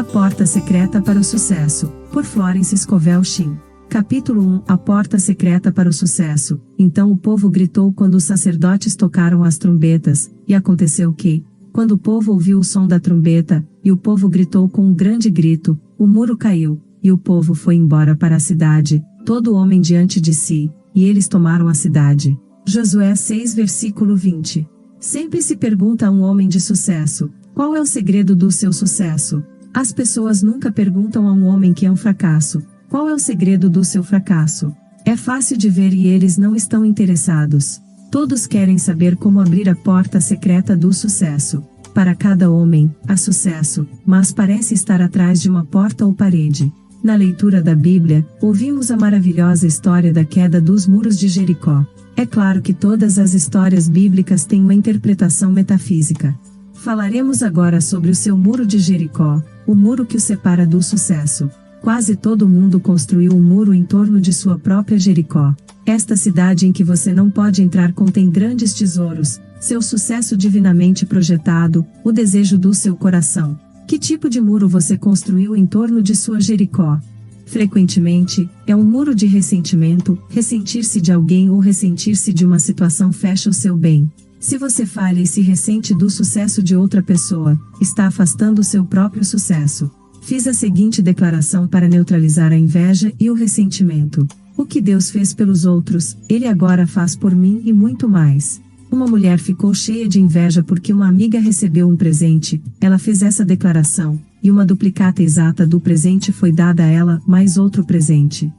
A Porta Secreta para o Sucesso, por Florence Scovel Shinn. Capítulo 1. A Porta Secreta para o Sucesso. Então o povo gritou quando os sacerdotes tocaram as trombetas, e aconteceu que, quando o povo ouviu o som da trombeta, e o povo gritou com um grande grito, o muro caiu, e o povo foi embora para a cidade, todo homem diante de si, e eles tomaram a cidade. Josué 6 versículo 20. Sempre se pergunta a um homem de sucesso, qual é o segredo do seu sucesso? As pessoas nunca perguntam a um homem que é um fracasso, qual é o segredo do seu fracasso? É fácil de ver e eles não estão interessados. Todos querem saber como abrir a porta secreta do sucesso. Para cada homem, há sucesso, mas parece estar atrás de uma porta ou parede. Na leitura da Bíblia, ouvimos a maravilhosa história da queda dos muros de Jericó. É claro que todas as histórias bíblicas têm uma interpretação metafísica. Falaremos agora sobre o seu muro de Jericó, o muro que o separa do sucesso. Quase todo mundo construiu um muro em torno de sua própria Jericó. Esta cidade em que você não pode entrar contém grandes tesouros, seu sucesso divinamente projetado, o desejo do seu coração. Que tipo de muro você construiu em torno de sua Jericó? Frequentemente, é um muro de ressentimento, ressentir-se de alguém ou ressentir-se de uma situação fecha o seu bem. Se você falha e se ressente do sucesso de outra pessoa, está afastando o seu próprio sucesso. Fiz a seguinte declaração para neutralizar a inveja e o ressentimento. O que Deus fez pelos outros, Ele agora faz por mim e muito mais. Uma mulher ficou cheia de inveja porque uma amiga recebeu um presente, ela fez essa declaração, e uma duplicata exata do presente foi dada a ela, mais outro presente.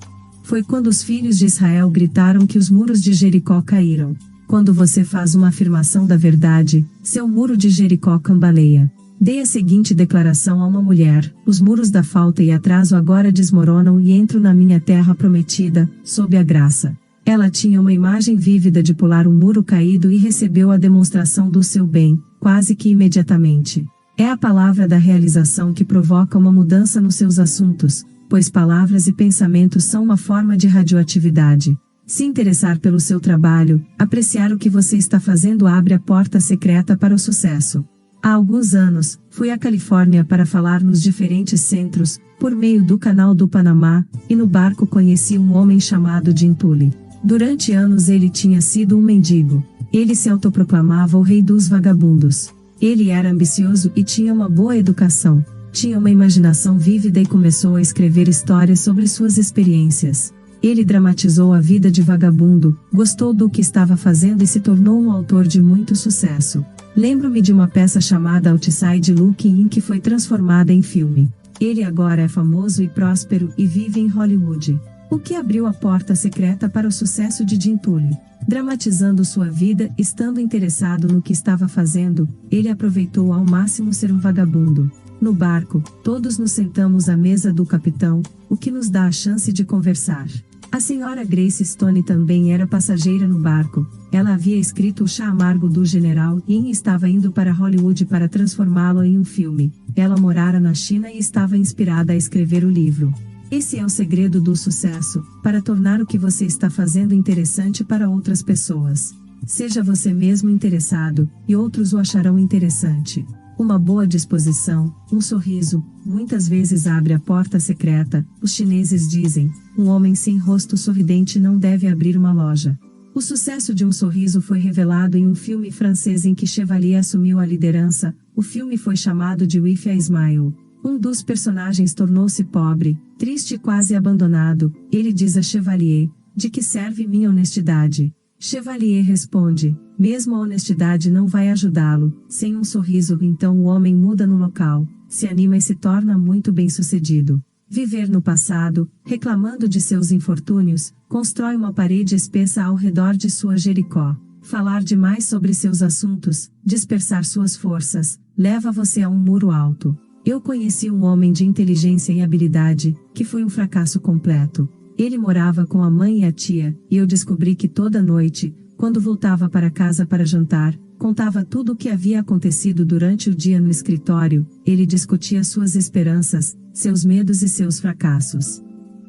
Foi quando os filhos de Israel gritaram que os muros de Jericó caíram. Quando você faz uma afirmação da verdade, seu muro de Jericó cambaleia. Dei a seguinte declaração a uma mulher: os muros da falta e atraso agora desmoronam e entro na minha terra prometida, sob a graça. Ela tinha uma imagem vívida de pular um muro caído e recebeu a demonstração do seu bem, quase que imediatamente. É a palavra da realização que provoca uma mudança nos seus assuntos, pois palavras e pensamentos são uma forma de radioatividade. Se interessar pelo seu trabalho, apreciar o que você está fazendo abre a porta secreta para o sucesso. Há alguns anos, fui à Califórnia para falar nos diferentes centros, por meio do Canal do Panamá, e no barco conheci um homem chamado Jim Tully. Durante anos ele tinha sido um mendigo. Ele se autoproclamava o rei dos vagabundos. Ele era ambicioso e tinha uma boa educação. Tinha uma imaginação vívida e começou a escrever histórias sobre suas experiências. Ele dramatizou a vida de vagabundo, gostou do que estava fazendo e se tornou um autor de muito sucesso. Lembro-me de uma peça chamada Outside Looking In que foi transformada em filme. Ele agora é famoso e próspero e vive em Hollywood. O que abriu a porta secreta para o sucesso de Jim Tully? Dramatizando sua vida, estando interessado no que estava fazendo, ele aproveitou ao máximo ser um vagabundo. No barco, todos nos sentamos à mesa do capitão, o que nos dá a chance de conversar. A senhora Grace Stone também era passageira no barco. Ela havia escrito O Chá Amargo do General e estava indo para Hollywood para transformá-lo em um filme. Ela morara na China e estava inspirada a escrever o livro. Esse é o segredo do sucesso, para tornar o que você está fazendo interessante para outras pessoas. Seja você mesmo interessado, e outros o acharão interessante. Uma boa disposição, um sorriso, muitas vezes abre a porta secreta. Os chineses dizem, um homem sem rosto sorridente não deve abrir uma loja. O sucesso de um sorriso foi revelado em um filme francês em que Chevalier assumiu a liderança. O filme foi chamado de With a Smile. Um dos personagens tornou-se pobre, triste e quase abandonado. Ele diz a Chevalier, de que serve minha honestidade? Chevalier responde, mesmo a honestidade não vai ajudá-lo. Sem um sorriso, então o homem muda no local, se anima e se torna muito bem-sucedido. Viver no passado, reclamando de seus infortúnios, constrói uma parede espessa ao redor de sua Jericó. Falar demais sobre seus assuntos, dispersar suas forças, leva você a um muro alto. Eu conheci um homem de inteligência e habilidade, que foi um fracasso completo. Ele morava com a mãe e a tia, e eu descobri que toda noite, quando voltava para casa para jantar, contava tudo o que havia acontecido durante o dia no escritório. Ele discutia suas esperanças, seus medos e seus fracassos.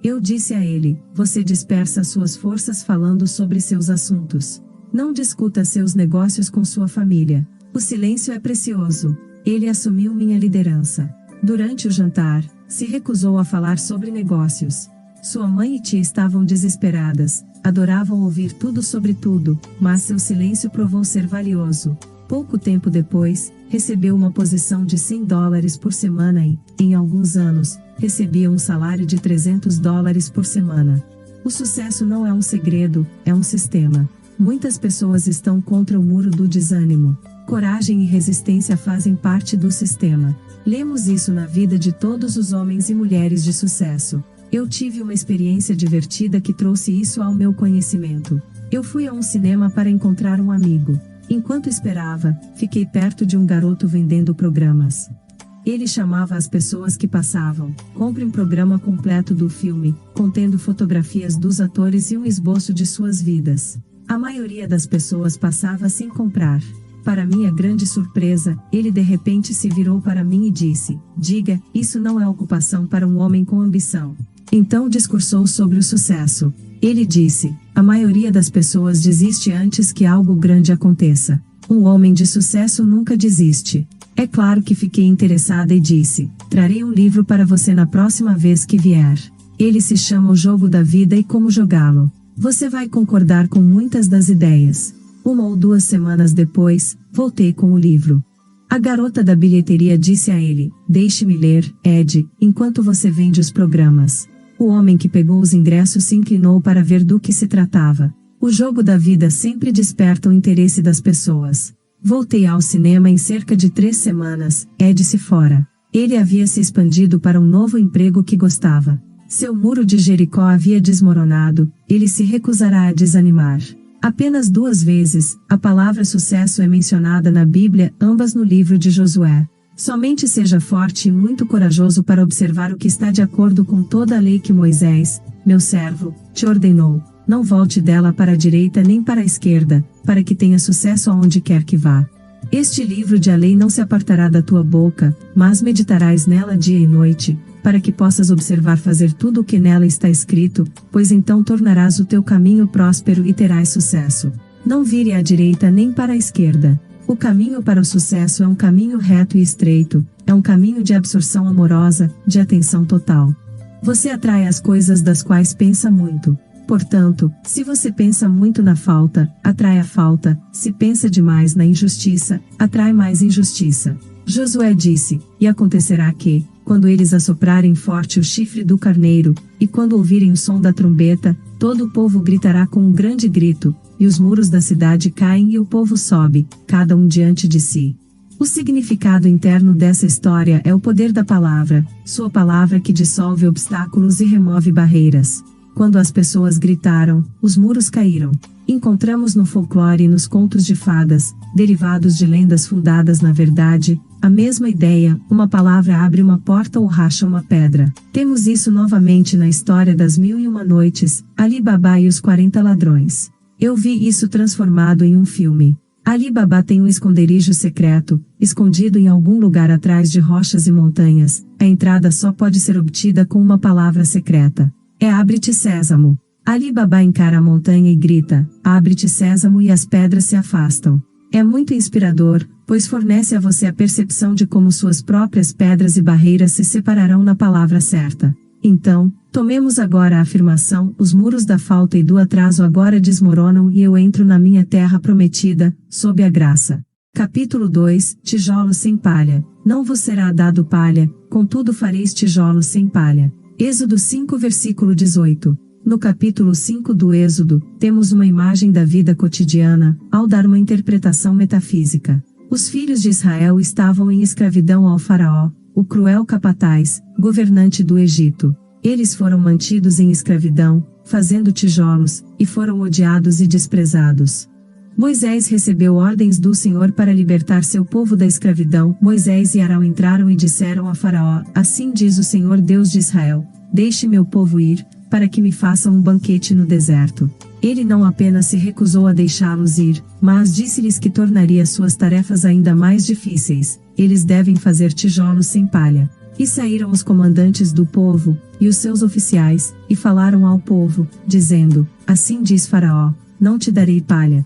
Eu disse a ele, você dispersa suas forças falando sobre seus assuntos. Não discuta seus negócios com sua família. O silêncio é precioso. Ele assumiu minha liderança. Durante o jantar, se recusou a falar sobre negócios. Sua mãe e tia estavam desesperadas, adoravam ouvir tudo sobre tudo, mas seu silêncio provou ser valioso. Pouco tempo depois, recebeu uma posição de $100 por semana e, em alguns anos, recebia um salário de $300 por semana. O sucesso não é um segredo, é um sistema. Muitas pessoas estão contra o muro do desânimo. Coragem e resistência fazem parte do sistema. Lemos isso na vida de todos os homens e mulheres de sucesso. Eu tive uma experiência divertida que trouxe isso ao meu conhecimento. Eu fui a um cinema para encontrar um amigo. Enquanto esperava, fiquei perto de um garoto vendendo programas. Ele chamava as pessoas que passavam: compre um programa completo do filme, contendo fotografias dos atores e um esboço de suas vidas. A maioria das pessoas passava sem comprar. Para minha grande surpresa, ele de repente se virou para mim e disse: diga, isso não é ocupação para um homem com ambição. Então discursou sobre o sucesso. Ele disse: a maioria das pessoas desiste antes que algo grande aconteça. Um homem de sucesso nunca desiste. É claro que fiquei interessada e disse: trarei um livro para você na próxima vez que vier. Ele se chama O Jogo da Vida e Como Jogá-lo. Você vai concordar com muitas das ideias. 1 ou 2 semanas depois, voltei com o livro. A garota da bilheteria disse a ele: deixe-me ler, Ed, enquanto você vende os programas. O homem que pegou os ingressos se inclinou para ver do que se tratava. O jogo da vida sempre desperta o interesse das pessoas. Voltei ao cinema em cerca de 3 semanas, Ed-se fora. Ele havia se expandido para um novo emprego que gostava. Seu muro de Jericó havia desmoronado, ele se recusará a desanimar. Apenas 2 vezes, a palavra sucesso é mencionada na Bíblia, ambas no livro de Josué. Somente seja forte e muito corajoso para observar o que está de acordo com toda a lei que Moisés, meu servo, te ordenou. Não volte dela para a direita nem para a esquerda, para que tenha sucesso aonde quer que vá. Este livro de a lei não se apartará da tua boca, mas meditarás nela dia e noite, para que possas observar fazer tudo o que nela está escrito, pois então tornarás o teu caminho próspero e terás sucesso. Não vire à direita nem para a esquerda. O caminho para o sucesso é um caminho reto e estreito, é um caminho de absorção amorosa, de atenção total. Você atrai as coisas das quais pensa muito. Portanto, se você pensa muito na falta, atrai a falta, se pensa demais na injustiça, atrai mais injustiça. Josué disse: e acontecerá que, quando eles assoprarem forte o chifre do carneiro, e quando ouvirem o som da trombeta, todo o povo gritará com um grande grito, e os muros da cidade caem e o povo sobe, cada um diante de si. O significado interno dessa história é o poder da palavra, sua palavra que dissolve obstáculos e remove barreiras. Quando as pessoas gritaram, os muros caíram. Encontramos no folclore e nos contos de fadas, derivados de lendas fundadas na verdade, a mesma ideia: uma palavra abre uma porta ou racha uma pedra. Temos isso novamente na história das 1001 Noites, Ali Babá e os 40 Ladrões. Eu vi isso transformado em um filme. Ali Babá tem um esconderijo secreto, escondido em algum lugar atrás de rochas e montanhas. A entrada só pode ser obtida com uma palavra secreta. É abre-te sésamo. Ali Babá encara a montanha e grita: abre-te sésamo, e as pedras se afastam. É muito inspirador, pois fornece a você a percepção de como suas próprias pedras e barreiras se separarão na palavra certa. Então, tomemos agora a afirmação: os muros da falta e do atraso agora desmoronam e eu entro na minha terra prometida, sob a graça. Capítulo 2: Tijolos sem palha. Não vos será dado palha, contudo fareis tijolos sem palha. Êxodo 5 versículo 18. No capítulo 5 do Êxodo, temos uma imagem da vida cotidiana, ao dar uma interpretação metafísica. Os filhos de Israel estavam em escravidão ao faraó, o cruel capataz, governante do Egito. Eles foram mantidos em escravidão, fazendo tijolos, e foram odiados e desprezados. Moisés recebeu ordens do Senhor para libertar seu povo da escravidão. Moisés e Arão entraram e disseram a Faraó: assim diz o Senhor Deus de Israel, deixe meu povo ir, para que me façam um banquete no deserto. Ele não apenas se recusou a deixá-los ir, mas disse-lhes que tornaria suas tarefas ainda mais difíceis. Eles devem fazer tijolos sem palha. E saíram os comandantes do povo, e os seus oficiais, e falaram ao povo, dizendo: assim diz Faraó, não te darei palha.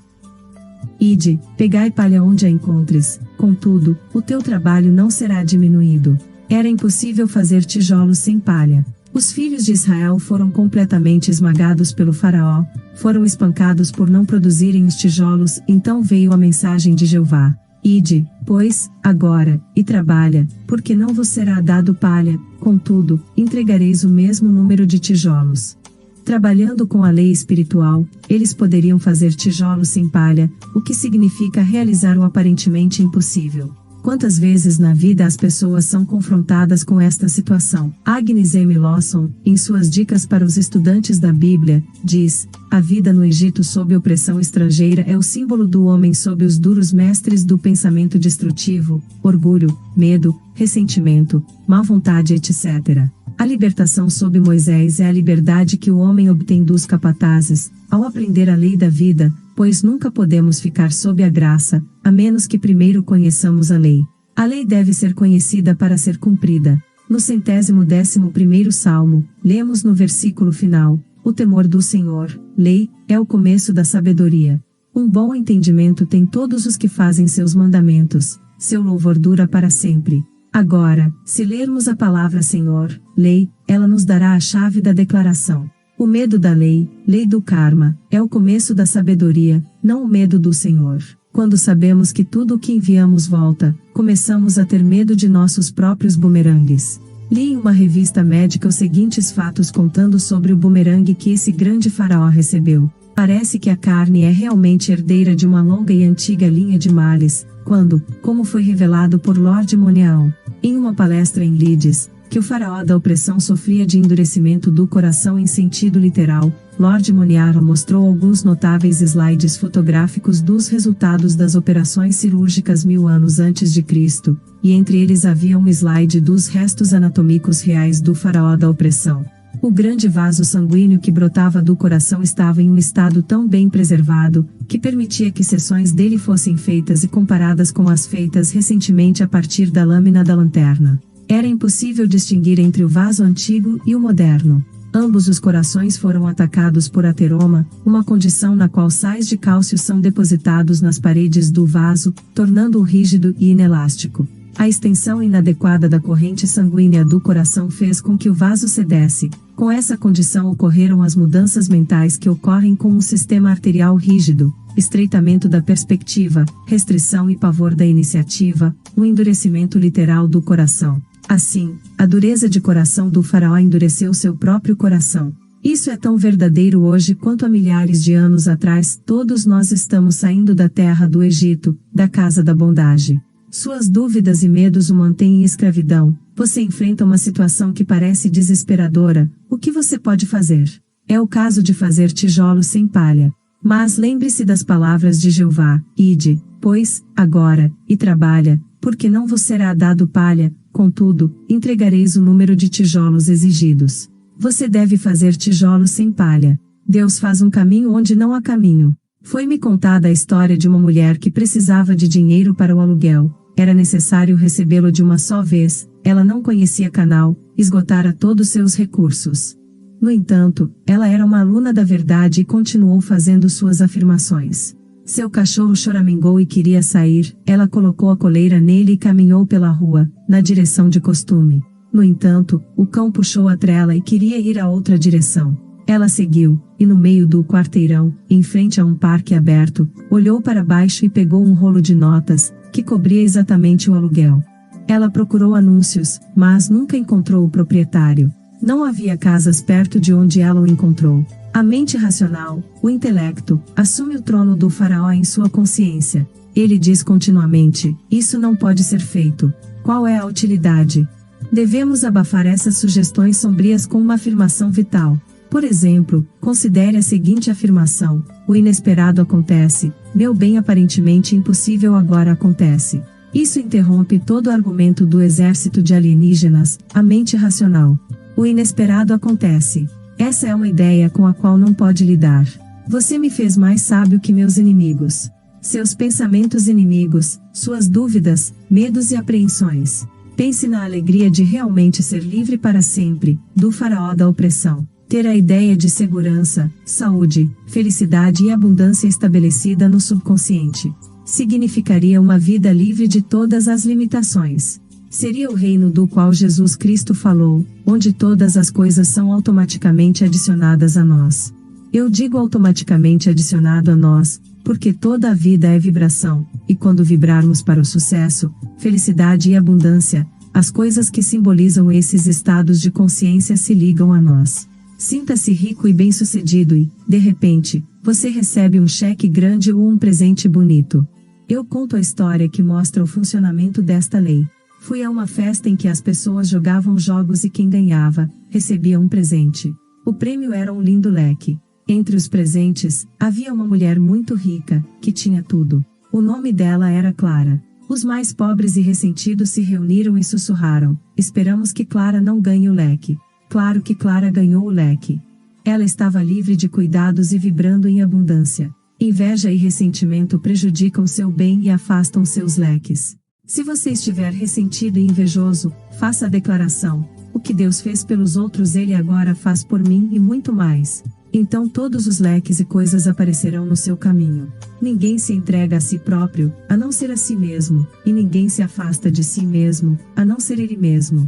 Ide, pegai palha onde a encontres, contudo, o teu trabalho não será diminuído. Era impossível fazer tijolos sem palha. Os filhos de Israel foram completamente esmagados pelo faraó, foram espancados por não produzirem os tijolos, então veio a mensagem de Jeová. Ide, pois, agora, e trabalha, porque não vos será dado palha, contudo, entregareis o mesmo número de tijolos. Trabalhando com a lei espiritual, eles poderiam fazer tijolos sem palha, o que significa realizar o aparentemente impossível. Quantas vezes na vida as pessoas são confrontadas com esta situação? Agnes M. Lawson, em suas dicas para os estudantes da Bíblia, diz: a vida no Egito sob opressão estrangeira é o símbolo do homem sob os duros mestres do pensamento destrutivo, orgulho, medo, ressentimento, má vontade, etc. A libertação sob Moisés é a liberdade que o homem obtém dos capatazes, ao aprender a lei da vida, pois nunca podemos ficar sob a graça, a menos que primeiro conheçamos a lei. A lei deve ser conhecida para ser cumprida. No 111º Salmo, lemos no versículo final: o temor do Senhor, lei, é o começo da sabedoria. Um bom entendimento tem todos os que fazem seus mandamentos, seu louvor dura para sempre. Agora, se lermos a palavra Senhor, lei, ela nos dará a chave da declaração. O medo da lei, lei do karma, é o começo da sabedoria, não o medo do Senhor. Quando sabemos que tudo o que enviamos volta, começamos a ter medo de nossos próprios bumerangues. Li em uma revista médica os seguintes fatos contando sobre o bumerangue que esse grande faraó recebeu. Parece que a carne é realmente herdeira de uma longa e antiga linha de males, quando, como foi revelado por Lord Moniao, em uma palestra em Leeds, que o faraó da opressão sofria de endurecimento do coração em sentido literal, Lord Moniaro mostrou alguns notáveis slides fotográficos dos resultados das operações cirúrgicas 1000 anos antes de Cristo, e entre eles havia um slide dos restos anatômicos reais do faraó da opressão. O grande vaso sanguíneo que brotava do coração estava em um estado tão bem preservado, que permitia que seções dele fossem feitas e comparadas com as feitas recentemente a partir da lâmina da lanterna. Era impossível distinguir entre o vaso antigo e o moderno. Ambos os corações foram atacados por ateroma, uma condição na qual sais de cálcio são depositados nas paredes do vaso, tornando-o rígido e inelástico. A extensão inadequada da corrente sanguínea do coração fez com que o vaso cedesse. Com essa condição ocorreram as mudanças mentais que ocorrem com um sistema arterial rígido, estreitamento da perspectiva, restrição e pavor da iniciativa, o endurecimento literal do coração. Assim, a dureza de coração do faraó endureceu seu próprio coração. Isso é tão verdadeiro hoje quanto há milhares de anos atrás. Todos nós estamos saindo da terra do Egito, da casa da bondade. Suas dúvidas e medos o mantêm em escravidão. Você enfrenta uma situação que parece desesperadora. O que você pode fazer? É o caso de fazer tijolos sem palha. Mas lembre-se das palavras de Jeová: ide, pois, agora, e trabalha, porque não vos será dado palha, contudo, entregareis o número de tijolos exigidos. Você deve fazer tijolos sem palha. Deus faz um caminho onde não há caminho. Foi-me contada a história de uma mulher que precisava de dinheiro para o aluguel. Era necessário recebê-lo de uma só vez, ela não conhecia canal, esgotara todos seus recursos. No entanto, ela era uma aluna da verdade e continuou fazendo suas afirmações. Seu cachorro choramingou e queria sair, ela colocou a coleira nele e caminhou pela rua, na direção de costume. No entanto, o cão puxou a trela e queria ir a outra direção. Ela seguiu, e no meio do quarteirão, em frente a um parque aberto, olhou para baixo e pegou um rolo de notas, que cobria exatamente o aluguel. Ela procurou anúncios, mas nunca encontrou o proprietário. Não havia casas perto de onde ela o encontrou. A mente racional, o intelecto, assume o trono do faraó em sua consciência. Ele diz continuamente: isso não pode ser feito. Qual é a utilidade? Devemos abafar essas sugestões sombrias com uma afirmação vital. Por exemplo, considere a seguinte afirmação: o inesperado acontece, meu bem aparentemente impossível agora acontece. Isso interrompe todo o argumento do exército de alienígenas, a mente racional. O inesperado acontece. Essa é uma ideia com a qual não pode lidar. Você me fez mais sábio que meus inimigos. Seus pensamentos inimigos, suas dúvidas, medos e apreensões. Pense na alegria de realmente ser livre para sempre, do faraó da opressão. Ter a ideia de segurança, saúde, felicidade e abundância estabelecida no subconsciente. Significaria uma vida livre de todas as limitações. Seria o reino do qual Jesus Cristo falou, onde todas as coisas são automaticamente adicionadas a nós. Eu digo automaticamente adicionado a nós, porque toda a vida é vibração, e quando vibrarmos para o sucesso, felicidade e abundância, as coisas que simbolizam esses estados de consciência se ligam a nós. Sinta-se rico e bem-sucedido e, de repente, você recebe um cheque grande ou um presente bonito. Eu conto a história que mostra o funcionamento desta lei. Fui a uma festa em que as pessoas jogavam jogos e quem ganhava, recebia um presente. O prêmio era um lindo leque. Entre os presentes, havia uma mulher muito rica, que tinha tudo. O nome dela era Clara. Os mais pobres e ressentidos se reuniram e sussurraram: esperamos que Clara não ganhe o leque. Claro que Clara ganhou o leque. Ela estava livre de cuidados e vibrando em abundância. Inveja e ressentimento prejudicam seu bem e afastam seus leques. Se você estiver ressentido e invejoso, faça a declaração: o que Deus fez pelos outros Ele agora faz por mim e muito mais. Então todos os leques e coisas aparecerão no seu caminho. Ninguém se entrega a si próprio, a não ser a si mesmo, e ninguém se afasta de si mesmo, a não ser ele mesmo.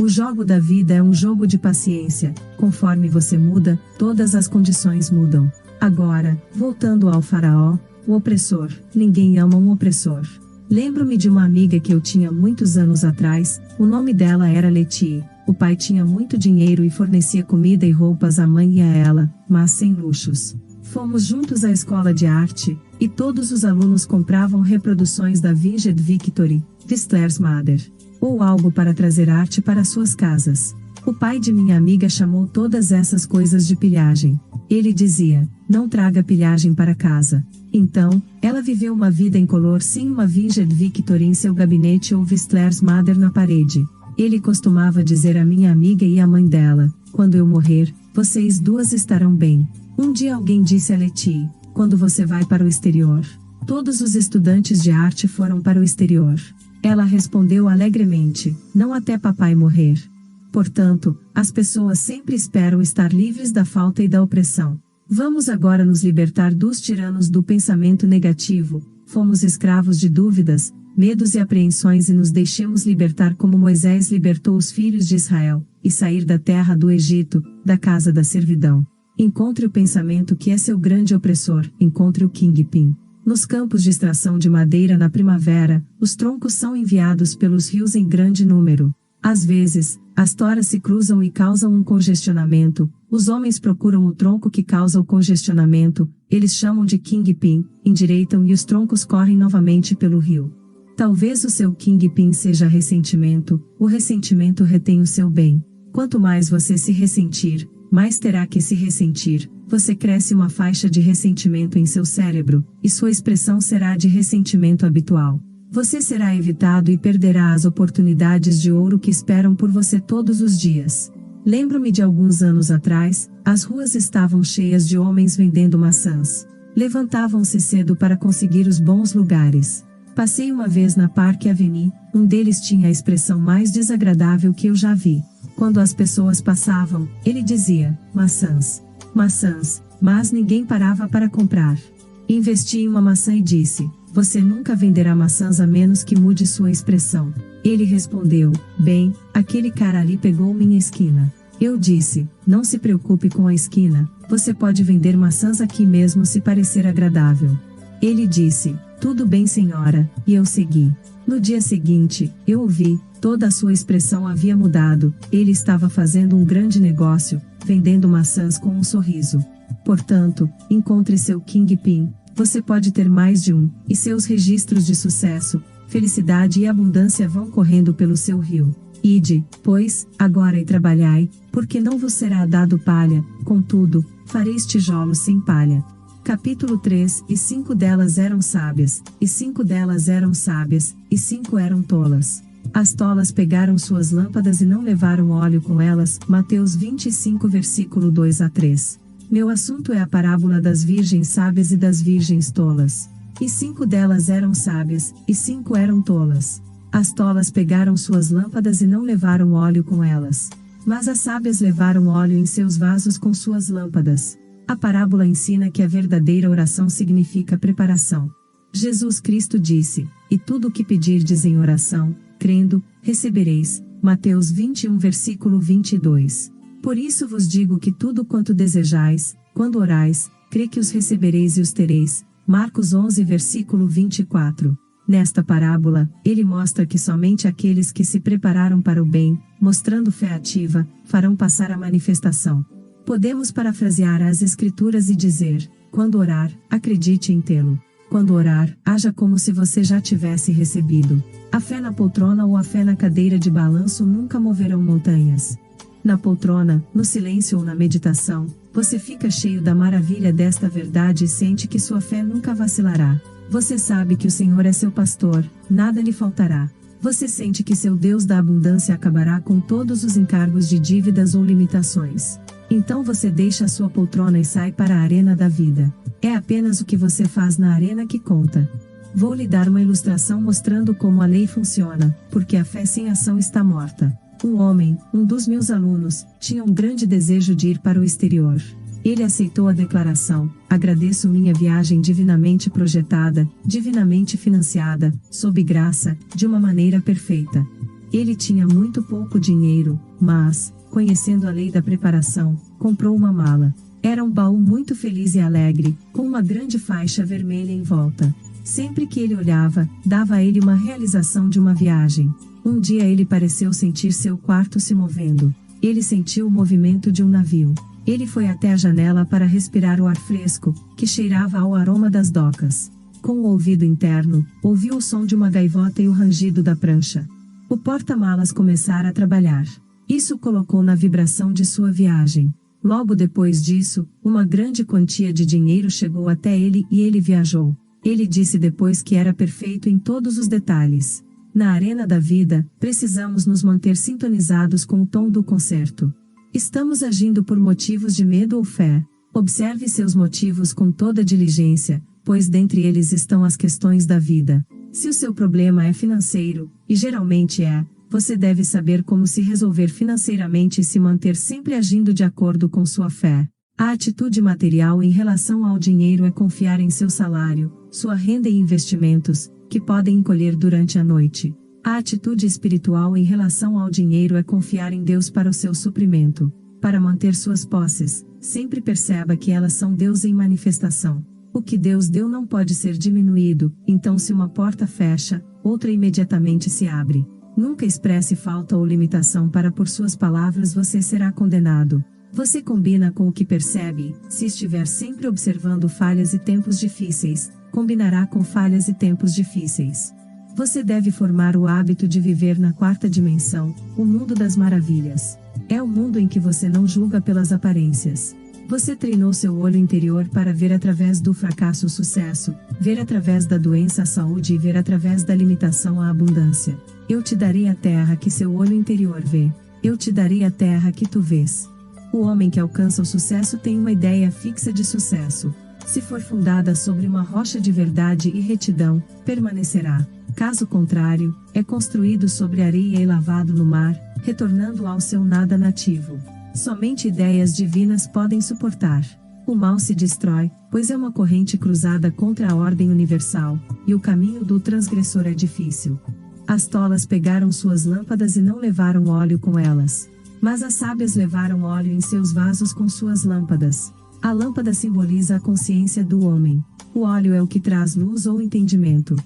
O jogo da vida é um jogo de paciência. Conforme você muda, todas as condições mudam. Agora, voltando ao faraó, o opressor, ninguém ama um opressor. Lembro-me de uma amiga que eu tinha muitos anos atrás, o nome dela era Leti. O pai tinha muito dinheiro e fornecia comida e roupas à mãe e a ela, mas sem luxos. Fomos juntos à escola de arte, e todos os alunos compravam reproduções da Winged Victory, Whistler's Mother, ou algo para trazer arte para suas casas. O pai de minha amiga chamou todas essas coisas de pilhagem. Ele dizia: não traga pilhagem para casa. Então, ela viveu uma vida incolor sem uma Winged Victory em seu gabinete ou Whistler's Mother na parede. Ele costumava dizer à minha amiga e à mãe dela: quando eu morrer, vocês duas estarão bem. Um dia alguém disse a Leti: quando você vai para o exterior? Todos os estudantes de arte foram para o exterior. Ela respondeu alegremente: não até papai morrer. Portanto, as pessoas sempre esperam estar livres da falta e da opressão. Vamos agora nos libertar dos tiranos do pensamento negativo. Fomos escravos de dúvidas, medos e apreensões e nos deixemos libertar como Moisés libertou os filhos de Israel, e sair da terra do Egito, da casa da servidão. Encontre o pensamento que é seu grande opressor, encontre o Kingpin. Nos campos de extração de madeira na primavera, os troncos são enviados pelos rios em grande número. Às vezes, as toras se cruzam e causam um congestionamento. Os homens procuram o tronco que causa o congestionamento, eles chamam de Kingpin, endireitam e os troncos correm novamente pelo rio. Talvez o seu Kingpin seja ressentimento, o ressentimento retém o seu bem. Quanto mais você se ressentir, mais terá que se ressentir. Você cresce uma faixa de ressentimento em seu cérebro, e sua expressão será de ressentimento habitual. Você será evitado e perderá as oportunidades de ouro que esperam por você todos os dias. Lembro-me de alguns anos atrás, as ruas estavam cheias de homens vendendo maçãs. Levantavam-se cedo para conseguir os bons lugares. Passei uma vez na Park Avenue, um deles tinha a expressão mais desagradável que eu já vi. Quando as pessoas passavam, ele dizia: maçãs, maçãs, mas ninguém parava para comprar. Investi em uma maçã e disse: você nunca venderá maçãs a menos que mude sua expressão. Ele respondeu: bem, aquele cara ali pegou minha esquina. Eu disse: não se preocupe com a esquina, você pode vender maçãs aqui mesmo se parecer agradável. Ele disse: tudo bem senhora, e eu segui. No dia seguinte, eu ouvi, toda a sua expressão havia mudado, ele estava fazendo um grande negócio, vendendo maçãs com um sorriso. Portanto, encontre seu Kingpin. Você pode ter mais de um, e seus registros de sucesso, felicidade e abundância vão correndo pelo seu rio. Ide, pois, agora e trabalhai, porque não vos será dado palha, contudo, fareis tijolos sem palha. Capítulo 3 E 5 delas eram sábias, e 5 delas eram sábias, e 5 eram tolas. As tolas pegaram suas lâmpadas e não levaram óleo com elas. Mateus 25 versículo 2 a 3. Meu assunto é a parábola das virgens sábias e das virgens tolas. E 5 delas eram sábias, e 5 eram tolas. As tolas pegaram suas lâmpadas e não levaram óleo com elas. Mas as sábias levaram óleo em seus vasos com suas lâmpadas. A parábola ensina que a verdadeira oração significa preparação. Jesus Cristo disse: "E tudo o que pedirdes em oração, crendo, recebereis." Mateus 21 versículo 22. Por isso vos digo que tudo quanto desejais, quando orais, crê que os recebereis e os tereis. Marcos 11 versículo 24. Nesta parábola, ele mostra que somente aqueles que se prepararam para o bem, mostrando fé ativa, farão passar a manifestação. Podemos parafrasear as Escrituras e dizer: quando orar, acredite em tê-lo. Quando orar, haja como se você já tivesse recebido. A fé na poltrona ou a fé na cadeira de balanço nunca moverão montanhas. Na poltrona, no silêncio ou na meditação, você fica cheio da maravilha desta verdade e sente que sua fé nunca vacilará. Você sabe que o Senhor é seu pastor, nada lhe faltará. Você sente que seu Deus da abundância acabará com todos os encargos de dívidas ou limitações. Então você deixa a sua poltrona e sai para a arena da vida. É apenas o que você faz na arena que conta. Vou lhe dar uma ilustração mostrando como a lei funciona, porque a fé sem ação está morta. Um homem, um dos meus alunos, tinha um grande desejo de ir para o exterior. Ele aceitou a declaração: agradeço minha viagem divinamente projetada, divinamente financiada, sob graça, de uma maneira perfeita. Ele tinha muito pouco dinheiro, mas, conhecendo a lei da preparação, comprou uma mala. Era um baú muito feliz e alegre, com uma grande faixa vermelha em volta. Sempre que ele olhava, dava a ele uma realização de uma viagem. Um dia ele pareceu sentir seu quarto se movendo. Ele sentiu o movimento de um navio. Ele foi até a janela para respirar o ar fresco, que cheirava ao aroma das docas. Com o ouvido interno, ouviu o som de uma gaivota e o rangido da prancha. O porta-malas começara a trabalhar. Isso o colocou na vibração de sua viagem. Logo depois disso, uma grande quantia de dinheiro chegou até ele e ele viajou. Ele disse depois que era perfeito em todos os detalhes. Na arena da vida, precisamos nos manter sintonizados com o tom do concerto. Estamos agindo por motivos de medo ou fé? Observe seus motivos com toda diligência, pois dentre eles estão as questões da vida. Se o seu problema é financeiro, e geralmente é, você deve saber como se resolver financeiramente e se manter sempre agindo de acordo com sua fé. A atitude material em relação ao dinheiro é confiar em seu salário, sua renda e investimentos, que podem encolher durante a noite. A atitude espiritual em relação ao dinheiro é confiar em Deus para o seu suprimento. Para manter suas posses, sempre perceba que elas são Deus em manifestação. O que Deus deu não pode ser diminuído, então se uma porta fecha, outra imediatamente se abre. Nunca expresse falta ou limitação para por suas palavras você será condenado. Você combina com o que percebe. Se estiver sempre observando falhas e tempos difíceis, combinará com falhas e tempos difíceis. Você deve formar o hábito de viver na quarta dimensão, o mundo das maravilhas. É o mundo em que você não julga pelas aparências. Você treinou seu olho interior para ver através do fracasso o sucesso, ver através da doença a saúde e ver através da limitação a abundância. Eu te darei a terra que seu olho interior vê. Eu te darei a terra que tu vês. O homem que alcança o sucesso tem uma ideia fixa de sucesso. Se for fundada sobre uma rocha de verdade e retidão, permanecerá. Caso contrário, é construído sobre areia e lavado no mar, retornando ao seu nada nativo. Somente ideias divinas podem suportar. O mal se destrói, pois é uma corrente cruzada contra a ordem universal, e o caminho do transgressor é difícil. As tolas pegaram suas lâmpadas e não levaram óleo com elas. Mas as sábias levaram óleo em seus vasos com suas lâmpadas. A lâmpada simboliza a consciência do homem. O óleo é o que traz luz ou entendimento.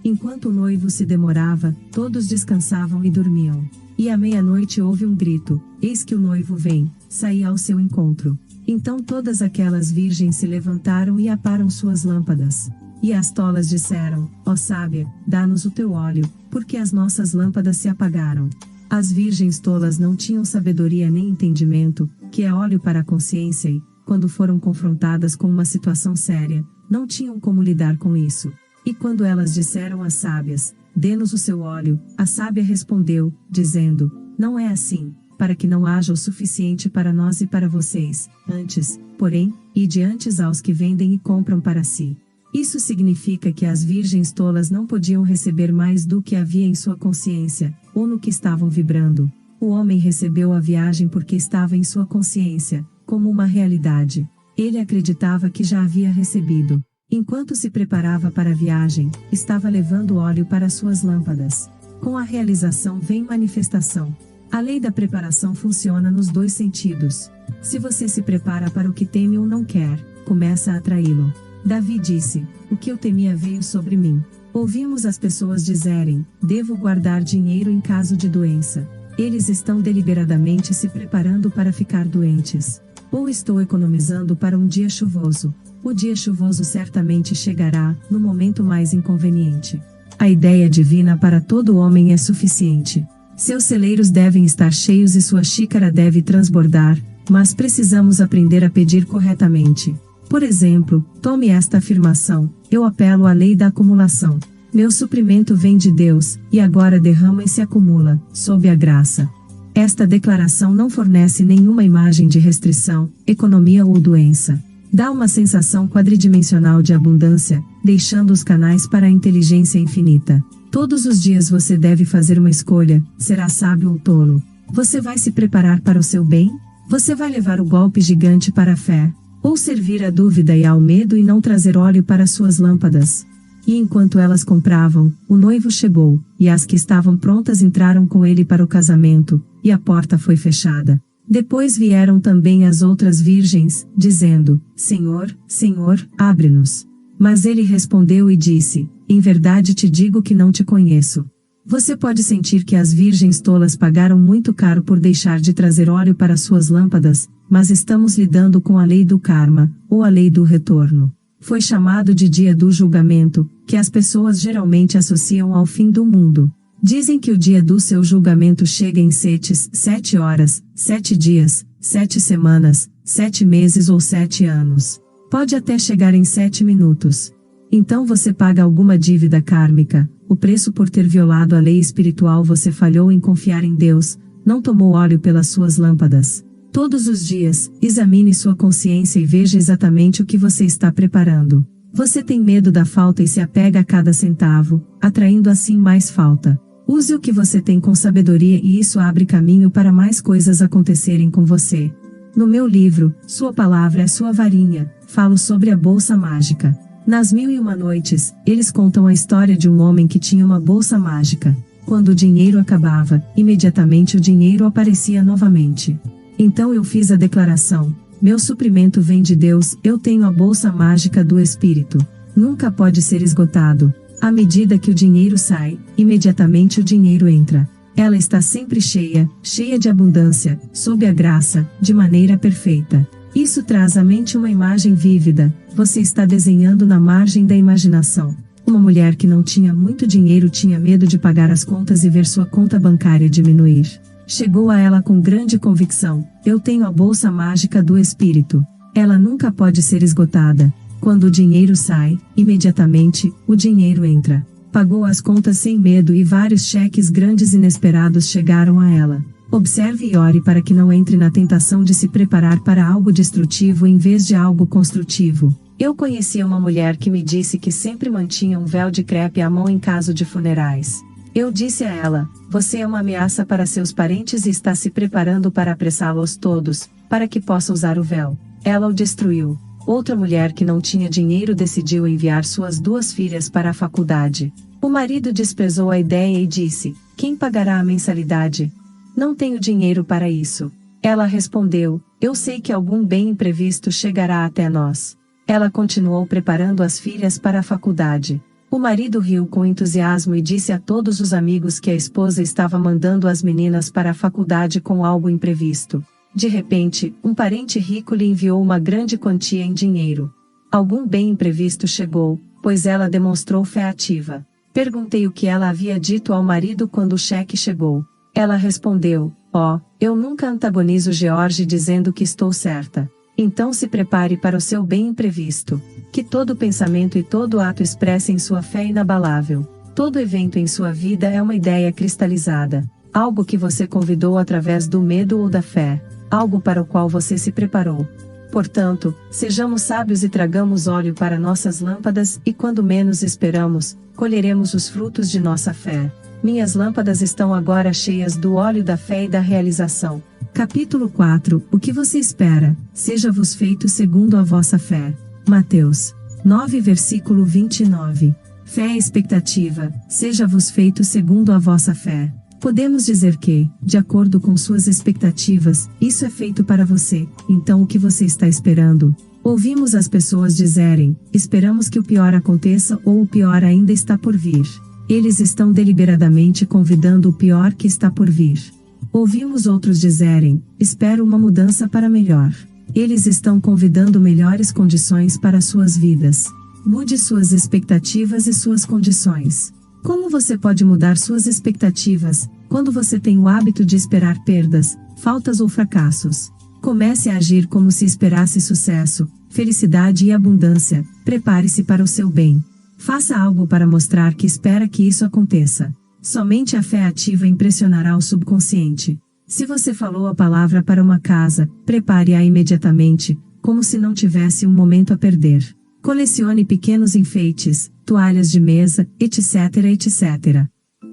Enquanto o noivo se demorava, todos descansavam e dormiam. E à meia-noite houve um grito: eis que o noivo vem, saí ao seu encontro. Então todas aquelas virgens se levantaram e aparam suas lâmpadas. E as tolas disseram: ó sábia, dá-nos o teu óleo, porque as nossas lâmpadas se apagaram. As virgens tolas não tinham sabedoria nem entendimento, que é óleo para a consciência e, quando foram confrontadas com uma situação séria, não tinham como lidar com isso. E quando elas disseram às sábias: dê-nos o seu óleo, a sábia respondeu, dizendo: não é assim, para que não haja o suficiente para nós e para vocês, antes, porém, ide antes aos que vendem e compram para si. Isso significa que as virgens tolas não podiam receber mais do que havia em sua consciência, ou no que estavam vibrando. O homem recebeu a viagem porque estava em sua consciência, como uma realidade. Ele acreditava que já havia recebido. Enquanto se preparava para a viagem, estava levando óleo para suas lâmpadas. Com a realização vem manifestação. A lei da preparação funciona nos dois sentidos. Se você se prepara para o que teme ou não quer, começa a atraí-lo. Davi disse: o que eu temia veio sobre mim. Ouvimos as pessoas dizerem: devo guardar dinheiro em caso de doença. Eles estão deliberadamente se preparando para ficar doentes. Ou estou economizando para um dia chuvoso. O dia chuvoso certamente chegará, no momento mais inconveniente. A ideia divina para todo homem é suficiente. Seus celeiros devem estar cheios e sua xícara deve transbordar, mas precisamos aprender a pedir corretamente. Por exemplo, tome esta afirmação: eu apelo à lei da acumulação. Meu suprimento vem de Deus, e agora derrama e se acumula, sob a graça. Esta declaração não fornece nenhuma imagem de restrição, economia ou doença. Dá uma sensação quadridimensional de abundância, deixando os canais para a inteligência infinita. Todos os dias você deve fazer uma escolha: será sábio ou tolo? Você vai se preparar para o seu bem? Você vai levar o golpe gigante para a fé? Ou servir à dúvida e ao medo e não trazer óleo para suas lâmpadas? E enquanto elas compravam, o noivo chegou, e as que estavam prontas entraram com ele para o casamento, e a porta foi fechada. Depois vieram também as outras virgens, dizendo: Senhor, Senhor, abre-nos. Mas ele respondeu e disse: em verdade te digo que não te conheço. Você pode sentir que as virgens tolas pagaram muito caro por deixar de trazer óleo para suas lâmpadas, mas estamos lidando com a lei do karma, ou a lei do retorno. Foi chamado de dia do julgamento, que as pessoas geralmente associam ao fim do mundo. Dizem que o dia do seu julgamento chega em 7 horas, 7 dias, 7 semanas, 7 meses ou 7 anos. Pode até chegar em 7 minutos. Então você paga alguma dívida kármica, o preço por ter violado a lei espiritual. Você falhou em confiar em Deus, não tomou óleo pelas suas lâmpadas. Todos os dias, examine sua consciência e veja exatamente o que você está preparando. Você tem medo da falta e se apega a cada centavo, atraindo assim mais falta. Use o que você tem com sabedoria e isso abre caminho para mais coisas acontecerem com você. No meu livro, Sua Palavra é Sua Varinha, falo sobre a bolsa mágica. Nas 1001 Noites, eles contam a história de um homem que tinha uma bolsa mágica. Quando o dinheiro acabava, imediatamente o dinheiro aparecia novamente. Então eu fiz a declaração: meu suprimento vem de Deus, eu tenho a bolsa mágica do Espírito. Nunca pode ser esgotado. À medida que o dinheiro sai, imediatamente o dinheiro entra. Ela está sempre cheia, cheia de abundância, sob a graça, de maneira perfeita. Isso traz à mente uma imagem vívida. Você está desenhando na margem da imaginação. Uma mulher que não tinha muito dinheiro tinha medo de pagar as contas e ver sua conta bancária diminuir. Chegou a ela com grande convicção: eu tenho a bolsa mágica do Espírito. Ela nunca pode ser esgotada. Quando o dinheiro sai, imediatamente, o dinheiro entra. Pagou as contas sem medo e vários cheques grandes inesperados chegaram a ela. Observe e ore para que não entre na tentação de se preparar para algo destrutivo em vez de algo construtivo. Eu conhecia uma mulher que me disse que sempre mantinha um véu de crepe à mão em caso de funerais. Eu disse a ela: você é uma ameaça para seus parentes e está se preparando para apressá-los todos, para que possa usar o véu. Ela o destruiu. Outra mulher que não tinha dinheiro decidiu enviar suas 2 filhas para a faculdade. O marido desprezou a ideia e disse: quem pagará a mensalidade? Não tenho dinheiro para isso. Ela respondeu: eu sei que algum bem imprevisto chegará até nós. Ela continuou preparando as filhas para a faculdade. O marido riu com entusiasmo e disse a todos os amigos que a esposa estava mandando as meninas para a faculdade com algo imprevisto. De repente, um parente rico lhe enviou uma grande quantia em dinheiro. Algum bem imprevisto chegou, pois ela demonstrou fé ativa. Perguntei o que ela havia dito ao marido quando o cheque chegou. Ela respondeu: eu nunca antagonizo George dizendo que estou certa. Então se prepare para o seu bem imprevisto. Que todo pensamento e todo ato expressem sua fé inabalável. Todo evento em sua vida é uma ideia cristalizada. Algo que você convidou através do medo ou da fé. Algo para o qual você se preparou. Portanto, sejamos sábios e tragamos óleo para nossas lâmpadas, e quando menos esperamos, colheremos os frutos de nossa fé. Minhas lâmpadas estão agora cheias do óleo da fé e da realização. Capítulo 4. O que você espera, seja-vos feito segundo a vossa fé. Mateus 9 versículo 29. Fé é expectativa, seja-vos feito segundo a vossa fé. Podemos dizer que, de acordo com suas expectativas, isso é feito para você, então o que você está esperando? Ouvimos as pessoas dizerem, esperamos que o pior aconteça ou o pior ainda está por vir. Eles estão deliberadamente convidando o pior que está por vir. Ouvimos outros dizerem, espero uma mudança para melhor. Eles estão convidando melhores condições para suas vidas. Mude suas expectativas e suas condições. Como você pode mudar suas expectativas, quando você tem o hábito de esperar perdas, faltas ou fracassos? Comece a agir como se esperasse sucesso, felicidade e abundância. Prepare-se para o seu bem. Faça algo para mostrar que espera que isso aconteça. Somente a fé ativa impressionará o subconsciente. Se você falou a palavra para uma casa, prepare-a imediatamente, como se não tivesse um momento a perder. Colecione pequenos enfeites, toalhas de mesa, etc, etc.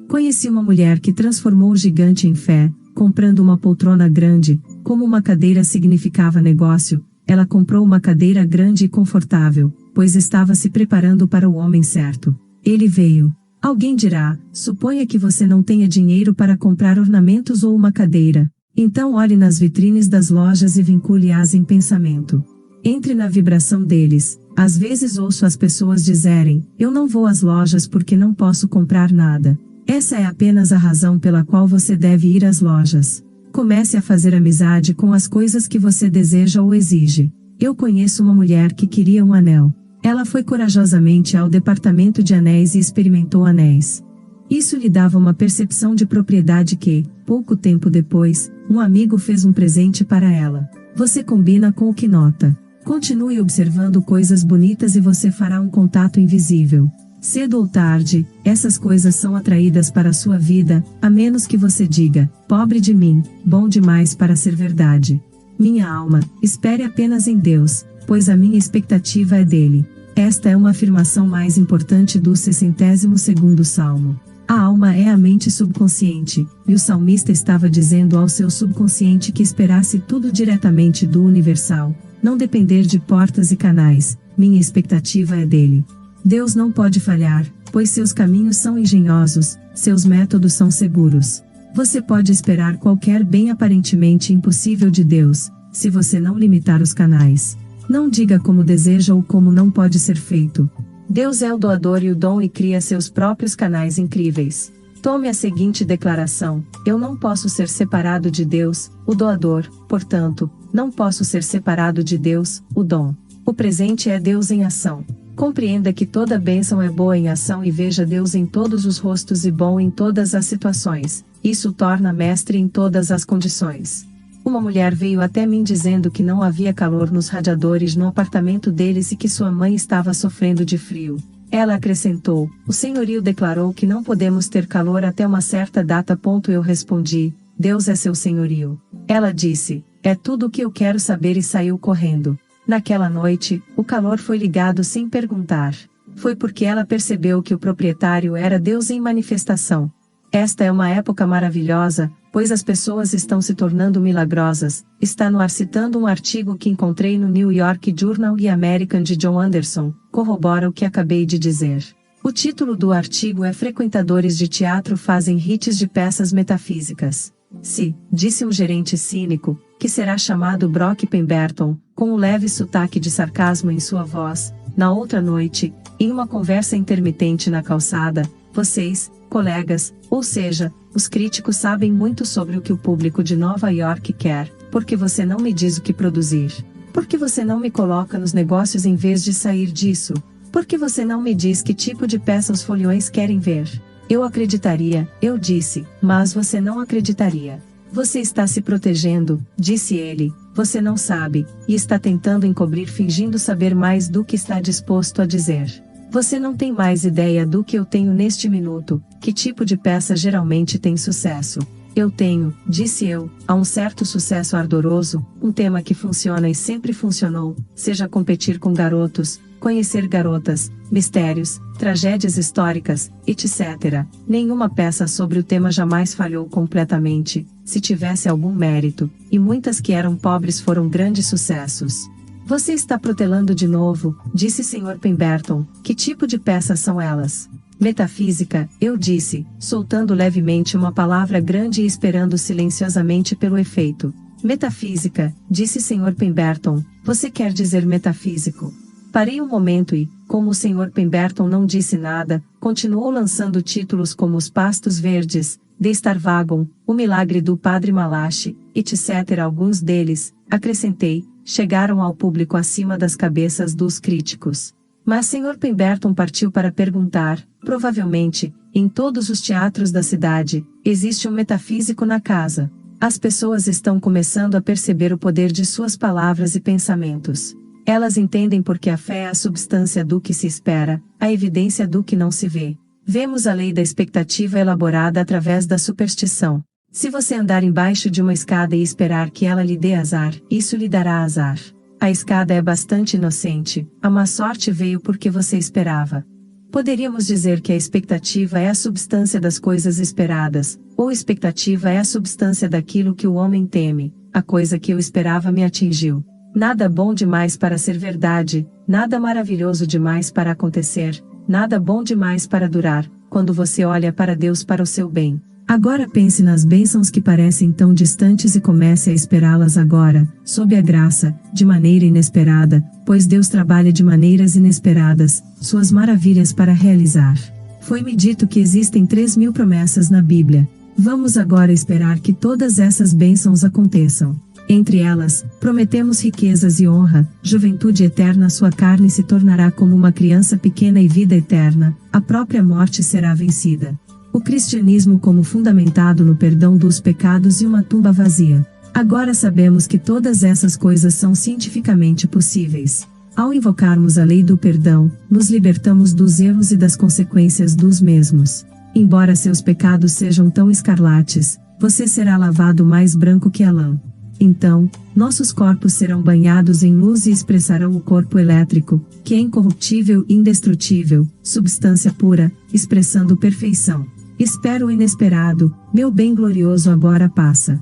Conheci uma mulher que transformou o gigante em fé, comprando uma poltrona grande. Como uma cadeira significava negócio, ela comprou uma cadeira grande e confortável, pois estava se preparando para o homem certo. Ele veio. Alguém dirá, suponha que você não tenha dinheiro para comprar ornamentos ou uma cadeira. Então olhe nas vitrines das lojas e vincule-as em pensamento. Entre na vibração deles. Às vezes ouço as pessoas dizerem, eu não vou às lojas porque não posso comprar nada. Essa é apenas a razão pela qual você deve ir às lojas. Comece a fazer amizade com as coisas que você deseja ou exige. Eu conheço uma mulher que queria um anel. Ela foi corajosamente ao departamento de anéis e experimentou anéis. Isso lhe dava uma percepção de propriedade que, pouco tempo depois, um amigo fez um presente para ela. Você combina com o que nota. Continue observando coisas bonitas e você fará um contato invisível. Cedo ou tarde, essas coisas são atraídas para a sua vida, a menos que você diga, pobre de mim, bom demais para ser verdade. Minha alma, espere apenas em Deus, pois a minha expectativa é dele. Esta é uma afirmação mais importante do 62º Salmo. A alma é a mente subconsciente, e o salmista estava dizendo ao seu subconsciente que esperasse tudo diretamente do universal, não depender de portas e canais. Minha expectativa é dele. Deus não pode falhar, pois seus caminhos são engenhosos, seus métodos são seguros. Você pode esperar qualquer bem aparentemente impossível de Deus, se você não limitar os canais. Não diga como deseja ou como não pode ser feito. Deus é o doador e o dom e cria seus próprios canais incríveis. Tome a seguinte declaração: eu não posso ser separado de Deus, o doador, portanto, não posso ser separado de Deus, o dom. O presente é Deus em ação. Compreenda que toda bênção é boa em ação e veja Deus em todos os rostos e bom em todas as situações. Isso o torna mestre em todas as condições. Uma mulher veio até mim dizendo que não havia calor nos radiadores no apartamento deles e que sua mãe estava sofrendo de frio. Ela acrescentou, o senhorio declarou que não podemos ter calor até uma certa data. Eu respondi, Deus é seu senhorio. Ela disse, é tudo o que eu quero saber e saiu correndo. Naquela noite, o calor foi ligado sem perguntar. Foi porque ela percebeu que o proprietário era Deus em manifestação. Esta é uma época maravilhosa, pois as pessoas estão se tornando milagrosas. Está no ar citando um artigo que encontrei no New York Journal e American de John Anderson, corrobora o que acabei de dizer. O título do artigo é Frequentadores de teatro fazem hits de peças metafísicas. Se, disse um gerente cínico, que será chamado Brock Pemberton, com um leve sotaque de sarcasmo em sua voz, na outra noite, em uma conversa intermitente na calçada, vocês, colegas, ou seja, os críticos sabem muito sobre o que o público de Nova York quer, porque você não me diz o que produzir? Porque você não me coloca nos negócios em vez de sair disso? Porque você não me diz que tipo de peça os foliões querem ver? Eu acreditaria, eu disse, mas você não acreditaria. Você está se protegendo, disse ele, você não sabe, e está tentando encobrir fingindo saber mais do que está disposto a dizer. Você não tem mais ideia do que eu tenho neste minuto, que tipo de peça geralmente tem sucesso. Eu tenho, disse eu, a um certo sucesso ardoroso, um tema que funciona e sempre funcionou, seja competir com garotos, conhecer garotas, mistérios, tragédias históricas, etc. Nenhuma peça sobre o tema jamais falhou completamente, se tivesse algum mérito, e muitas que eram pobres foram grandes sucessos. Você está protelando de novo, disse Sr. Pemberton. Que tipo de peças são elas? Metafísica, eu disse, soltando levemente uma palavra grande e esperando silenciosamente pelo efeito. Metafísica, disse Sr. Pemberton. Você quer dizer metafísico? Parei um momento e, como o Sr. Pemberton não disse nada, continuou lançando títulos como Os Pastos Verdes, The Star Wagon, O Milagre do Padre Malachi, etc. Alguns deles, acrescentei, chegaram ao público acima das cabeças dos críticos. Mas Sr. Pemberton partiu para perguntar, provavelmente, em todos os teatros da cidade, existe um metafísico na casa. As pessoas estão começando a perceber o poder de suas palavras e pensamentos. Elas entendem porque a fé é a substância do que se espera, a evidência do que não se vê. Vemos a lei da expectativa elaborada através da superstição. Se você andar embaixo de uma escada e esperar que ela lhe dê azar, isso lhe dará azar. A escada é bastante inocente, a má sorte veio porque você esperava. Poderíamos dizer que a expectativa é a substância das coisas esperadas, ou expectativa é a substância daquilo que o homem teme. A coisa que eu esperava me atingiu. Nada bom demais para ser verdade, nada maravilhoso demais para acontecer, nada bom demais para durar, quando você olha para Deus para o seu bem. Agora pense nas bênçãos que parecem tão distantes e comece a esperá-las agora, sob a graça, de maneira inesperada, pois Deus trabalha de maneiras inesperadas, suas maravilhas para realizar. Foi-me dito que existem 3.000 promessas na Bíblia. Vamos agora esperar que todas essas bênçãos aconteçam. Entre elas, prometemos riquezas e honra, juventude eterna, sua carne se tornará como uma criança pequena e vida eterna, a própria morte será vencida. O cristianismo como fundamentado no perdão dos pecados e uma tumba vazia. Agora sabemos que todas essas coisas são cientificamente possíveis. Ao invocarmos a lei do perdão, nos libertamos dos erros e das consequências dos mesmos. Embora seus pecados sejam tão escarlates, você será lavado mais branco que a lã. Então, nossos corpos serão banhados em luz e expressarão o corpo elétrico, que é incorruptível e indestrutível, substância pura, expressando perfeição. Espero o inesperado, meu bem glorioso agora passa.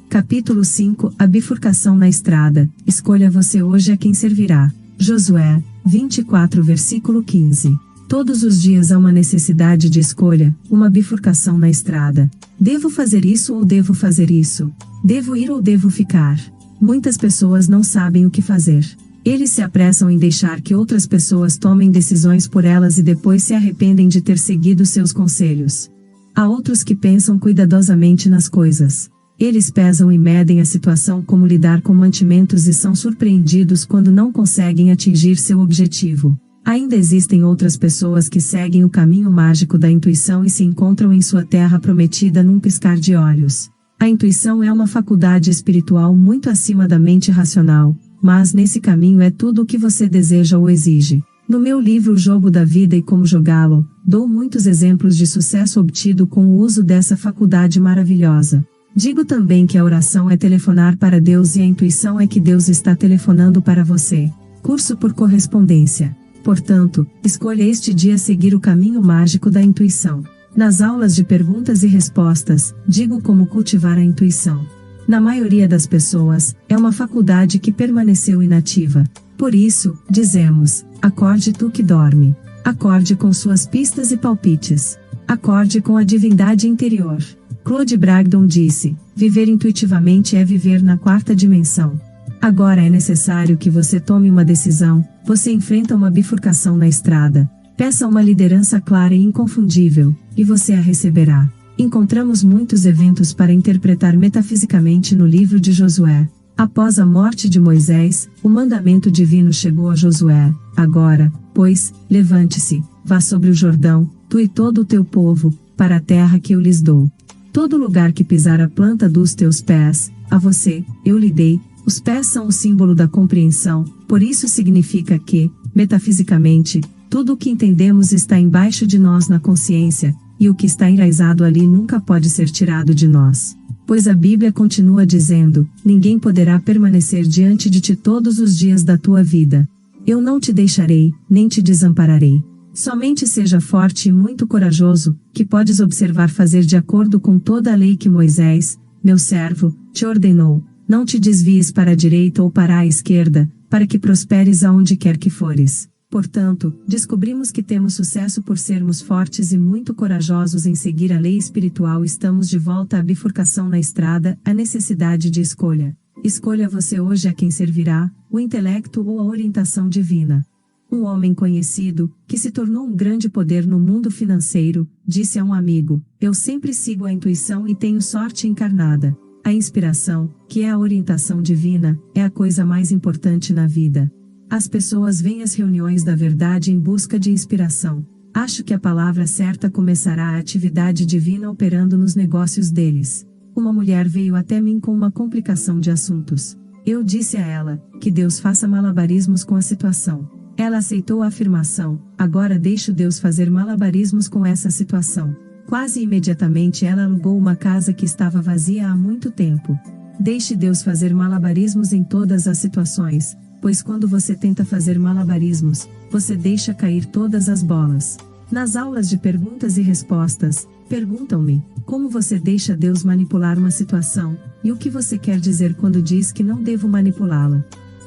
Capítulo 5 A bifurcação na estrada. Escolha você hoje a quem servirá. Josué, 24 versículo 15. Todos os dias há uma necessidade de escolha, uma bifurcação na estrada. Devo fazer isso ou devo fazer isso? Devo ir ou devo ficar? Muitas pessoas não sabem o que fazer. Eles se apressam em deixar que outras pessoas tomem decisões por elas e depois se arrependem de ter seguido seus conselhos. Há outros que pensam cuidadosamente nas coisas. Eles pesam e medem a situação, como lidar com mantimentos, e são surpreendidos quando não conseguem atingir seu objetivo. Ainda existem outras pessoas que seguem o caminho mágico da intuição e se encontram em sua terra prometida num piscar de olhos. A intuição é uma faculdade espiritual muito acima da mente racional, mas nesse caminho é tudo o que você deseja ou exige. No meu livro O Jogo da Vida e Como Jogá-lo, dou muitos exemplos de sucesso obtido com o uso dessa faculdade maravilhosa. Digo também que a oração é telefonar para Deus e a intuição é que Deus está telefonando para você. Curso por correspondência. Portanto, escolha este dia seguir o caminho mágico da intuição. Nas aulas de perguntas e respostas, digo como cultivar a intuição. Na maioria das pessoas, é uma faculdade que permaneceu inativa. Por isso, dizemos, acorde tu que dorme. Acorde com suas pistas e palpites. Acorde com a divindade interior. Claude Bragdon disse, viver intuitivamente é viver na quarta dimensão. Agora é necessário que você tome uma decisão, você enfrenta uma bifurcação na estrada. Peça uma liderança clara e inconfundível, e você a receberá. Encontramos muitos eventos para interpretar metafisicamente no livro de Josué. Após a morte de Moisés, o mandamento divino chegou a Josué. Agora, pois, levante-se, vá sobre o Jordão, tu e todo o teu povo, para a terra que eu lhes dou. Todo lugar que pisar a planta dos teus pés, a você, eu lhe dei. Os pés são o símbolo da compreensão, por isso significa que, metafisicamente, tudo o que entendemos está embaixo de nós na consciência, e o que está enraizado ali nunca pode ser tirado de nós. Pois a Bíblia continua dizendo, ninguém poderá permanecer diante de ti todos os dias da tua vida. Eu não te deixarei, nem te desampararei. Somente seja forte e muito corajoso, que podes observar fazer de acordo com toda a lei que Moisés, meu servo, te ordenou. Não te desvies para a direita ou para a esquerda, para que prosperes aonde quer que fores. Portanto, descobrimos que temos sucesso por sermos fortes e muito corajosos em seguir a lei espiritual. Estamos de volta à bifurcação na estrada, a necessidade de escolha. Escolha você hoje a quem servirá, o intelecto ou a orientação divina. Um homem conhecido, que se tornou um grande poder no mundo financeiro, disse a um amigo: eu sempre sigo a intuição e tenho sorte encarnada. A inspiração, que é a orientação divina, é a coisa mais importante na vida. As pessoas vêm às reuniões da verdade em busca de inspiração. Acho que a palavra certa começará a atividade divina operando nos negócios deles. Uma mulher veio até mim com uma complicação de assuntos. Eu disse a ela, que Deus faça malabarismos com a situação. Ela aceitou a afirmação: agora deixo Deus fazer malabarismos com essa situação. Quase imediatamente ela alugou uma casa que estava vazia há muito tempo. Deixe Deus fazer malabarismos em todas as situações, pois quando você tenta fazer malabarismos, você deixa cair todas as bolas. Nas aulas de perguntas e respostas, perguntam-me: como você deixa Deus manipular uma situação, e o que você quer dizer quando diz que não devo manipulá-la?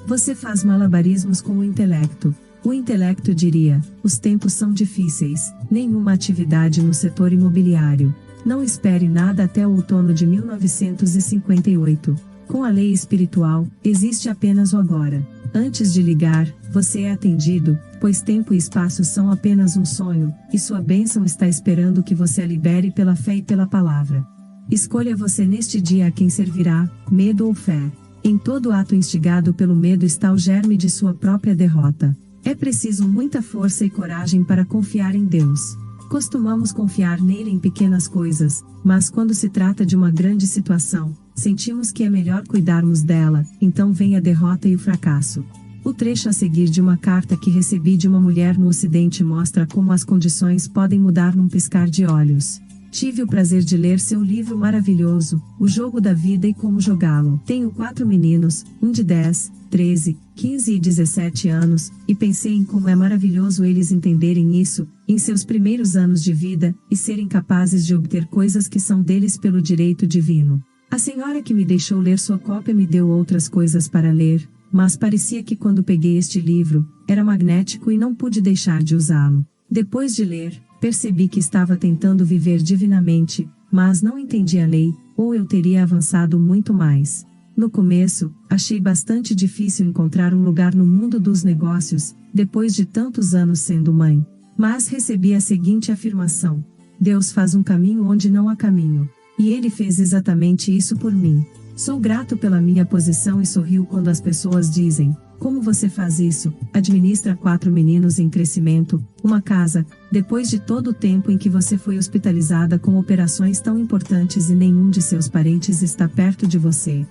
Você faz malabarismos com o intelecto. O intelecto diria: os tempos são difíceis, nenhuma atividade no setor imobiliário. Não espere nada até o outono de 1958. Com a lei espiritual, existe apenas o agora. Antes de ligar, você é atendido, pois tempo e espaço são apenas um sonho, e sua bênção está esperando que você a libere pela fé e pela palavra. Escolha você neste dia a quem servirá, medo ou fé. Em todo ato instigado pelo medo está o germe de sua própria derrota. É preciso muita força e coragem para confiar em Deus. Costumamos confiar nele em pequenas coisas, mas quando se trata de uma grande situação, sentimos que é melhor cuidarmos dela, então vem a derrota e o fracasso. O trecho a seguir de uma carta que recebi de uma mulher no Ocidente mostra como as condições podem mudar num piscar de olhos. Tive o prazer de ler seu livro maravilhoso, O Jogo da Vida e Como Jogá-lo. Tenho 4 meninos, um de 10, 13, 15 e 17 anos, e pensei em como é maravilhoso eles entenderem isso, em seus primeiros anos de vida, e serem capazes de obter coisas que são deles pelo direito divino. A senhora que me deixou ler sua cópia me deu outras coisas para ler, mas parecia que quando peguei este livro, era magnético e não pude deixar de usá-lo. Depois de ler, percebi que estava tentando viver divinamente, mas não entendi a lei, ou eu teria avançado muito mais. No começo, achei bastante difícil encontrar um lugar no mundo dos negócios, depois de tantos anos sendo mãe. Mas recebi a seguinte afirmação: Deus faz um caminho onde não há caminho. E Ele fez exatamente isso por mim. Sou grato pela minha posição e sorrio quando as pessoas dizem: como você faz isso? Administra 4 meninos em crescimento, uma casa, depois de todo o tempo em que você foi hospitalizada com operações tão importantes e nenhum de seus parentes está perto de você.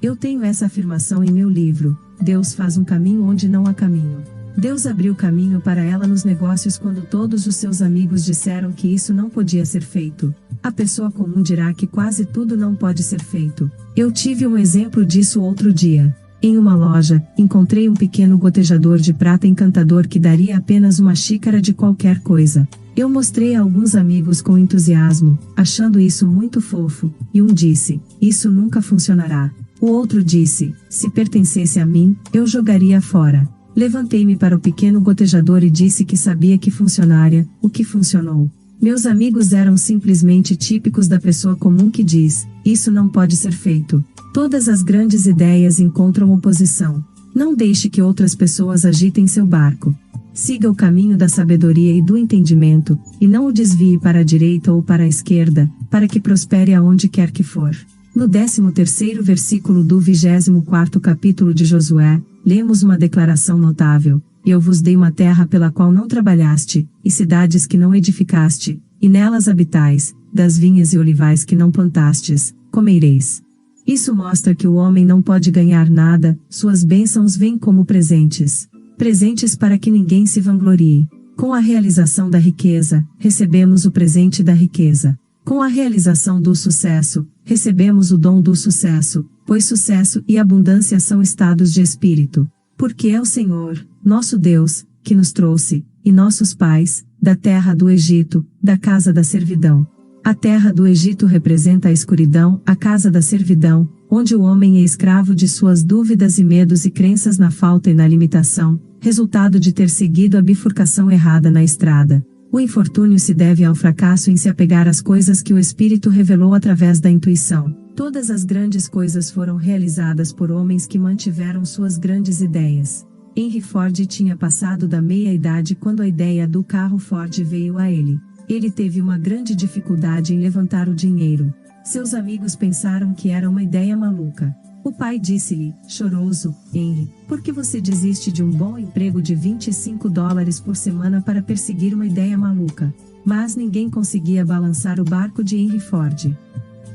Eu tenho essa afirmação em meu livro, Deus faz um caminho onde não há caminho. Deus abriu caminho para ela nos negócios quando todos os seus amigos disseram que isso não podia ser feito. A pessoa comum dirá que quase tudo não pode ser feito. Eu tive um exemplo disso outro dia. Em uma loja, encontrei um pequeno gotejador de prata encantador que daria apenas uma xícara de qualquer coisa. Eu mostrei a alguns amigos com entusiasmo, achando isso muito fofo, e um disse: isso nunca funcionará. O outro disse: se pertencesse a mim, eu jogaria fora. Levantei-me para o pequeno gotejador e disse que sabia que funcionaria, o que funcionou. Meus amigos eram simplesmente típicos da pessoa comum que diz: isso não pode ser feito. Todas as grandes ideias encontram oposição. Não deixe que outras pessoas agitem seu barco. Siga o caminho da sabedoria e do entendimento, e não o desvie para a direita ou para a esquerda, para que prospere aonde quer que for. No 13º versículo do 24º capítulo de Josué, lemos uma declaração notável: eu vos dei uma terra pela qual não trabalhaste, e cidades que não edificaste, e nelas habitais, das vinhas e olivais que não plantastes, comereis. Isso mostra que o homem não pode ganhar nada, suas bênçãos vêm como presentes. Presentes para que ninguém se vanglorie. Com a realização da riqueza, recebemos o presente da riqueza. Com a realização do sucesso, recebemos o dom do sucesso, pois sucesso e abundância são estados de espírito. Porque é o Senhor, nosso Deus, que nos trouxe, e nossos pais, da terra do Egito, da casa da servidão. A terra do Egito representa a escuridão, a casa da servidão, onde o homem é escravo de suas dúvidas e medos e crenças na falta e na limitação, resultado de ter seguido a bifurcação errada na estrada. O infortúnio se deve ao fracasso em se apegar às coisas que o Espírito revelou através da intuição. Todas as grandes coisas foram realizadas por homens que mantiveram suas grandes ideias. Henry Ford tinha passado da meia-idade quando a ideia do carro Ford veio a ele. Ele teve uma grande dificuldade em levantar o dinheiro. Seus amigos pensaram que era uma ideia maluca. O pai disse-lhe, choroso, Henry, por que você desiste de um bom emprego de $25 por semana para perseguir uma ideia maluca? Mas ninguém conseguia balançar o barco de Henry Ford.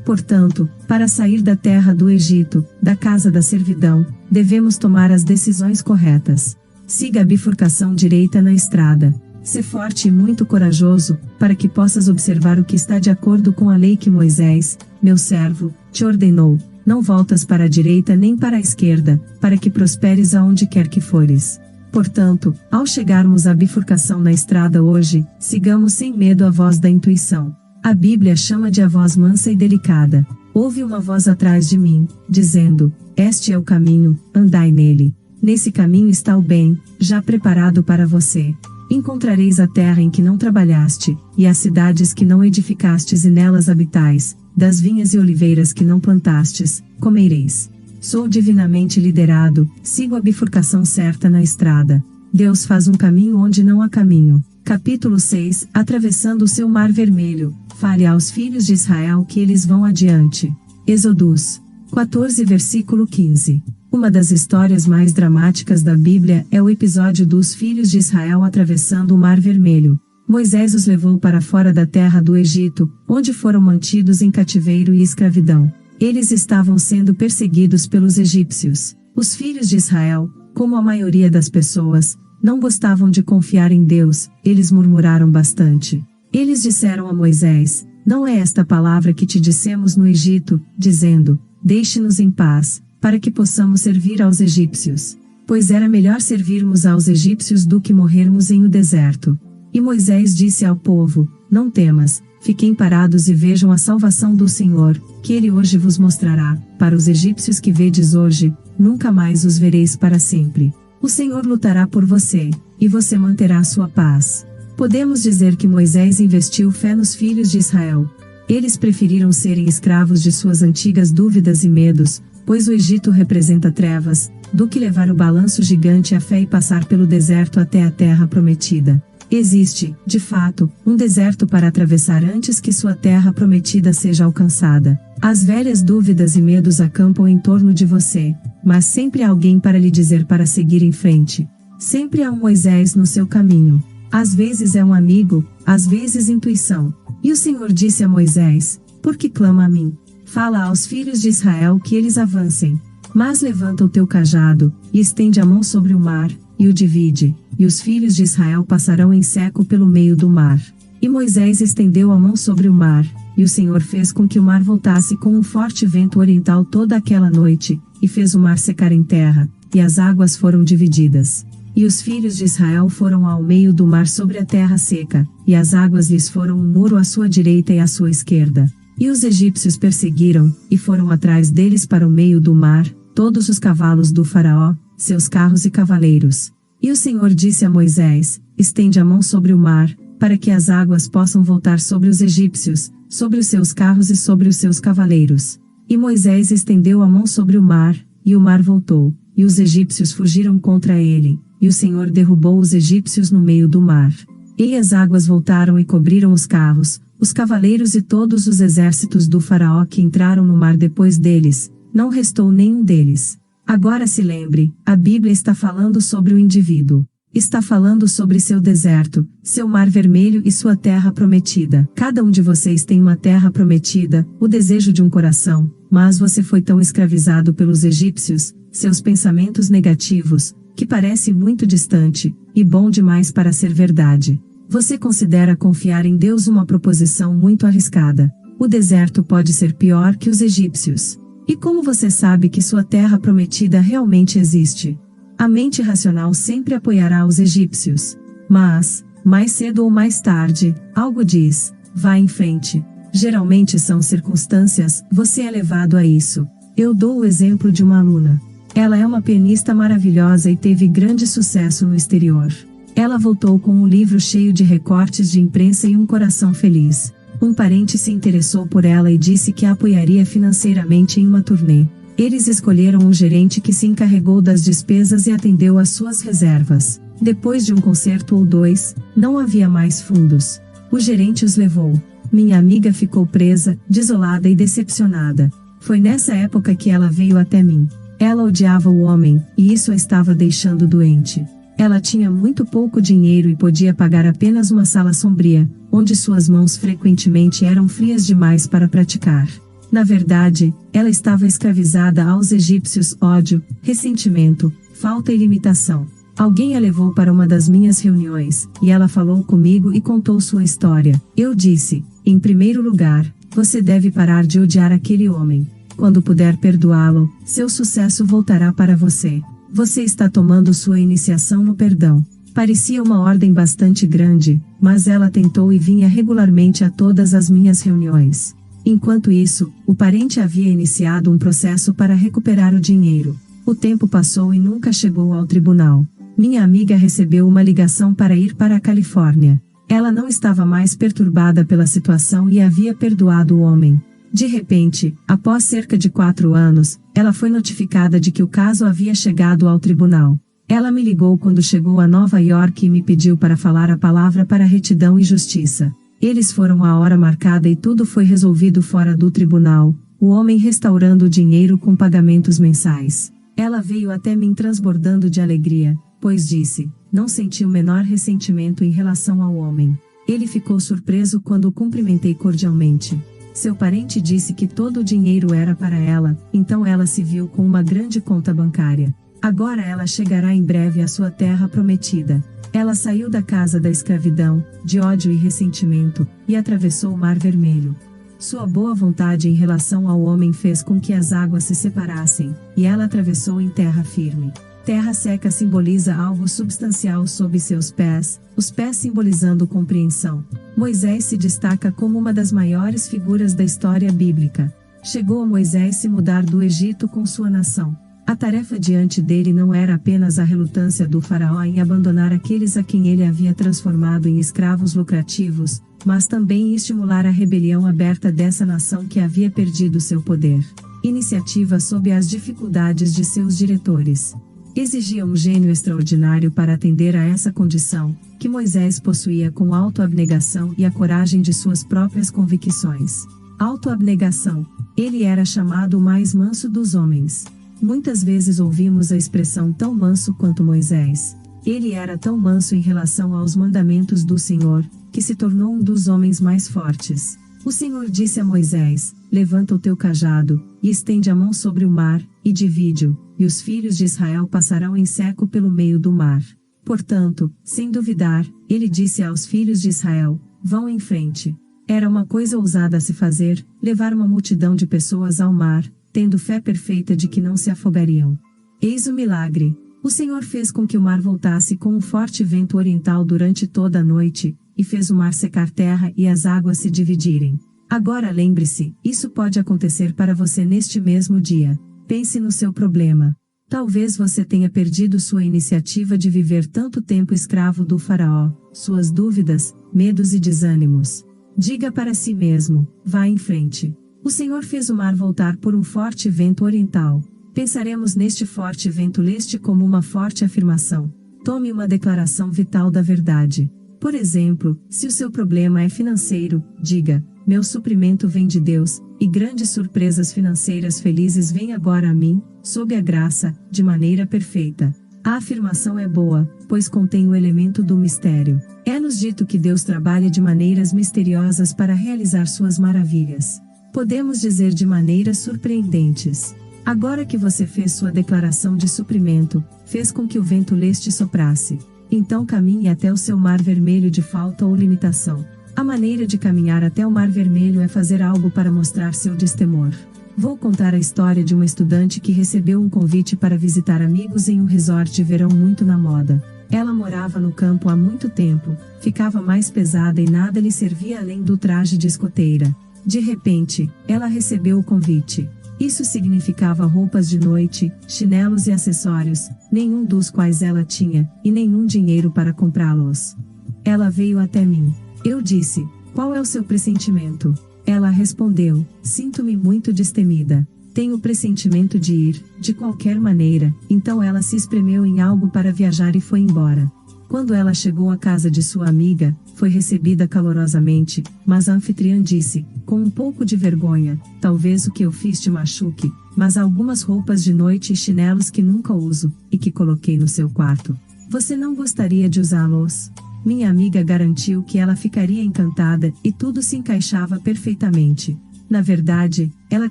Portanto, para sair da terra do Egito, da casa da servidão, devemos tomar as decisões corretas. Siga a bifurcação direita na estrada. Sê forte e muito corajoso, para que possas observar o que está de acordo com a lei que Moisés, meu servo, te ordenou. Não voltas para a direita nem para a esquerda, para que prosperes aonde quer que fores. Portanto, ao chegarmos à bifurcação na estrada hoje, sigamos sem medo a voz da intuição. A Bíblia chama de a voz mansa e delicada. Houve uma voz atrás de mim, dizendo, este é o caminho, andai nele. Nesse caminho está o bem, já preparado para você. Encontrareis a terra em que não trabalhaste, e as cidades que não edificastes e nelas habitais, das vinhas e oliveiras que não plantastes, comereis. Sou divinamente liderado, sigo a bifurcação certa na estrada. Deus faz um caminho onde não há caminho. Capítulo 6, atravessando o seu mar vermelho, fale aos filhos de Israel que eles vão adiante. Êxodos 14 versículo 15. Uma das histórias mais dramáticas da Bíblia é o episódio dos filhos de Israel atravessando o Mar Vermelho. Moisés os levou para fora da terra do Egito, onde foram mantidos em cativeiro e escravidão. Eles estavam sendo perseguidos pelos egípcios. Os filhos de Israel, como a maioria das pessoas, não gostavam de confiar em Deus, eles murmuraram bastante. Eles disseram a Moisés, não é esta palavra que te dissemos no Egito, dizendo, deixe-nos em paz, para que possamos servir aos egípcios. Pois era melhor servirmos aos egípcios do que morrermos em o deserto. E Moisés disse ao povo, não temas, fiquem parados e vejam a salvação do Senhor, que ele hoje vos mostrará. Para os egípcios que vedes hoje, nunca mais os vereis para sempre. O Senhor lutará por você, e você manterá sua paz. Podemos dizer que Moisés investiu fé nos filhos de Israel. Eles preferiram serem escravos de suas antigas dúvidas e medos, pois o Egito representa trevas, do que levar o balanço gigante à fé e passar pelo deserto até a terra prometida. Existe, de fato, um deserto para atravessar antes que sua terra prometida seja alcançada. As velhas dúvidas e medos acampam em torno de você, mas sempre há alguém para lhe dizer para seguir em frente. Sempre há um Moisés no seu caminho. Às vezes é um amigo, às vezes intuição. E o Senhor disse a Moisés, por que clama a mim? Fala aos filhos de Israel que eles avancem. Mas levanta o teu cajado, e estende a mão sobre o mar, e o divide, e os filhos de Israel passarão em seco pelo meio do mar. E Moisés estendeu a mão sobre o mar, e o Senhor fez com que o mar voltasse com um forte vento oriental toda aquela noite, e fez o mar secar em terra, e as águas foram divididas. E os filhos de Israel foram ao meio do mar sobre a terra seca, e as águas lhes foram um muro à sua direita e à sua esquerda. E os egípcios perseguiram, e foram atrás deles para o meio do mar, todos os cavalos do faraó, seus carros e cavaleiros. E o Senhor disse a Moisés, estende a mão sobre o mar, para que as águas possam voltar sobre os egípcios, sobre os seus carros e sobre os seus cavaleiros. E Moisés estendeu a mão sobre o mar, e o mar voltou, e os egípcios fugiram contra ele, e o Senhor derrubou os egípcios no meio do mar. E as águas voltaram e cobriram os carros, os cavaleiros e todos os exércitos do faraó que entraram no mar depois deles, não restou nenhum deles. Agora se lembre, a Bíblia está falando sobre o indivíduo. Está falando sobre seu deserto, seu mar vermelho e sua terra prometida. Cada um de vocês tem uma terra prometida, o desejo de um coração, mas você foi tão escravizado pelos egípcios, seus pensamentos negativos, que parece muito distante, e bom demais para ser verdade. Você considera confiar em Deus uma proposição muito arriscada. O deserto pode ser pior que os egípcios. E como você sabe que sua terra prometida realmente existe? A mente racional sempre apoiará os egípcios. Mas, mais cedo ou mais tarde, algo diz, vá em frente. Geralmente são circunstâncias, você é levado a isso. Eu dou o exemplo de uma aluna. Ela é uma pianista maravilhosa e teve grande sucesso no exterior. Ela voltou com um livro cheio de recortes de imprensa e um coração feliz. Um parente se interessou por ela e disse que a apoiaria financeiramente em uma turnê. Eles escolheram um gerente que se encarregou das despesas e atendeu às suas reservas. Depois de um concerto ou dois, não havia mais fundos. O gerente os levou. Minha amiga ficou presa, desolada e decepcionada. Foi nessa época que ela veio até mim. Ela odiava o homem, e isso a estava deixando doente. Ela tinha muito pouco dinheiro e podia pagar apenas uma sala sombria, onde suas mãos frequentemente eram frias demais para praticar. Na verdade, ela estava escravizada aos egípcios: ódio, ressentimento, falta e limitação. Alguém a levou para uma das minhas reuniões, e ela falou comigo e contou sua história. Eu disse: em primeiro lugar, você deve parar de odiar aquele homem. Quando puder perdoá-lo, seu sucesso voltará para você. Você está tomando sua iniciação no perdão. Parecia uma ordem bastante grande, mas ela tentou e vinha regularmente a todas as minhas reuniões. Enquanto isso, o parente havia iniciado um processo para recuperar o dinheiro. O tempo passou e nunca chegou ao tribunal. Minha amiga recebeu uma ligação para ir para a Califórnia. Ela não estava mais perturbada pela situação e havia perdoado o homem. De repente, após cerca de 4 anos, ela foi notificada de que o caso havia chegado ao tribunal. Ela me ligou quando chegou a Nova York e me pediu para falar a palavra para retidão e justiça. Eles foram à hora marcada e tudo foi resolvido fora do tribunal, o homem restaurando o dinheiro com pagamentos mensais. Ela veio até mim transbordando de alegria, pois disse: não senti o menor ressentimento em relação ao homem. Ele ficou surpreso quando o cumprimentei cordialmente. Seu parente disse que todo o dinheiro era para ela, então ela se viu com uma grande conta bancária. Agora ela chegará em breve à sua terra prometida. Ela saiu da casa da escravidão, de ódio e ressentimento, e atravessou o Mar Vermelho. Sua boa vontade em relação ao homem fez com que as águas se separassem, e ela atravessou em terra firme. Terra seca simboliza algo substancial sob seus pés, os pés simbolizando compreensão. Moisés se destaca como uma das maiores figuras da história bíblica. Chegou a Moisés se mudar do Egito com sua nação. A tarefa diante dele não era apenas a relutância do faraó em abandonar aqueles a quem ele havia transformado em escravos lucrativos, mas também estimular a rebelião aberta dessa nação que havia perdido seu poder. Iniciativa sob as dificuldades de seus diretores. Exigia um gênio extraordinário para atender a essa condição, que Moisés possuía com autoabnegação e a coragem de suas próprias convicções. Autoabnegação. Ele era chamado o mais manso dos homens. Muitas vezes ouvimos a expressão tão manso quanto Moisés. Ele era tão manso em relação aos mandamentos do Senhor, que se tornou um dos homens mais fortes. O Senhor disse a Moisés: levanta o teu cajado, e estende a mão sobre o mar, e divide-o, e os filhos de Israel passarão em seco pelo meio do mar. Portanto, sem duvidar, ele disse aos filhos de Israel: vão em frente. Era uma coisa ousada a se fazer, levar uma multidão de pessoas ao mar, tendo fé perfeita de que não se afogariam. Eis o milagre. O Senhor fez com que o mar voltasse com um forte vento oriental durante toda a noite, e fez o mar secar terra e as águas se dividirem. Agora lembre-se, isso pode acontecer para você neste mesmo dia. Pense no seu problema. Talvez você tenha perdido sua iniciativa de viver tanto tempo escravo do faraó, suas dúvidas, medos e desânimos. Diga para si mesmo: vá em frente. O Senhor fez o mar voltar por um forte vento oriental. Pensaremos neste forte vento leste como uma forte afirmação. Tome uma declaração vital da verdade. Por exemplo, se o seu problema é financeiro, diga: meu suprimento vem de Deus, e grandes surpresas financeiras felizes vêm agora a mim, sob a graça, de maneira perfeita. A afirmação é boa, pois contém o elemento do mistério. É-nos dito que Deus trabalha de maneiras misteriosas para realizar suas maravilhas. Podemos dizer de maneiras surpreendentes. Agora que você fez sua declaração de suprimento, fez com que o vento leste soprasse. Então caminhe até o seu mar vermelho de falta ou limitação. A maneira de caminhar até o mar vermelho é fazer algo para mostrar seu destemor. Vou contar a história de uma estudante que recebeu um convite para visitar amigos em um resort de verão muito na moda. Ela morava no campo há muito tempo, ficava mais pesada e nada lhe servia além do traje de escoteira. De repente, ela recebeu o convite. Isso significava roupas de noite, chinelos e acessórios, nenhum dos quais ela tinha, e nenhum dinheiro para comprá-los. Ela veio até mim. Eu disse: qual é o seu pressentimento? Ela respondeu: sinto-me muito destemida. Tenho o pressentimento de ir, de qualquer maneira. Então ela se espremeu em algo para viajar e foi embora. Quando ela chegou à casa de sua amiga, foi recebida calorosamente, mas a anfitriã disse, com um pouco de vergonha: talvez o que eu fiz te machuque, mas há algumas roupas de noite e chinelos que nunca uso, e que coloquei no seu quarto. Você não gostaria de usá-los? Minha amiga garantiu que ela ficaria encantada, e tudo se encaixava perfeitamente. Na verdade, ela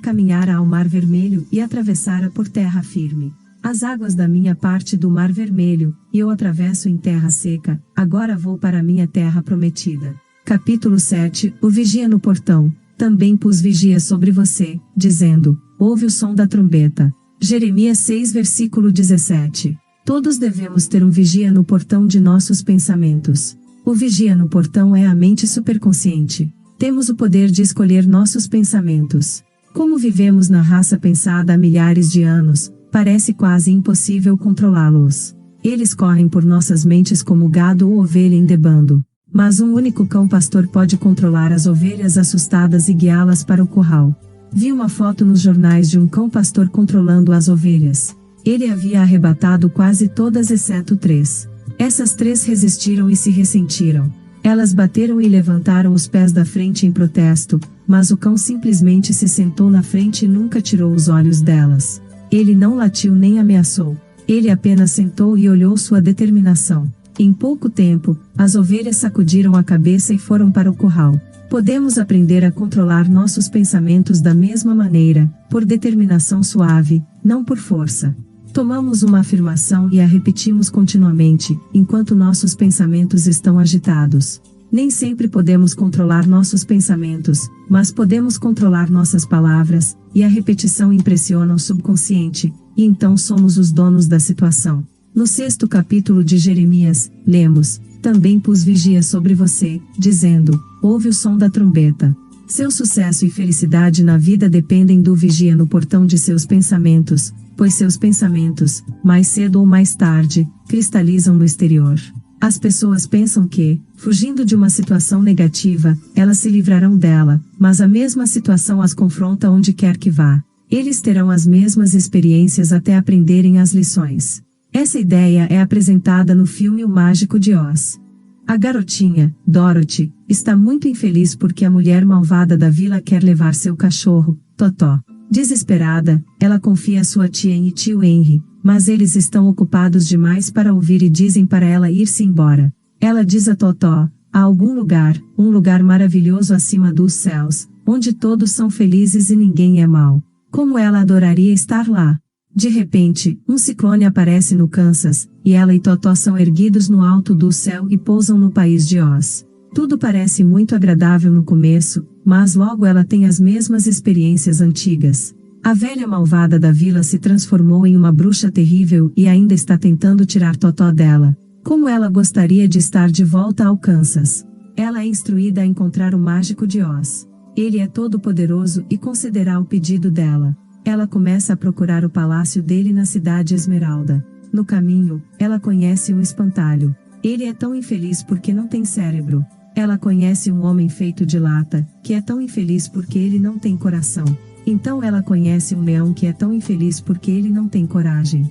caminhara ao Mar Vermelho e atravessara por terra firme. As águas da minha parte do Mar Vermelho, e eu atravesso em terra seca, agora vou para a minha terra prometida. Capítulo 7. O vigia no portão. Também pus vigia sobre você, dizendo: ouve o som da trombeta. Jeremias 6 versículo 17. Todos devemos ter um vigia no portão de nossos pensamentos. O vigia no portão é a mente superconsciente. Temos o poder de escolher nossos pensamentos. Como vivemos na raça pensada há milhares de anos, parece quase impossível controlá-los. Eles correm por nossas mentes como gado ou ovelha em debando. Mas um único cão pastor pode controlar as ovelhas assustadas e guiá-las para o curral. Vi uma foto nos jornais de um cão pastor controlando as ovelhas. Ele havia arrebatado quase todas exceto 3. Essas 3 resistiram e se ressentiram. Elas bateram e levantaram os pés da frente em protesto, mas o cão simplesmente se sentou na frente e nunca tirou os olhos delas. Ele não latiu nem ameaçou. Ele apenas sentou e olhou sua determinação. Em pouco tempo, as ovelhas sacudiram a cabeça e foram para o curral. Podemos aprender a controlar nossos pensamentos da mesma maneira, por determinação suave, não por força. Tomamos uma afirmação e a repetimos continuamente, enquanto nossos pensamentos estão agitados. Nem sempre podemos controlar nossos pensamentos, mas podemos controlar nossas palavras, e a repetição impressiona o subconsciente, e então somos os donos da situação. No 6º capítulo de Jeremias, lemos: também pus vigia sobre você, dizendo: ouve o som da trombeta. Seu sucesso e felicidade na vida dependem do vigia no portão de seus pensamentos, pois seus pensamentos, mais cedo ou mais tarde, cristalizam no exterior. As pessoas pensam que, fugindo de uma situação negativa, elas se livrarão dela, mas a mesma situação as confronta onde quer que vá. Eles terão as mesmas experiências até aprenderem as lições. Essa ideia é apresentada no filme O Mágico de Oz. A garotinha, Dorothy, está muito infeliz porque a mulher malvada da vila quer levar seu cachorro, Totó. Desesperada, ela confia a sua tia e tio Henry, mas eles estão ocupados demais para ouvir e dizem para ela ir-se embora. Ela diz a Totó: há algum lugar, um lugar maravilhoso acima dos céus, onde todos são felizes e ninguém é mau. Como ela adoraria estar lá! De repente, um ciclone aparece no Kansas, e ela e Totó são erguidos no alto do céu e pousam no país de Oz. Tudo parece muito agradável no começo, mas logo ela tem as mesmas experiências antigas. A velha malvada da vila se transformou em uma bruxa terrível e ainda está tentando tirar Totó dela. Como ela gostaria de estar de volta ao Kansas. Ela é instruída a encontrar o mágico de Oz. Ele é todo-poderoso e concederá o pedido dela. Ela começa a procurar o palácio dele na cidade Esmeralda. No caminho, ela conhece um espantalho. Ele é tão infeliz porque não tem cérebro. Ela conhece um homem feito de lata, que é tão infeliz porque ele não tem coração. Então ela conhece um leão que é tão infeliz porque ele não tem coragem.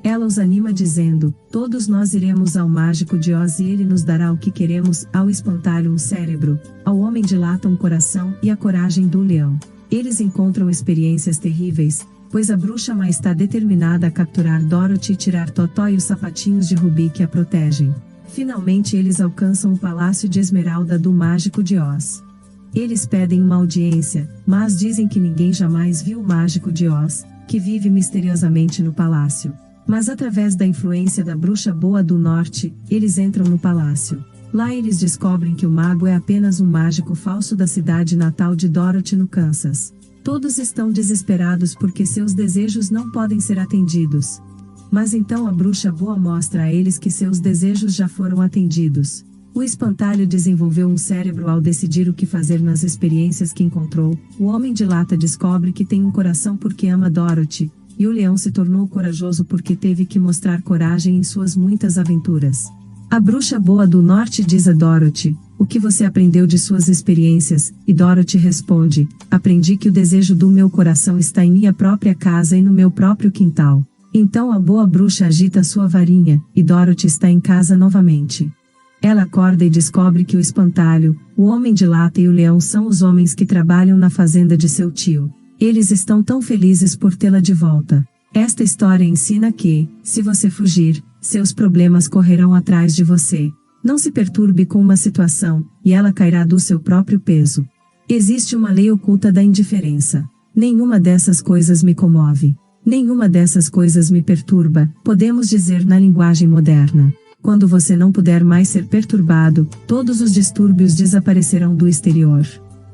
Ela os anima dizendo: todos nós iremos ao mágico de Oz e ele nos dará o que queremos, ao espantalho um cérebro, ao homem de lata um coração e a coragem do leão. Eles encontram experiências terríveis, pois a bruxa má está determinada a capturar Dorothy e tirar Totó e os sapatinhos de rubi que a protegem. Finalmente eles alcançam o palácio de Esmeralda do mágico de Oz. Eles pedem uma audiência, mas dizem que ninguém jamais viu o mágico de Oz, que vive misteriosamente no palácio. Mas através da influência da bruxa boa do norte, eles entram no palácio. Lá eles descobrem que o mago é apenas um mágico falso da cidade natal de Dorothy no Kansas. Todos estão desesperados porque seus desejos não podem ser atendidos. Mas então a bruxa boa mostra a eles que seus desejos já foram atendidos. O espantalho desenvolveu um cérebro ao decidir o que fazer nas experiências que encontrou. O homem de lata descobre que tem um coração porque ama Dorothy, e o leão se tornou corajoso porque teve que mostrar coragem em suas muitas aventuras. A bruxa boa do norte diz a Dorothy: o que você aprendeu de suas experiências? E Dorothy responde: aprendi que o desejo do meu coração está em minha própria casa e no meu próprio quintal. Então a boa bruxa agita sua varinha, e Dorothy está em casa novamente. Ela acorda e descobre que o espantalho, o homem de lata e o leão são os homens que trabalham na fazenda de seu tio. Eles estão tão felizes por tê-la de volta. Esta história ensina que, se você fugir, seus problemas correrão atrás de você. Não se perturbe com uma situação, e ela cairá do seu próprio peso. Existe uma lei oculta da indiferença. Nenhuma dessas coisas me comove. Nenhuma dessas coisas me perturba, podemos dizer na linguagem moderna. Quando você não puder mais ser perturbado, todos os distúrbios desaparecerão do exterior.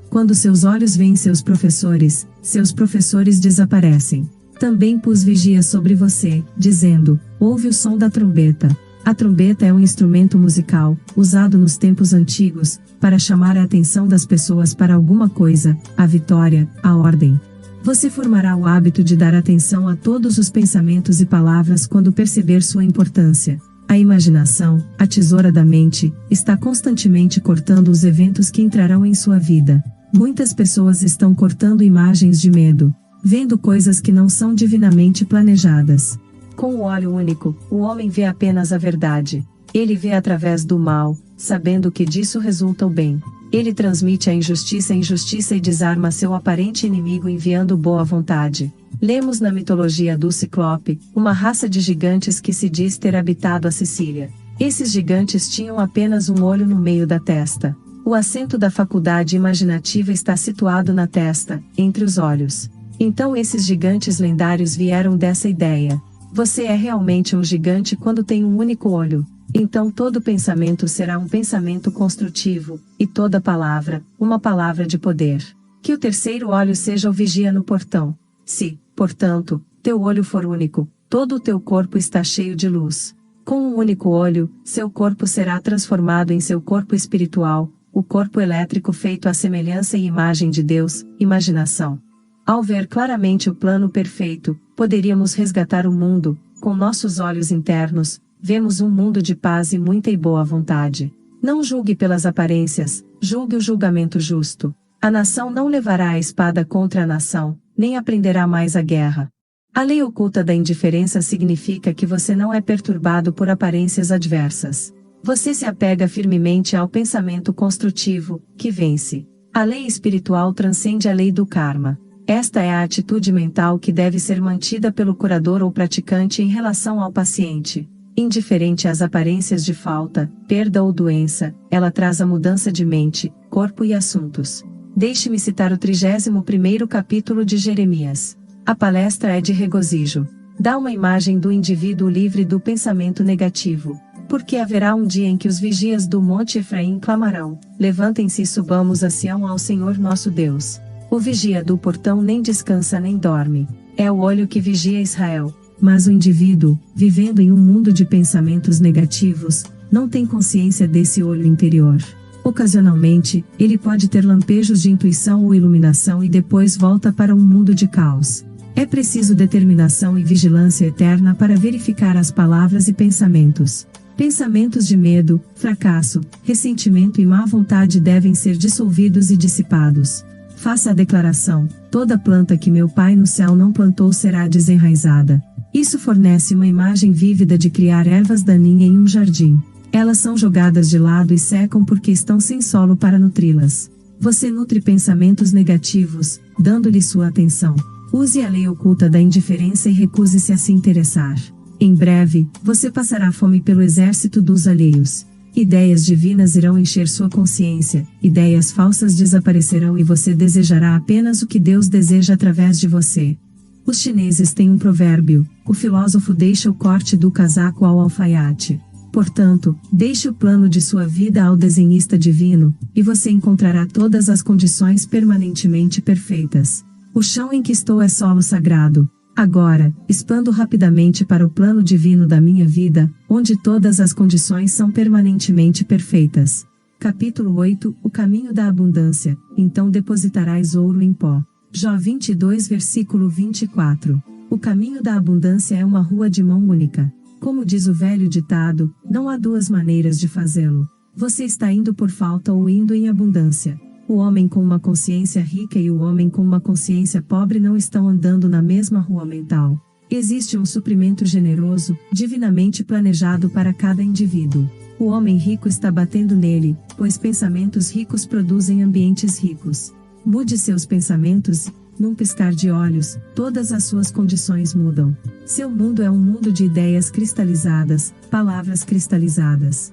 Quando seus olhos veem seus professores desaparecem. Também pus vigia sobre você, dizendo: ouve o som da trombeta. A trombeta é um instrumento musical, usado nos tempos antigos, para chamar a atenção das pessoas para alguma coisa, a vitória, a ordem. Você formará o hábito de dar atenção a todos os pensamentos e palavras quando perceber sua importância. A imaginação, a tesoura da mente, está constantemente cortando os eventos que entrarão em sua vida. Muitas pessoas estão cortando imagens de medo, vendo coisas que não são divinamente planejadas. Com o olho único, o homem vê apenas a verdade. Ele vê através do mal, sabendo que disso resulta o bem. Ele transmite a injustiça e desarma seu aparente inimigo enviando boa vontade. Lemos na mitologia do Ciclope, uma raça de gigantes que se diz ter habitado a Sicília. Esses gigantes tinham apenas um olho no meio da testa. O assento da faculdade imaginativa está situado na testa, entre os olhos. Então esses gigantes lendários vieram dessa ideia. Você é realmente um gigante quando tem um único olho. Então todo pensamento será um pensamento construtivo, e toda palavra, uma palavra de poder. Que o terceiro olho seja o vigia no portão. Se, portanto, teu olho for único, todo o teu corpo está cheio de luz. Com um único olho, seu corpo será transformado em seu corpo espiritual, o corpo elétrico feito à semelhança e imagem de Deus, imaginação. Ao ver claramente o plano perfeito, poderíamos resgatar o mundo. Com nossos olhos internos, vemos um mundo de paz e muita e boa vontade. Não julgue pelas aparências, julgue o julgamento justo. A nação não levará a espada contra a nação, nem aprenderá mais a guerra. A lei oculta da indiferença significa que você não é perturbado por aparências adversas. Você se apega firmemente ao pensamento construtivo, que vence. A lei espiritual transcende a lei do karma. Esta é a atitude mental que deve ser mantida pelo curador ou praticante em relação ao paciente. Indiferente às aparências de falta, perda ou doença, ela traz a mudança de mente, corpo e assuntos. Deixe-me citar o 31º capítulo de Jeremias. A palestra é de regozijo. Dá uma imagem do indivíduo livre do pensamento negativo. Porque haverá um dia em que os vigias do Monte Efraim clamarão: levantem-se e subamos a Sião ao Senhor nosso Deus. O vigia do portão nem descansa nem dorme. É o olho que vigia Israel. Mas o indivíduo, vivendo em um mundo de pensamentos negativos, não tem consciência desse olho interior. Ocasionalmente, ele pode ter lampejos de intuição ou iluminação e depois volta para um mundo de caos. É preciso determinação e vigilância eterna para verificar as palavras e pensamentos. Pensamentos de medo, fracasso, ressentimento e má vontade devem ser dissolvidos e dissipados. Faça a declaração: toda planta que meu Pai no céu não plantou será desenraizada. Isso fornece uma imagem vívida de criar ervas daninhas em um jardim. Elas são jogadas de lado e secam porque estão sem solo para nutri-las. Você nutre pensamentos negativos, dando-lhe sua atenção. Use a lei oculta da indiferença e recuse-se a se interessar. Em breve, você passará fome pelo exército dos alheios. Ideias divinas irão encher sua consciência, ideias falsas desaparecerão e você desejará apenas o que Deus deseja através de você. Os chineses têm um provérbio: o filósofo deixa o corte do casaco ao alfaiate. Portanto, deixe o plano de sua vida ao desenhista divino, e você encontrará todas as condições permanentemente perfeitas. O chão em que estou é solo sagrado. Agora, expando rapidamente para o plano divino da minha vida, onde todas as condições são permanentemente perfeitas. Capítulo 8 O caminho da abundância. Então depositarás ouro em pó. Jó 22 versículo 24. O caminho da abundância é uma rua de mão única. Como diz o velho ditado, não há duas maneiras de fazê-lo. Você está indo por falta ou indo em abundância. O homem com uma consciência rica e o homem com uma consciência pobre não estão andando na mesma rua mental. Existe um suprimento generoso, divinamente planejado para cada indivíduo. O homem rico está batendo nele, pois pensamentos ricos produzem ambientes ricos. Mude seus pensamentos, num piscar de olhos, todas as suas condições mudam. Seu mundo é um mundo de ideias cristalizadas, palavras cristalizadas.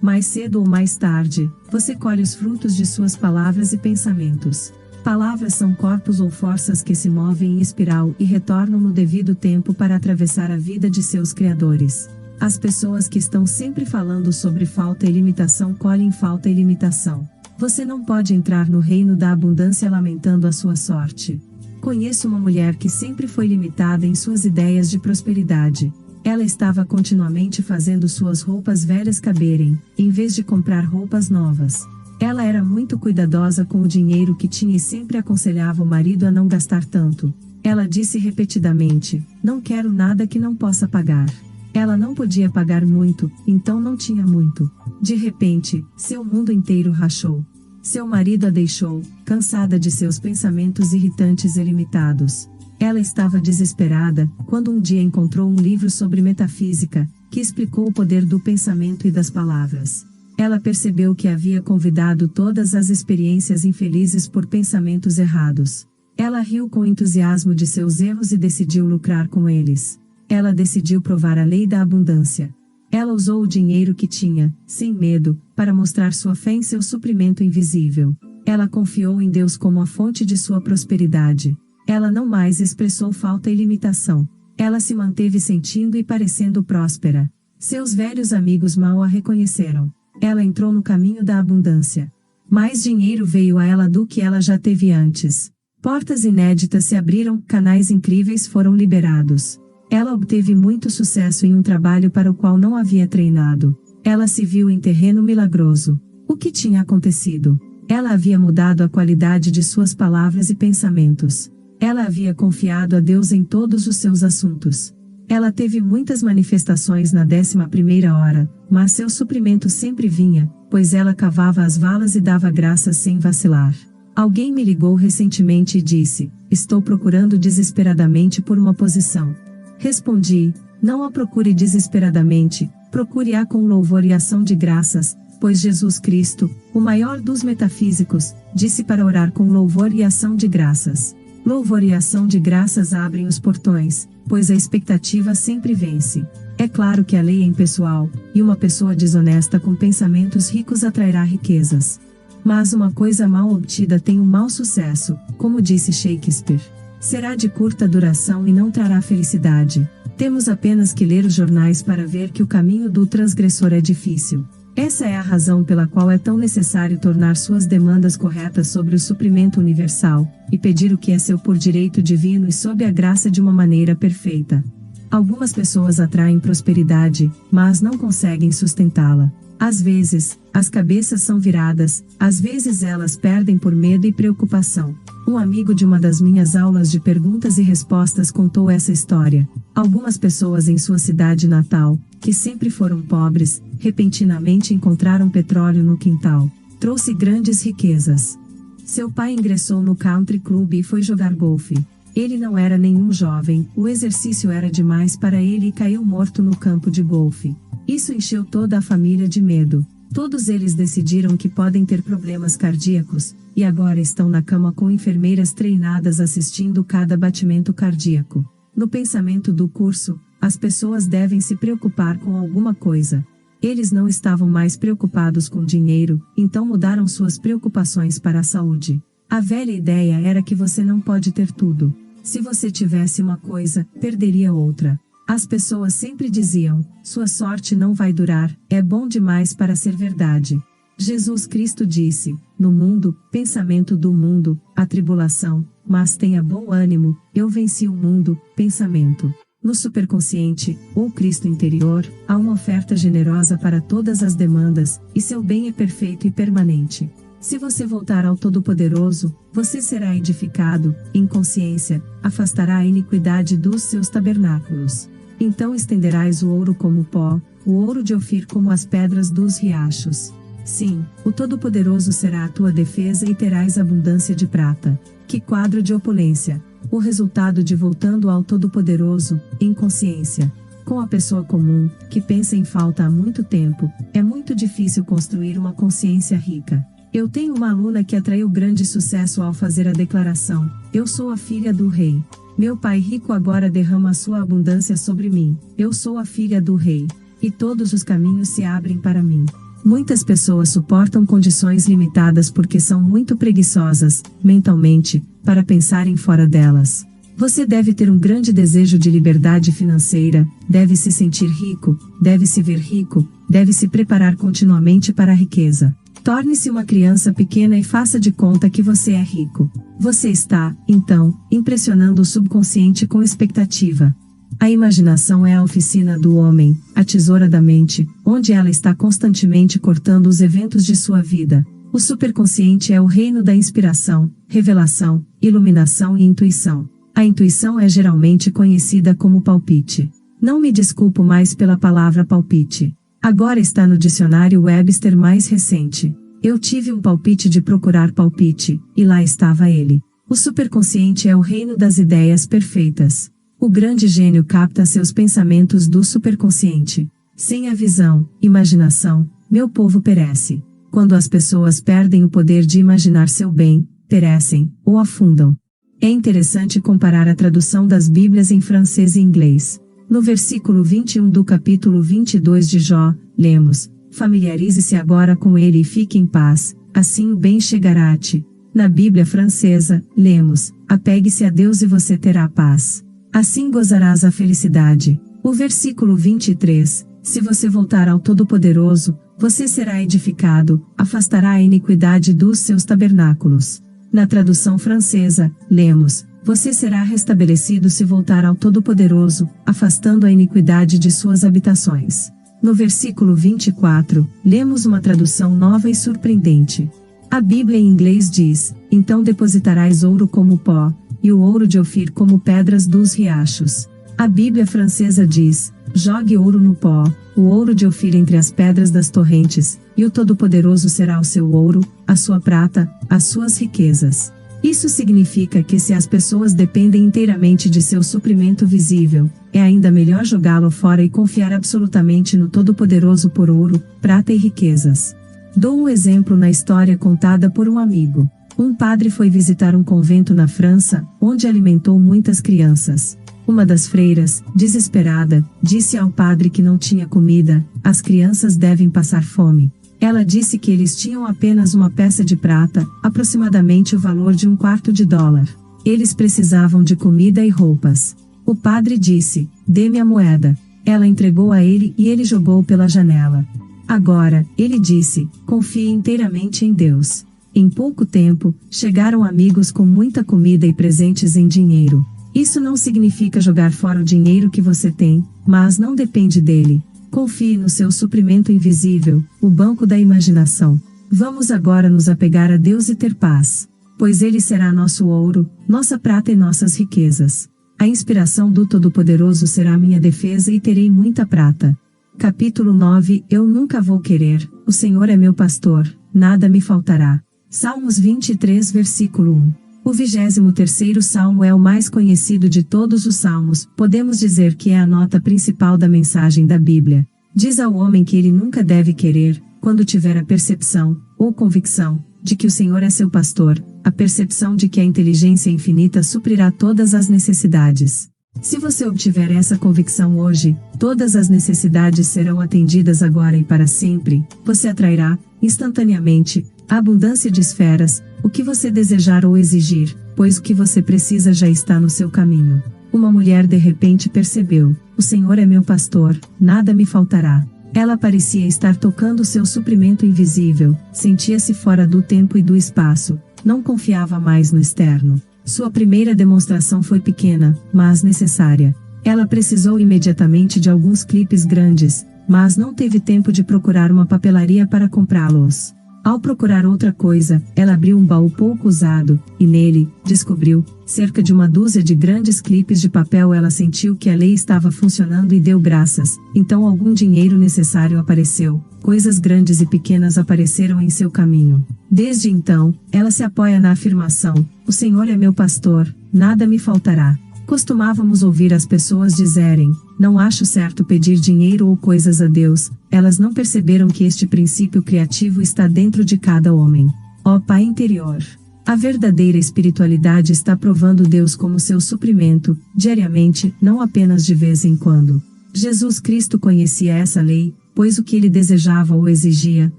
Mais cedo ou mais tarde, você colhe os frutos de suas palavras e pensamentos. Palavras são corpos ou forças que se movem em espiral e retornam no devido tempo para atravessar a vida de seus criadores. As pessoas que estão sempre falando sobre falta e limitação colhem falta e limitação. Você não pode entrar no reino da abundância lamentando a sua sorte. Conheço uma mulher que sempre foi limitada em suas ideias de prosperidade. Ela estava continuamente fazendo suas roupas velhas caberem, em vez de comprar roupas novas. Ela era muito cuidadosa com o dinheiro que tinha e sempre aconselhava o marido a não gastar tanto. Ela disse repetidamente: "Não quero nada que não possa pagar." Ela não podia pagar muito, então não tinha muito. De repente, seu mundo inteiro rachou. Seu marido a deixou, cansada de seus pensamentos irritantes e limitados. Ela estava desesperada, quando um dia encontrou um livro sobre metafísica, que explicou o poder do pensamento e das palavras. Ela percebeu que havia convidado todas as experiências infelizes por pensamentos errados. Ela riu com entusiasmo de seus erros e decidiu lucrar com eles. Ela decidiu provar a lei da abundância. Ela usou o dinheiro que tinha, sem medo, para mostrar sua fé em seu suprimento invisível. Ela confiou em Deus como a fonte de sua prosperidade. Ela não mais expressou falta e limitação. Ela se manteve sentindo e parecendo próspera. Seus velhos amigos mal a reconheceram. Ela entrou no caminho da abundância. Mais dinheiro veio a ela do que ela já teve antes. Portas inéditas se abriram, canais incríveis foram liberados. Ela obteve muito sucesso em um trabalho para o qual não havia treinado. Ela se viu em terreno milagroso. O que tinha acontecido? Ela havia mudado a qualidade de suas palavras e pensamentos. Ela havia confiado a Deus em todos os seus assuntos. Ela teve muitas manifestações na 11ª hora, mas seu suprimento sempre vinha, pois ela cavava as valas e dava graças sem vacilar. Alguém me ligou recentemente e disse: "Estou procurando desesperadamente por uma posição." Respondi: "Não a procure desesperadamente, procure-a com louvor e ação de graças, pois Jesus Cristo, o maior dos metafísicos, disse para orar com louvor e ação de graças." Louvor e ação de graças abrem os portões, pois a expectativa sempre vence. É claro que a lei é impessoal, e uma pessoa desonesta com pensamentos ricos atrairá riquezas. Mas uma coisa mal obtida tem um mau sucesso, como disse Shakespeare. Será de curta duração e não trará felicidade. Temos apenas que ler os jornais para ver que o caminho do transgressor é difícil. Essa é a razão pela qual é tão necessário tornar suas demandas corretas sobre o suprimento universal, e pedir o que é seu por direito divino e sob a graça de uma maneira perfeita. Algumas pessoas atraem prosperidade, mas não conseguem sustentá-la. Às vezes, as cabeças são viradas, às vezes elas perdem por medo e preocupação. Um amigo de uma das minhas aulas de perguntas e respostas contou essa história. Algumas pessoas em sua cidade natal, que sempre foram pobres, repentinamente encontraram petróleo no quintal. Trouxe grandes riquezas. Seu pai ingressou no country club e foi jogar golfe. Ele não era nenhum jovem, o exercício era demais para ele e caiu morto no campo de golfe. Isso encheu toda a família de medo. Todos eles decidiram que podem ter problemas cardíacos, e agora estão na cama com enfermeiras treinadas assistindo cada batimento cardíaco. No pensamento do curso, as pessoas devem se preocupar com alguma coisa. Eles não estavam mais preocupados com dinheiro, então mudaram suas preocupações para a saúde. A velha ideia era que você não pode ter tudo. Se você tivesse uma coisa, perderia outra. As pessoas sempre diziam: "Sua sorte não vai durar, é bom demais para ser verdade." Jesus Cristo disse: "No mundo, pensamento do mundo, a tribulação, mas tenha bom ânimo, eu venci o mundo. Pensamento. No superconsciente, ou Cristo interior, há uma oferta generosa para todas as demandas, e seu bem é perfeito e permanente. Se você voltar ao Todo-Poderoso, você será edificado, em consciência, afastará a iniquidade dos seus tabernáculos. Então estenderás o ouro como pó, o ouro de Ofir como as pedras dos riachos. Sim, o Todo-Poderoso será a tua defesa e terás abundância de prata. Que quadro de opulência! O resultado de voltando ao Todo-Poderoso, em consciência. Com a pessoa comum, que pensa em falta há muito tempo, é muito difícil construir uma consciência rica. Eu tenho uma aluna que atraiu grande sucesso ao fazer a declaração: eu sou a filha do rei. Meu pai rico agora derrama a sua abundância sobre mim. Eu sou a filha do rei. E todos os caminhos se abrem para mim. Muitas pessoas suportam condições limitadas porque são muito preguiçosas, mentalmente, para pensarem fora delas. Você deve ter um grande desejo de liberdade financeira, deve se sentir rico, deve se ver rico, deve se preparar continuamente para a riqueza. Torne-se uma criança pequena e faça de conta que você é rico. Você está, então, impressionando o subconsciente com expectativa. A imaginação é a oficina do homem, a tesoura da mente, onde ela está constantemente cortando os eventos de sua vida. O superconsciente é o reino da inspiração, revelação, iluminação e intuição. A intuição é geralmente conhecida como palpite. Não me desculpo mais pela palavra palpite. Agora está no dicionário Webster mais recente. Eu tive um palpite de procurar palpite, e lá estava ele. O superconsciente é o reino das ideias perfeitas. O grande gênio capta seus pensamentos do superconsciente. Sem a visão, imaginação, meu povo perece. Quando as pessoas perdem o poder de imaginar seu bem, perecem, ou afundam. É interessante comparar a tradução das Bíblias em francês e inglês. No versículo 21 do capítulo 22 de Jó, lemos: familiarize-se agora com ele e fique em paz, assim o bem chegará a ti. Na Bíblia francesa, lemos: apegue-se a Deus e você terá paz. Assim gozarás a felicidade. O versículo 23, se você voltar ao Todo-Poderoso, você será edificado, afastará a iniquidade dos seus tabernáculos. Na tradução francesa, lemos: você será restabelecido se voltar ao Todo-Poderoso, afastando a iniquidade de suas habitações. No versículo 24, lemos uma tradução nova e surpreendente. A Bíblia em inglês diz: então depositarás ouro como pó, e o ouro de Ofir como pedras dos riachos. A Bíblia francesa diz: jogue ouro no pó, o ouro de Ofir entre as pedras das torrentes, e o Todo-Poderoso será o seu ouro, a sua prata, as suas riquezas. Isso significa que se as pessoas dependem inteiramente de seu suprimento visível, é ainda melhor jogá-lo fora e confiar absolutamente no Todo-Poderoso por ouro, prata e riquezas. Dou um exemplo na história contada por um amigo. Um padre foi visitar um convento na França, onde alimentou muitas crianças. Uma das freiras, desesperada, disse ao padre que não tinha comida: as crianças devem passar fome. Ela disse que eles tinham apenas uma peça de prata, aproximadamente o valor de $0,25. Eles precisavam de comida e roupas. O padre disse: dê-me a moeda. Ela entregou a ele e ele jogou pela janela. Agora, ele disse: confie inteiramente em Deus. Em pouco tempo, chegaram amigos com muita comida e presentes em dinheiro. Isso não significa jogar fora o dinheiro que você tem, mas não depende dele. Confie no seu suprimento invisível, o banco da imaginação. Vamos agora nos apegar a Deus e ter paz. Pois ele será nosso ouro, nossa prata e nossas riquezas. A inspiração do Todo-Poderoso será minha defesa e terei muita prata. Capítulo 9. Eu nunca vou querer, o Senhor é meu pastor, nada me faltará. Salmos 23 versículo 1. O 23º Salmo é o mais conhecido de todos os salmos, podemos dizer que é a nota principal da mensagem da Bíblia. Diz ao homem que ele nunca deve querer, quando tiver a percepção, ou convicção, de que o Senhor é seu pastor, a percepção de que a inteligência infinita suprirá todas as necessidades. Se você obtiver essa convicção hoje, todas as necessidades serão atendidas agora e para sempre, você atrairá, instantaneamente, a abundância de esferas, o que você desejar ou exigir, pois o que você precisa já está no seu caminho. Uma mulher de repente percebeu: o Senhor é meu pastor, nada me faltará. Ela parecia estar tocando seu suprimento invisível, sentia-se fora do tempo e do espaço, não confiava mais no externo. Sua primeira demonstração foi pequena, mas necessária. Ela precisou imediatamente de alguns clipes grandes, mas não teve tempo de procurar uma papelaria para comprá-los. Ao procurar outra coisa, ela abriu um baú pouco usado, e nele, descobriu, cerca de uma dúzia de grandes clipes de papel. Ela sentiu que a lei estava funcionando e deu graças. Então algum dinheiro necessário apareceu, coisas grandes e pequenas apareceram em seu caminho. Desde então, ela se apoia na afirmação: o Senhor é meu pastor, nada me faltará. Costumávamos ouvir as pessoas dizerem: não acho certo pedir dinheiro ou coisas a Deus. Elas não perceberam que este princípio criativo está dentro de cada homem. Ó Pai interior! A verdadeira espiritualidade está provando Deus como seu suprimento, diariamente, não apenas de vez em quando. Jesus Cristo conhecia essa lei, pois o que ele desejava ou exigia,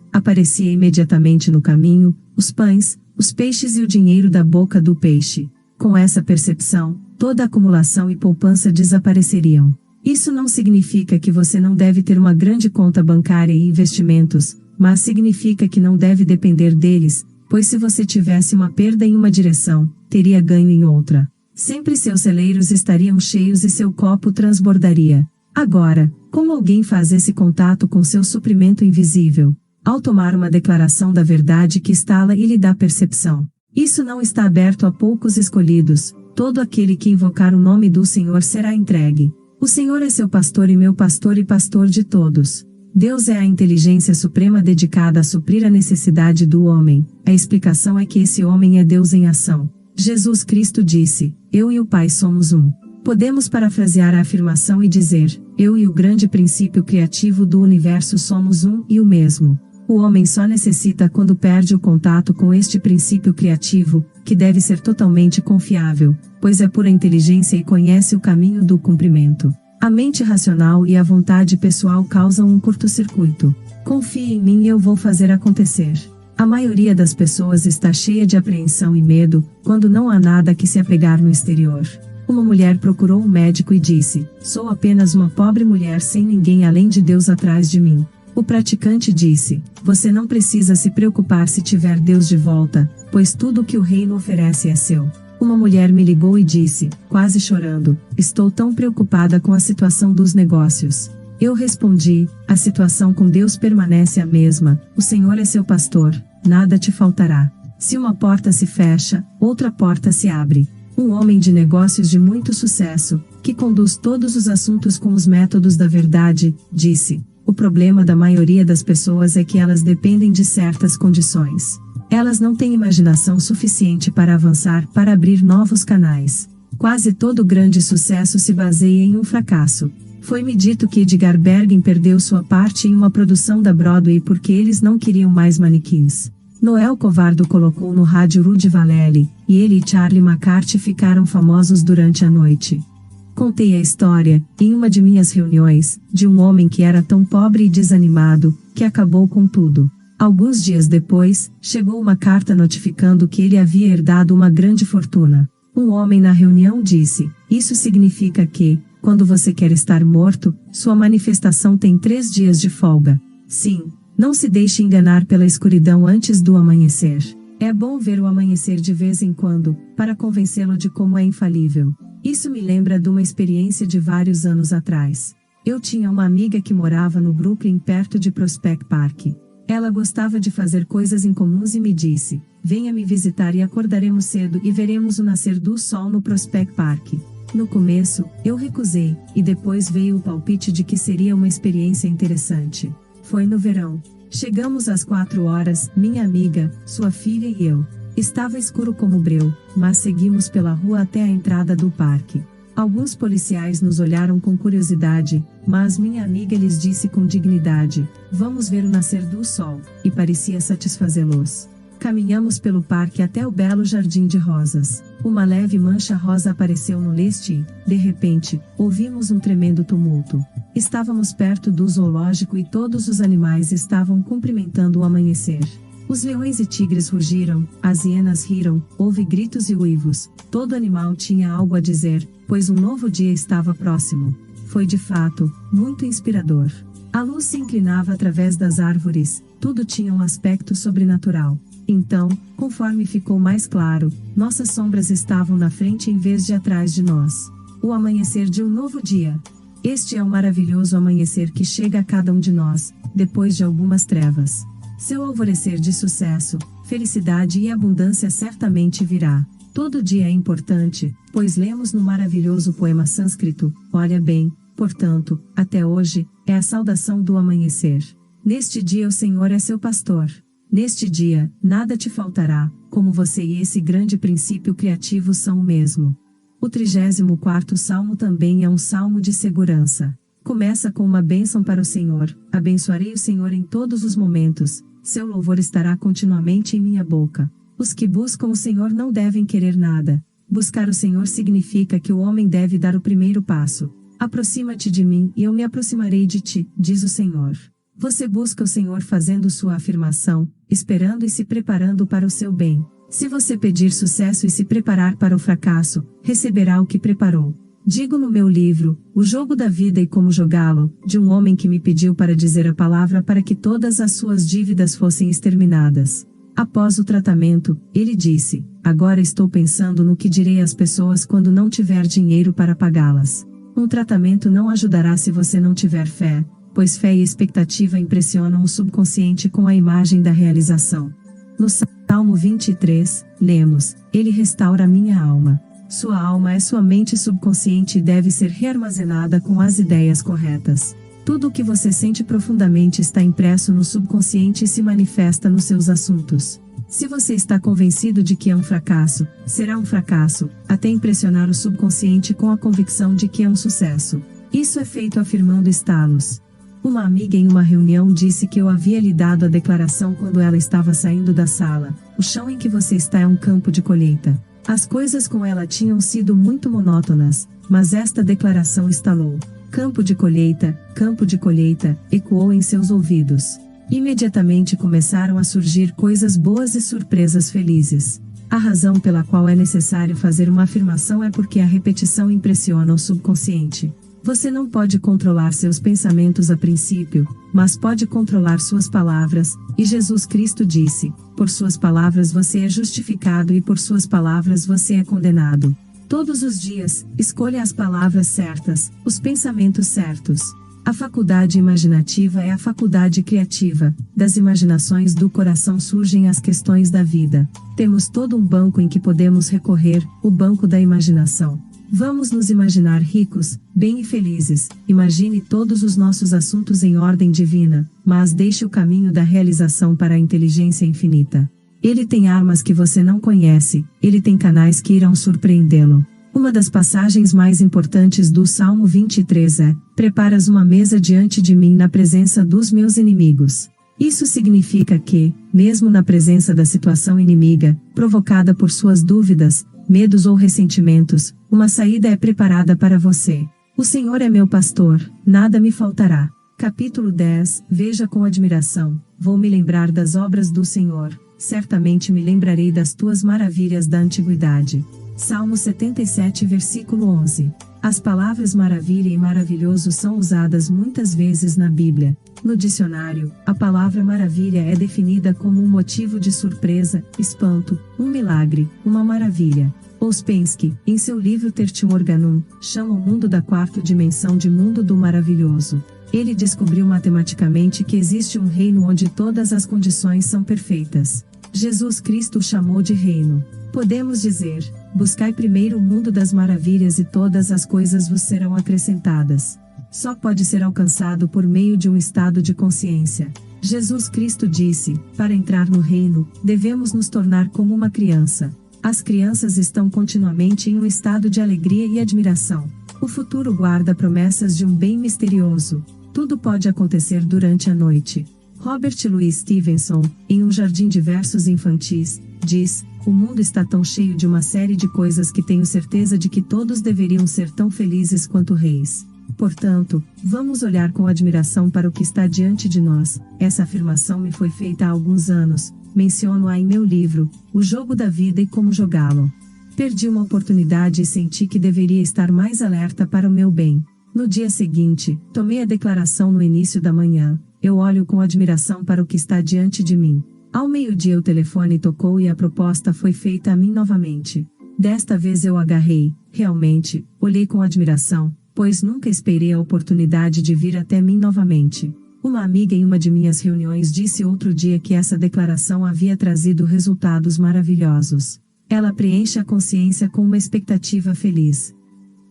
aparecia imediatamente no caminho: os pães, os peixes e o dinheiro da boca do peixe. Com essa percepção, toda acumulação e poupança desapareceriam. Isso não significa que você não deve ter uma grande conta bancária e investimentos, mas significa que não deve depender deles, pois se você tivesse uma perda em uma direção, teria ganho em outra. Sempre seus celeiros estariam cheios e seu copo transbordaria. Agora, como alguém faz esse contato com seu suprimento invisível? Ao tomar uma declaração da verdade que instala e lhe dá percepção. Isso não está aberto a poucos escolhidos. Todo aquele que invocar o nome do Senhor será entregue. O Senhor é seu pastor e meu pastor e pastor de todos. Deus é a inteligência suprema dedicada a suprir a necessidade do homem. A explicação é que esse homem é Deus em ação. Jesus Cristo disse: eu e o Pai somos um. Podemos parafrasear a afirmação e dizer: eu e o grande princípio criativo do universo somos um e o mesmo. O homem só necessita quando perde o contato com este princípio criativo, que deve ser totalmente confiável, pois é pura inteligência e conhece o caminho do cumprimento. A mente racional e a vontade pessoal causam um curto-circuito. Confie em mim e eu vou fazer acontecer. A maioria das pessoas está cheia de apreensão e medo, quando não há nada que se apegar no exterior. Uma mulher procurou um médico e disse: sou apenas uma pobre mulher sem ninguém além de Deus atrás de mim. O praticante disse: você não precisa se preocupar se tiver Deus de volta, pois tudo o que o reino oferece é seu. Uma mulher me ligou e disse, quase chorando: estou tão preocupada com a situação dos negócios. Eu respondi: a situação com Deus permanece a mesma, o Senhor é seu pastor, nada te faltará. Se uma porta se fecha, outra porta se abre. Um homem de negócios de muito sucesso, que conduz todos os assuntos com os métodos da verdade, disse: o problema da maioria das pessoas é que elas dependem de certas condições. Elas não têm imaginação suficiente para avançar, para abrir novos canais. Quase todo grande sucesso se baseia em um fracasso. Foi-me dito que Edgar Bergen perdeu sua parte em uma produção da Broadway porque eles não queriam mais manequins. Noel Covardo colocou no rádio Rudy Valelli, e ele e Charlie McCarthy ficaram famosos durante a noite. Contei a história, em uma de minhas reuniões, de um homem que era tão pobre e desanimado, que acabou com tudo. Alguns dias depois, chegou uma carta notificando que ele havia herdado uma grande fortuna. Um homem na reunião disse: isso significa que, quando você quer estar morto, sua manifestação tem 3 dias de folga. Sim, não se deixe enganar pela escuridão antes do amanhecer. É bom ver o amanhecer de vez em quando, para convencê-lo de como é infalível. Isso me lembra de uma experiência de vários anos atrás. Eu tinha uma amiga que morava no Brooklyn perto de Prospect Park. Ela gostava de fazer coisas incomuns e me disse: venha me visitar e acordaremos cedo e veremos o nascer do sol no Prospect Park. No começo, eu recusei, e depois veio o palpite de que seria uma experiência interessante. Foi no verão. Chegamos às 4 horas, minha amiga, sua filha e eu. Estava escuro como breu, mas seguimos pela rua até a entrada do parque. Alguns policiais nos olharam com curiosidade, mas minha amiga lhes disse com dignidade: vamos ver o nascer do sol, e parecia satisfazê-los. Caminhamos pelo parque até o belo jardim de rosas. Uma leve mancha rosa apareceu no leste e, de repente, ouvimos um tremendo tumulto. Estávamos perto do zoológico e todos os animais estavam cumprimentando o amanhecer. Os leões e tigres rugiram, as hienas riram, houve gritos e uivos. Todo animal tinha algo a dizer, pois um novo dia estava próximo. Foi de fato muito inspirador. A luz se inclinava através das árvores, tudo tinha um aspecto sobrenatural. Então, conforme ficou mais claro, nossas sombras estavam na frente em vez de atrás de nós. O amanhecer de um novo dia. Este é o maravilhoso amanhecer que chega a cada um de nós, depois de algumas trevas. Seu alvorecer de sucesso, felicidade e abundância certamente virá. Todo dia é importante, pois lemos no maravilhoso poema sânscrito, olha bem, portanto, até hoje, é a saudação do amanhecer. Neste dia o Senhor é seu pastor. Neste dia, nada te faltará, como você e esse grande princípio criativo são o mesmo. O 34º Salmo também é um salmo de segurança. Começa com uma bênção para o Senhor, abençoarei o Senhor em todos os momentos, seu louvor estará continuamente em minha boca. Os que buscam o Senhor não devem querer nada. Buscar o Senhor significa que o homem deve dar o primeiro passo. Aproxima-te de mim e eu me aproximarei de ti, diz o Senhor. Você busca o Senhor fazendo sua afirmação, esperando e se preparando para o seu bem. Se você pedir sucesso e se preparar para o fracasso, receberá o que preparou. Digo no meu livro, O Jogo da Vida e Como Jogá-lo, de um homem que me pediu para dizer a palavra para que todas as suas dívidas fossem exterminadas. Após o tratamento, ele disse, agora estou pensando no que direi às pessoas quando não tiver dinheiro para pagá-las. Um tratamento não ajudará se você não tiver fé, pois fé e expectativa impressionam o subconsciente com a imagem da realização. No Salmo 23, lemos, Ele restaura minha alma. Sua alma é sua mente subconsciente e deve ser rearmazenada com as ideias corretas. Tudo o que você sente profundamente está impresso no subconsciente e se manifesta nos seus assuntos. Se você está convencido de que é um fracasso, será um fracasso, até impressionar o subconsciente com a convicção de que é um sucesso. Isso é feito afirmando estalos. Uma amiga em uma reunião disse que eu havia lhe dado a declaração quando ela estava saindo da sala. O chão em que você está é um campo de colheita. As coisas com ela tinham sido muito monótonas, mas esta declaração estalou. Campo de colheita, ecoou em seus ouvidos. Imediatamente começaram a surgir coisas boas e surpresas felizes. A razão pela qual é necessário fazer uma afirmação é porque a repetição impressiona o subconsciente. Você não pode controlar seus pensamentos a princípio, mas pode controlar suas palavras, e Jesus Cristo disse, por suas palavras você é justificado e por suas palavras você é condenado. Todos os dias, escolha as palavras certas, os pensamentos certos. A faculdade imaginativa é a faculdade criativa. Das imaginações do coração surgem as questões da vida. Temos todo um banco em que podemos recorrer, o banco da imaginação. Vamos nos imaginar ricos, bem e felizes. Imagine todos os nossos assuntos em ordem divina, mas deixe o caminho da realização para a inteligência infinita. Ele tem armas que você não conhece, ele tem canais que irão surpreendê-lo. Uma das passagens mais importantes do Salmo 23 é: preparas uma mesa diante de mim na presença dos meus inimigos. Isso significa que, mesmo na presença da situação inimiga, provocada por suas dúvidas, medos ou ressentimentos, uma saída é preparada para você. O Senhor é meu pastor, nada me faltará. Capítulo 10. Veja com admiração, vou me lembrar das obras do Senhor, certamente me lembrarei das tuas maravilhas da antiguidade. Salmo 77 versículo 11. As palavras maravilha e maravilhoso são usadas muitas vezes na Bíblia. No dicionário, a palavra maravilha é definida como um motivo de surpresa, espanto, um milagre, uma maravilha. Ouspensky, em seu livro Tertium Organum, chama o mundo da quarta dimensão de mundo do maravilhoso. Ele descobriu matematicamente que existe um reino onde todas as condições são perfeitas. Jesus Cristo o chamou de reino. Podemos dizer, buscai primeiro o mundo das maravilhas e todas as coisas vos serão acrescentadas. Só pode ser alcançado por meio de um estado de consciência. Jesus Cristo disse, para entrar no reino, devemos nos tornar como uma criança. As crianças estão continuamente em um estado de alegria e admiração. O futuro guarda promessas de um bem misterioso. Tudo pode acontecer durante a noite. Robert Louis Stevenson, em Um Jardim de Versos Infantis, diz: o mundo está tão cheio de uma série de coisas que tenho certeza de que todos deveriam ser tão felizes quanto reis. Portanto, vamos olhar com admiração para o que está diante de nós. Essa afirmação me foi feita há alguns anos. Menciono-a em meu livro, O Jogo da Vida e Como Jogá-lo. Perdi uma oportunidade e senti que deveria estar mais alerta para o meu bem. No dia seguinte, tomei a declaração no início da manhã. Eu olho com admiração para o que está diante de mim. Ao meio-dia o telefone tocou e a proposta foi feita a mim novamente. Desta vez eu agarrei, realmente, olhei com admiração, pois nunca esperei a oportunidade de vir até mim novamente. Uma amiga em uma de minhas reuniões disse outro dia que essa declaração havia trazido resultados maravilhosos. Ela preenche a consciência com uma expectativa feliz.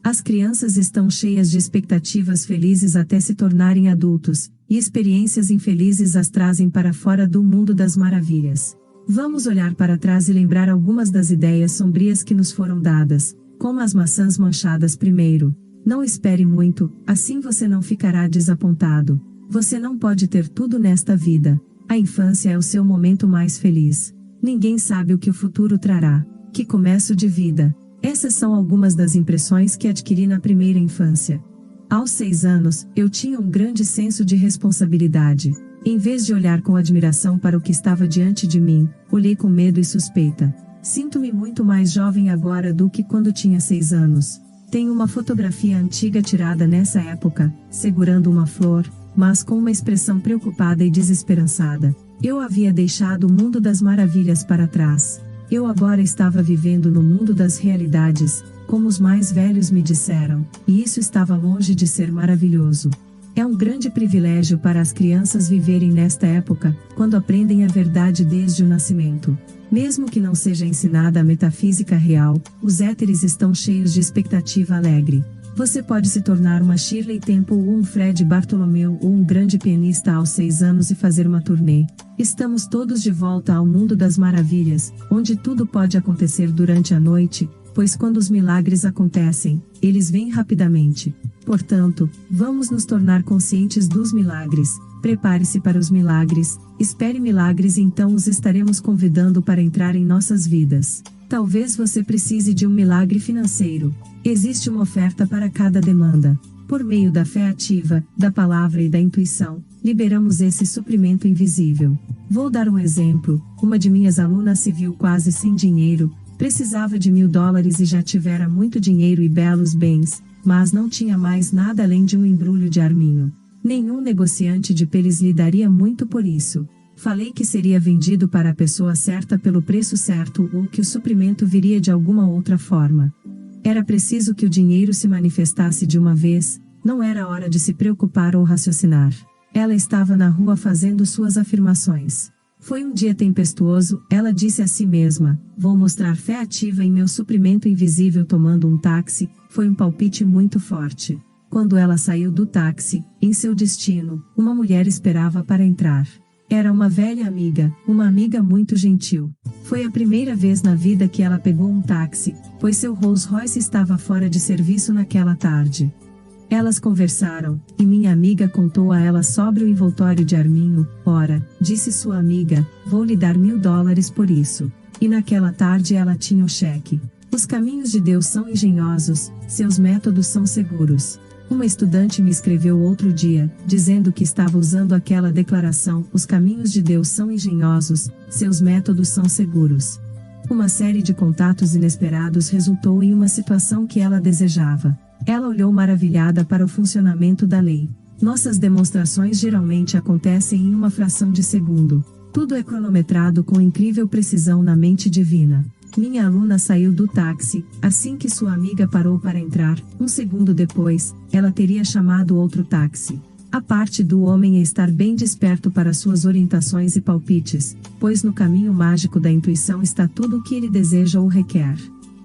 As crianças estão cheias de expectativas felizes até se tornarem adultos, e experiências infelizes as trazem para fora do mundo das maravilhas. Vamos olhar para trás e lembrar algumas das ideias sombrias que nos foram dadas, como as maçãs manchadas primeiro. Não espere muito, assim você não ficará desapontado. Você não pode ter tudo nesta vida. A infância é o seu momento mais feliz. Ninguém sabe o que o futuro trará. Que começo de vida! Essas são algumas das impressões que adquiri na primeira infância. Aos 6 anos, eu tinha um grande senso de responsabilidade. Em vez de olhar com admiração para o que estava diante de mim, olhei com medo e suspeita. Sinto-me muito mais jovem agora do que quando tinha 6 anos. Tenho uma fotografia antiga tirada nessa época, segurando uma flor, mas com uma expressão preocupada e desesperançada. Eu havia deixado o mundo das maravilhas para trás. Eu agora estava vivendo no mundo das realidades, como os mais velhos me disseram, e isso estava longe de ser maravilhoso. É um grande privilégio para as crianças viverem nesta época, quando aprendem a verdade desde o nascimento. Mesmo que não seja ensinada a metafísica real, os éteres estão cheios de expectativa alegre. Você pode se tornar uma Shirley Temple ou um Fred Bartolomeu ou um grande pianista aos 6 anos e fazer uma turnê. Estamos todos de volta ao mundo das maravilhas, onde tudo pode acontecer durante a noite, pois quando os milagres acontecem, eles vêm rapidamente. Portanto, vamos nos tornar conscientes dos milagres. Prepare-se para os milagres, espere milagres e então os estaremos convidando para entrar em nossas vidas. Talvez você precise de um milagre financeiro. Existe uma oferta para cada demanda. Por meio da fé ativa, da palavra e da intuição, liberamos esse suprimento invisível. Vou dar um exemplo. Uma de minhas alunas se viu quase sem dinheiro, precisava de $1.000 e já tivera muito dinheiro e belos bens, mas não tinha mais nada além de um embrulho de arminho. Nenhum negociante de peles lhe daria muito por isso. Falei que seria vendido para a pessoa certa pelo preço certo ou que o suprimento viria de alguma outra forma. Era preciso que o dinheiro se manifestasse de uma vez, não era hora de se preocupar ou raciocinar. Ela estava na rua fazendo suas afirmações. Foi um dia tempestuoso, ela disse a si mesma, vou mostrar fé ativa em meu suprimento invisível tomando um táxi, foi um palpite muito forte. Quando ela saiu do táxi, em seu destino, uma mulher esperava para entrar. Era uma velha amiga, uma amiga muito gentil. Foi a primeira vez na vida que ela pegou um táxi, pois seu Rolls Royce estava fora de serviço naquela tarde. Elas conversaram, e minha amiga contou a ela sobre o envoltório de arminho. Ora, disse sua amiga, vou lhe dar $1.000 por isso. E naquela tarde ela tinha o cheque. Os caminhos de Deus são engenhosos, seus métodos são seguros. Uma estudante me escreveu outro dia, dizendo que estava usando aquela declaração: os caminhos de Deus são engenhosos, seus métodos são seguros. Uma série de contatos inesperados resultou em uma situação que ela desejava. Ela olhou maravilhada para o funcionamento da lei. Nossas demonstrações geralmente acontecem em uma fração de segundo. Tudo é cronometrado com incrível precisão na mente divina. Minha aluna saiu do táxi, assim que sua amiga parou para entrar, um segundo depois, ela teria chamado outro táxi. A parte do homem é estar bem desperto para suas orientações e palpites, pois no caminho mágico da intuição está tudo o que ele deseja ou requer.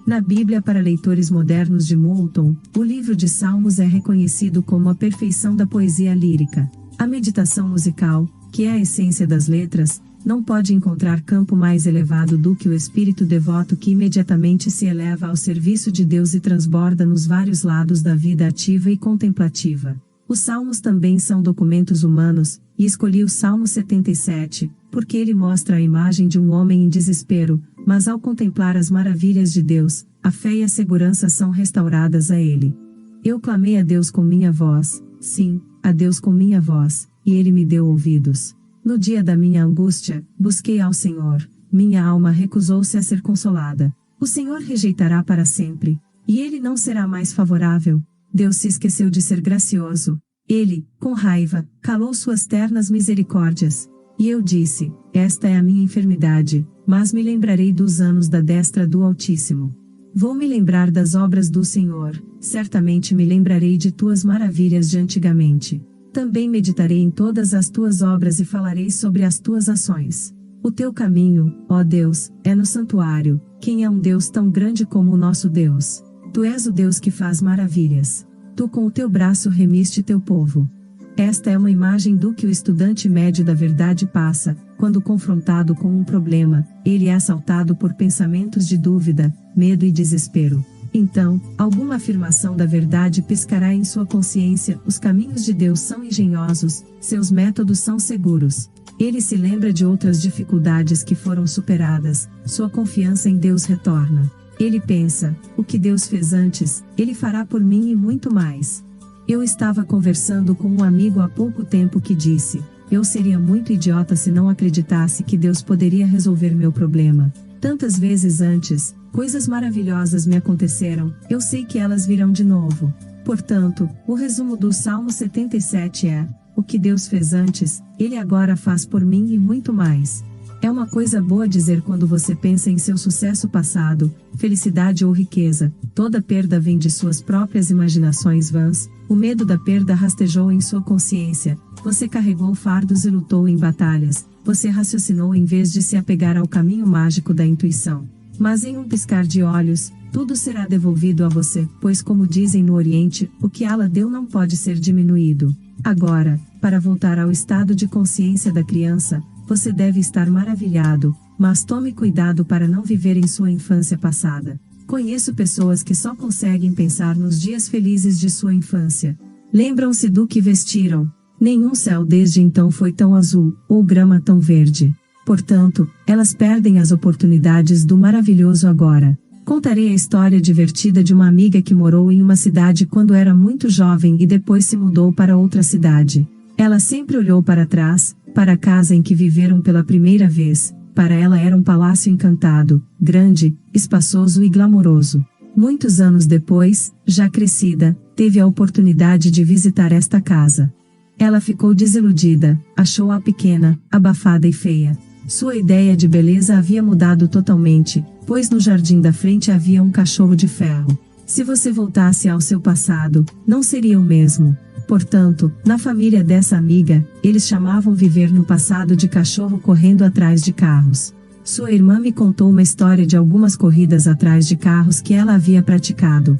Na Bíblia para leitores modernos de Moulton, o livro de Salmos é reconhecido como a perfeição da poesia lírica. A meditação musical, que é a essência das letras, não pode encontrar campo mais elevado do que o espírito devoto que imediatamente se eleva ao serviço de Deus e transborda nos vários lados da vida ativa e contemplativa. Os salmos também são documentos humanos, e escolhi o Salmo 77, porque ele mostra a imagem de um homem em desespero, mas ao contemplar as maravilhas de Deus, a fé e a segurança são restauradas a ele. Eu clamei a Deus com minha voz, sim, a Deus com minha voz, e ele me deu ouvidos. No dia da minha angústia, busquei ao Senhor, minha alma recusou-se a ser consolada. O Senhor rejeitará para sempre, e ele não será mais favorável. Deus se esqueceu de ser gracioso. Ele, com raiva, calou suas ternas misericórdias. E eu disse: esta é a minha enfermidade, mas me lembrarei dos anos da destra do Altíssimo. Vou me lembrar das obras do Senhor, certamente me lembrarei de tuas maravilhas de antigamente. Também meditarei em todas as tuas obras e falarei sobre as tuas ações. O teu caminho, ó Deus, é no santuário. Quem é um Deus tão grande como o nosso Deus? Tu és o Deus que faz maravilhas. Tu com o teu braço remiste teu povo. Esta é uma imagem do que o estudante médio da verdade passa, quando confrontado com um problema, ele é assaltado por pensamentos de dúvida, medo e desespero. Então, alguma afirmação da verdade piscará em sua consciência: os caminhos de Deus são engenhosos, seus métodos são seguros. Ele se lembra de outras dificuldades que foram superadas, sua confiança em Deus retorna. Ele pensa: o que Deus fez antes, Ele fará por mim e muito mais. Eu estava conversando com um amigo há pouco tempo que disse: eu seria muito idiota se não acreditasse que Deus poderia resolver meu problema. Tantas vezes antes, coisas maravilhosas me aconteceram, eu sei que elas virão de novo. Portanto, o resumo do Salmo 77 é: o que Deus fez antes, Ele agora faz por mim e muito mais. É uma coisa boa dizer quando você pensa em seu sucesso passado, felicidade ou riqueza: toda perda vem de suas próprias imaginações vãs. O medo da perda rastejou em sua consciência. Você carregou fardos e lutou em batalhas. Você raciocinou em vez de se apegar ao caminho mágico da intuição. Mas em um piscar de olhos, tudo será devolvido a você, pois como dizem no Oriente, o que Allah deu não pode ser diminuído. Agora, para voltar ao estado de consciência da criança, você deve estar maravilhado, mas tome cuidado para não viver em sua infância passada. Conheço pessoas que só conseguem pensar nos dias felizes de sua infância. Lembram-se do que vestiram. Nenhum céu desde então foi tão azul, ou grama tão verde. Portanto, elas perdem as oportunidades do maravilhoso agora. Contarei a história divertida de uma amiga que morou em uma cidade quando era muito jovem e depois se mudou para outra cidade. Ela sempre olhou para trás, para a casa em que viveram pela primeira vez. Para ela era um palácio encantado, grande, espaçoso e glamouroso. Muitos anos depois, já crescida, teve a oportunidade de visitar esta casa. Ela ficou desiludida, achou-a pequena, abafada e feia. Sua ideia de beleza havia mudado totalmente, pois no jardim da frente havia um cachorro de ferro. Se você voltasse ao seu passado, não seria o mesmo. Portanto, na família dessa amiga, eles chamavam viver no passado de cachorro correndo atrás de carros. Sua irmã me contou uma história de algumas corridas atrás de carros que ela havia praticado.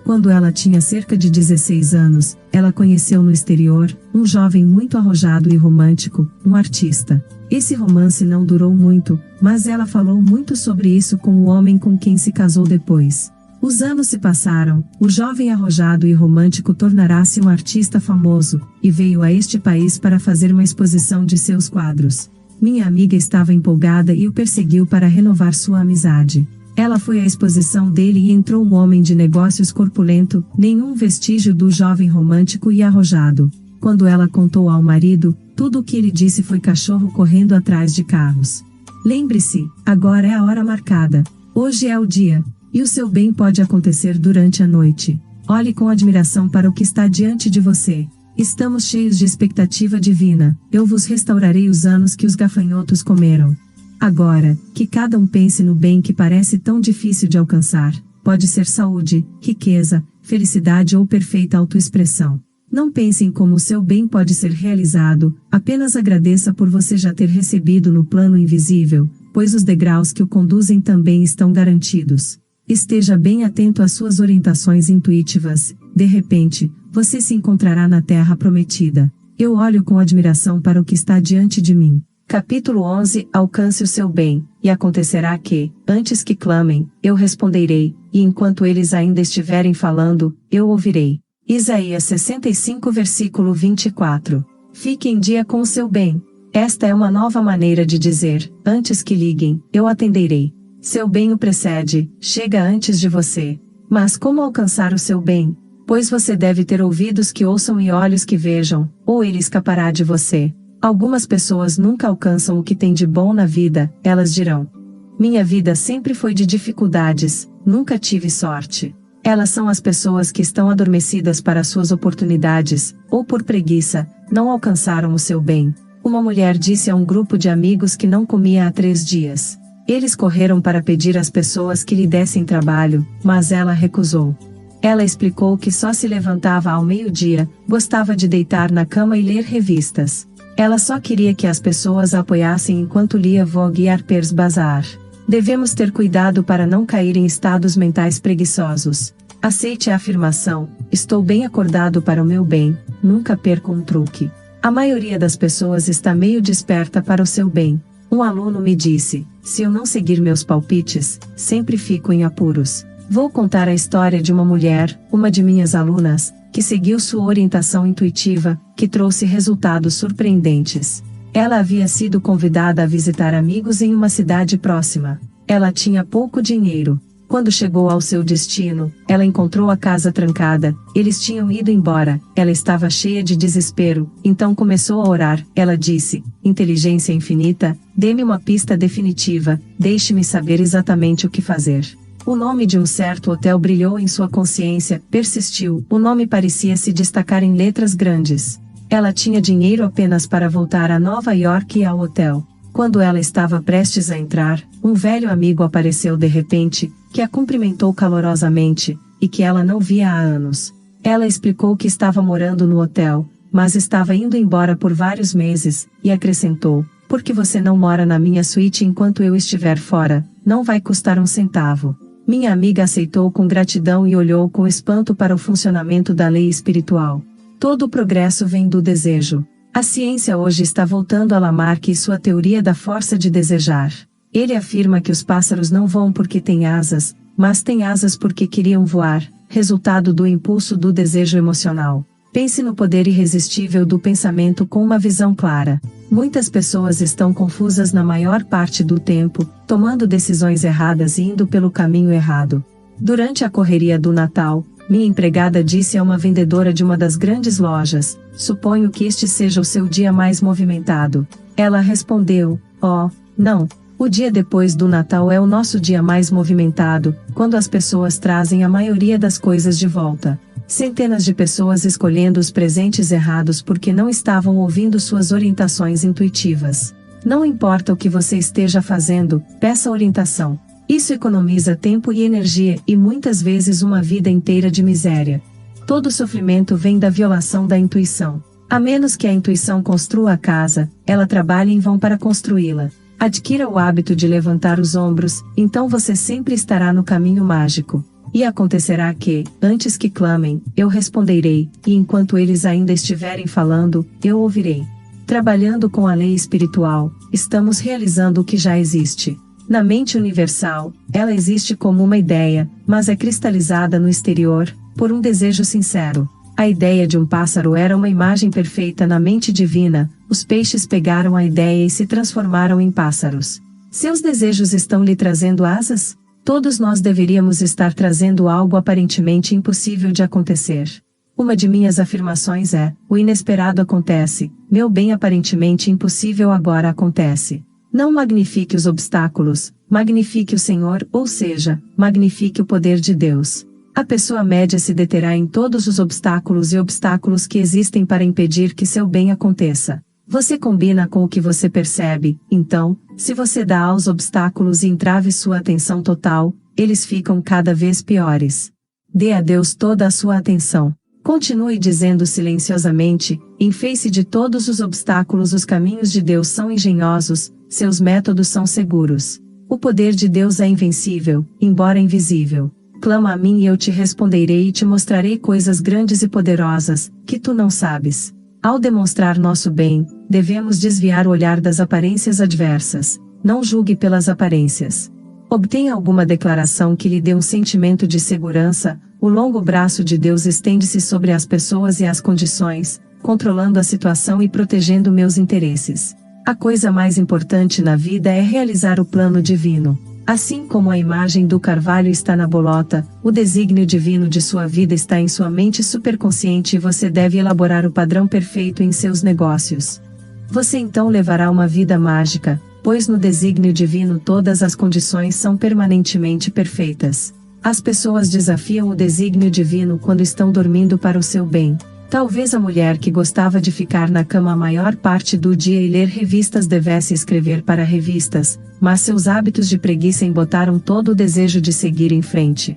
Quando ela tinha cerca de 16 anos, ela conheceu no exterior um jovem muito arrojado e romântico, um artista. Esse romance não durou muito, mas ela falou muito sobre isso com o homem com quem se casou depois. Os anos se passaram, o jovem arrojado e romântico tornará-se um artista famoso, e veio a este país para fazer uma exposição de seus quadros. Minha amiga estava empolgada e o perseguiu para renovar sua amizade. Ela foi à exposição dele e entrou um homem de negócios corpulento, nenhum vestígio do jovem romântico e arrojado. Quando ela contou ao marido, tudo o que ele disse foi cachorro correndo atrás de carros. Lembre-se, agora é a hora marcada. Hoje é o dia. E o seu bem pode acontecer durante a noite. Olhe com admiração para o que está diante de você. Estamos cheios de expectativa divina. Eu vos restaurarei os anos que os gafanhotos comeram. Agora, que cada um pense no bem que parece tão difícil de alcançar. Pode ser saúde, riqueza, felicidade ou perfeita autoexpressão. Não pense em como o seu bem pode ser realizado, apenas agradeça por você já ter recebido no plano invisível, pois os degraus que o conduzem também estão garantidos. Esteja bem atento às suas orientações intuitivas. De repente, você se encontrará na terra prometida. Eu olho com admiração para o que está diante de mim. Capítulo 11 Alcance o seu bem, e acontecerá que, antes que clamem, eu responderei, e enquanto eles ainda estiverem falando, eu ouvirei. Isaías 65 versículo 24. Fique em dia com o seu bem. Esta é uma nova maneira de dizer: antes que liguem, eu atenderei. Seu bem o precede, chega antes de você. Mas como alcançar o seu bem? Pois você deve ter ouvidos que ouçam e olhos que vejam, ou ele escapará de você. Algumas pessoas nunca alcançam o que tem de bom na vida, elas dirão: minha vida sempre foi de dificuldades, nunca tive sorte. Elas são as pessoas que estão adormecidas para suas oportunidades, ou por preguiça, não alcançaram o seu bem. Uma mulher disse a um grupo de amigos que não comia há 3 dias. Eles correram para pedir às pessoas que lhe dessem trabalho, mas ela recusou. Ela explicou que só se levantava ao meio-dia, gostava de deitar na cama e ler revistas. Ela só queria que as pessoas a apoiassem enquanto lia Vogue e Harper's Bazaar. Devemos ter cuidado para não cair em estados mentais preguiçosos. Aceite a afirmação: estou bem acordado para o meu bem, nunca perco um truque. A maioria das pessoas está meio desperta para o seu bem. Um aluno me disse: se eu não seguir meus palpites, sempre fico em apuros. Vou contar a história de uma mulher, uma de minhas alunas, que seguiu sua orientação intuitiva, que trouxe resultados surpreendentes. Ela havia sido convidada a visitar amigos em uma cidade próxima. Ela tinha pouco dinheiro. Quando chegou ao seu destino, ela encontrou a casa trancada, eles tinham ido embora, ela estava cheia de desespero, então começou a orar. Ela disse: inteligência infinita, dê-me uma pista definitiva, deixe-me saber exatamente o que fazer. O nome de um certo hotel brilhou em sua consciência, persistiu, o nome parecia se destacar em letras grandes. Ela tinha dinheiro apenas para voltar a Nova York e ao hotel. Quando ela estava prestes a entrar, um velho amigo apareceu de repente, que a cumprimentou calorosamente, e que ela não via há anos. Ela explicou que estava morando no hotel, mas estava indo embora por vários meses, e acrescentou: por que você não mora na minha suíte enquanto eu estiver fora? Não vai custar um centavo. Minha amiga aceitou com gratidão e olhou com espanto para o funcionamento da lei espiritual. Todo o progresso vem do desejo. A ciência hoje está voltando a Lamarck e sua teoria da força de desejar. Ele afirma que os pássaros não voam porque têm asas, mas têm asas porque queriam voar, resultado do impulso do desejo emocional. Pense no poder irresistível do pensamento com uma visão clara. Muitas pessoas estão confusas na maior parte do tempo, tomando decisões erradas e indo pelo caminho errado. Durante a correria do Natal, minha empregada disse a uma vendedora de uma das grandes lojas: suponho que este seja o seu dia mais movimentado. Ela respondeu: oh, não. O dia depois do Natal é o nosso dia mais movimentado, quando as pessoas trazem a maioria das coisas de volta. Centenas de pessoas escolhendo os presentes errados porque não estavam ouvindo suas orientações intuitivas. Não importa o que você esteja fazendo, peça orientação. Isso economiza tempo e energia e muitas vezes uma vida inteira de miséria. Todo sofrimento vem da violação da intuição. A menos que a intuição construa a casa, ela trabalha em vão para construí-la. Adquira o hábito de levantar os ombros, então você sempre estará no caminho mágico. E acontecerá que, antes que clamem, eu responderei, e enquanto eles ainda estiverem falando, eu ouvirei. Trabalhando com a lei espiritual, estamos realizando o que já existe. Na mente universal, ela existe como uma ideia, mas é cristalizada no exterior, por um desejo sincero. A ideia de um pássaro era uma imagem perfeita na mente divina, os peixes pegaram a ideia e se transformaram em pássaros. Seus desejos estão lhe trazendo asas? Todos nós deveríamos estar trazendo algo aparentemente impossível de acontecer. Uma de minhas afirmações é: o inesperado acontece, meu bem aparentemente impossível agora acontece. Não magnifique os obstáculos, magnifique o Senhor, ou seja, magnifique o poder de Deus. A pessoa média se deterá em todos os obstáculos e obstáculos que existem para impedir que seu bem aconteça. Você combina com o que você percebe, então, se você dá aos obstáculos e entrave sua atenção total, eles ficam cada vez piores. Dê a Deus toda a sua atenção. Continue dizendo silenciosamente: em face de todos os obstáculos, os caminhos de Deus são engenhosos, seus métodos são seguros. O poder de Deus é invencível, embora invisível. Clama a mim e eu te responderei e te mostrarei coisas grandes e poderosas, que tu não sabes. Ao demonstrar nosso bem, devemos desviar o olhar das aparências adversas. Não julgue pelas aparências. Obtenha alguma declaração que lhe dê um sentimento de segurança. O longo braço de Deus estende-se sobre as pessoas e as condições, controlando a situação e protegendo meus interesses. A coisa mais importante na vida é realizar o plano divino. Assim como a imagem do carvalho está na bolota, o desígnio divino de sua vida está em sua mente superconsciente e você deve elaborar o padrão perfeito em seus negócios. Você então levará uma vida mágica, pois no desígnio divino todas as condições são permanentemente perfeitas. As pessoas desafiam o desígnio divino quando estão dormindo para o seu bem. Talvez a mulher que gostava de ficar na cama a maior parte do dia e ler revistas devesse escrever para revistas, mas seus hábitos de preguiça embotaram todo o desejo de seguir em frente.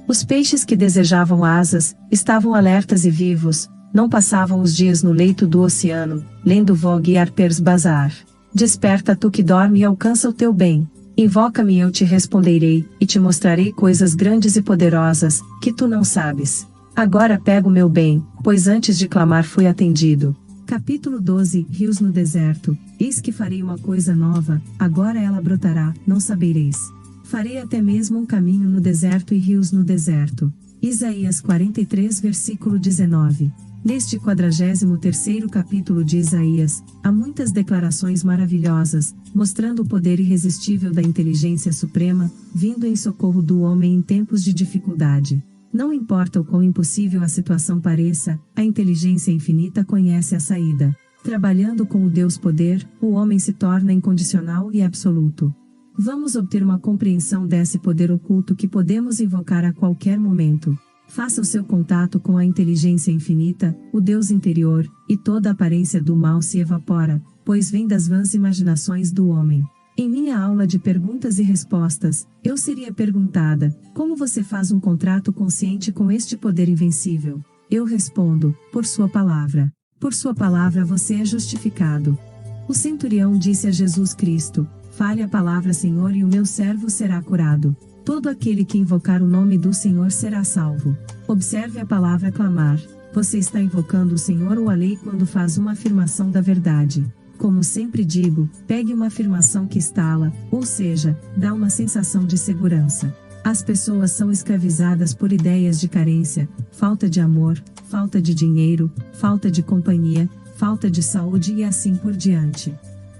Os peixes que desejavam asas, estavam alertas e vivos, não passavam os dias no leito do oceano, lendo Vogue e Harper's Bazaar. Desperta tu que dorme e alcança o teu bem. Invoca-me e eu te responderei, e te mostrarei coisas grandes e poderosas, que tu não sabes. Agora pego o meu bem, pois antes de clamar fui atendido. Capítulo 12 Rios no deserto. Eis que farei uma coisa nova, agora ela brotará, não sabereis. Farei até mesmo um caminho no deserto e rios no deserto. Isaías 43 versículo 19. Neste 43º capítulo de Isaías, há muitas declarações maravilhosas, mostrando o poder irresistível da inteligência suprema, vindo em socorro do homem em tempos de dificuldade. Não importa o quão impossível a situação pareça, a inteligência infinita conhece a saída. Trabalhando com o Deus Poder, o homem se torna incondicional e absoluto. Vamos obter uma compreensão desse poder oculto que podemos invocar a qualquer momento. Faça o seu contato com a inteligência infinita, o Deus interior, e toda a aparência do mal se evapora, pois vem das vãs imaginações do homem. Em minha aula de perguntas e respostas, eu seria perguntada: como você faz um contrato consciente com este poder invencível? Eu respondo: por sua palavra. Por sua palavra você é justificado. O centurião disse a Jesus Cristo: fale a palavra, Senhor, e o meu servo será curado. Todo aquele que invocar o nome do Senhor será salvo. Observe a palavra clamar. Você está invocando o Senhor ou a lei quando faz uma afirmação da verdade. Como sempre digo, pegue uma afirmação que estala, ou seja, dá uma sensação de segurança. As pessoas são escravizadas por ideias de carência, falta de amor, falta de dinheiro, falta de companhia, falta de saúde e assim por diante.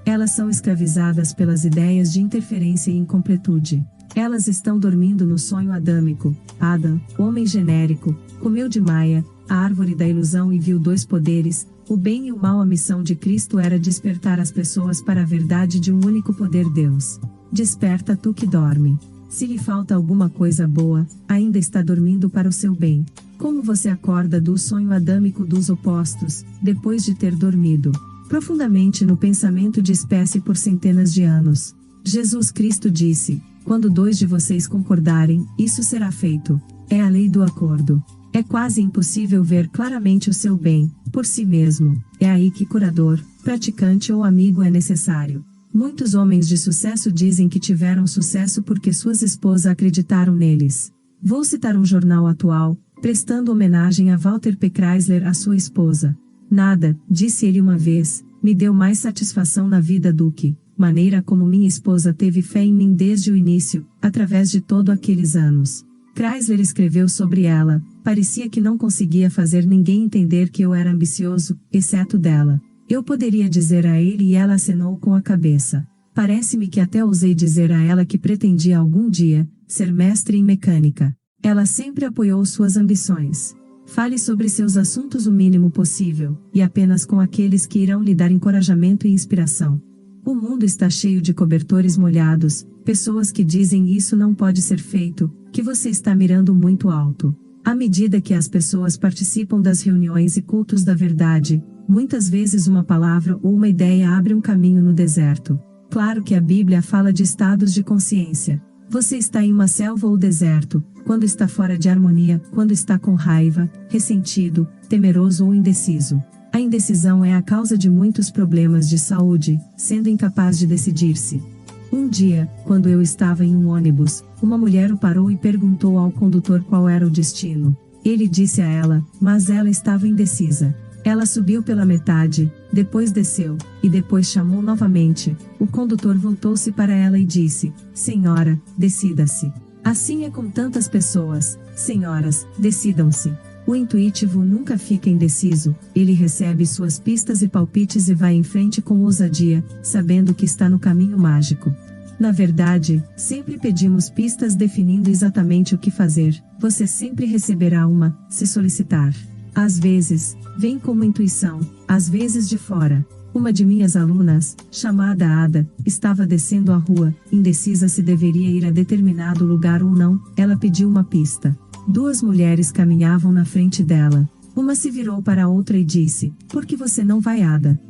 Elas são escravizadas pelas ideias de interferência e incompletude. Elas estão dormindo no sonho adâmico. Adam, homem genérico, comeu de Maia, a árvore da ilusão, e viu dois poderes, o bem e o mal. A missão de Cristo era despertar as pessoas para a verdade de um único poder, Deus. Desperta tu que dorme. Se lhe falta alguma coisa boa, ainda está dormindo para o seu bem. Como você acorda do sonho adâmico dos opostos, depois de ter dormido profundamente no pensamento de espécie por centenas de anos? Jesus Cristo disse: quando dois de vocês concordarem, isso será feito. É a lei do acordo. É quase impossível ver claramente o seu bem, por si mesmo. É aí que curador, praticante ou amigo é necessário. Muitos homens de sucesso dizem que tiveram sucesso porque suas esposas acreditaram neles. Vou citar um jornal atual, prestando homenagem a Walter P. Chrysler, a sua esposa. Nada, disse ele uma vez, me deu mais satisfação na vida do que maneira como minha esposa teve fé em mim desde o início, através de todos aqueles anos. Chrysler escreveu sobre ela: parecia que não conseguia fazer ninguém entender que eu era ambicioso, exceto dela. Eu poderia dizer a ele e ela acenou com a cabeça. Parece-me que até ousei dizer a ela que pretendia algum dia ser mestre em mecânica. Ela sempre apoiou suas ambições. Fale sobre seus assuntos o mínimo possível, e apenas com aqueles que irão lhe dar encorajamento e inspiração. O mundo está cheio de cobertores molhados, pessoas que dizem isso não pode ser feito, que você está mirando muito alto. À medida que as pessoas participam das reuniões e cultos da verdade, muitas vezes uma palavra ou uma ideia abre um caminho no deserto. Claro que a Bíblia fala de estados de consciência. Você está em uma selva ou deserto, quando está fora de harmonia, quando está com raiva, ressentido, temeroso ou indeciso. A indecisão é a causa de muitos problemas de saúde, sendo incapaz de decidir-se. Um dia, quando eu estava em um ônibus, uma mulher o parou e perguntou ao condutor qual era o destino. Ele disse a ela, mas ela estava indecisa. Ela subiu pela metade, depois desceu, e depois chamou novamente. O condutor voltou-se para ela e disse: senhora, decida-se. Assim é com tantas pessoas. Senhoras, decidam-se. O intuitivo nunca fica indeciso, ele recebe suas pistas e palpites e vai em frente com ousadia, sabendo que está no caminho mágico. Na verdade, sempre pedimos pistas definindo exatamente o que fazer. Você sempre receberá uma, se solicitar. Às vezes, vem como intuição, às vezes de fora. Uma de minhas alunas, chamada Ada, estava descendo a rua, indecisa se deveria ir a determinado lugar ou não. Ela pediu uma pista. Duas mulheres caminhavam na frente dela. Uma se virou para a outra e disse: por que você não vai, Ada?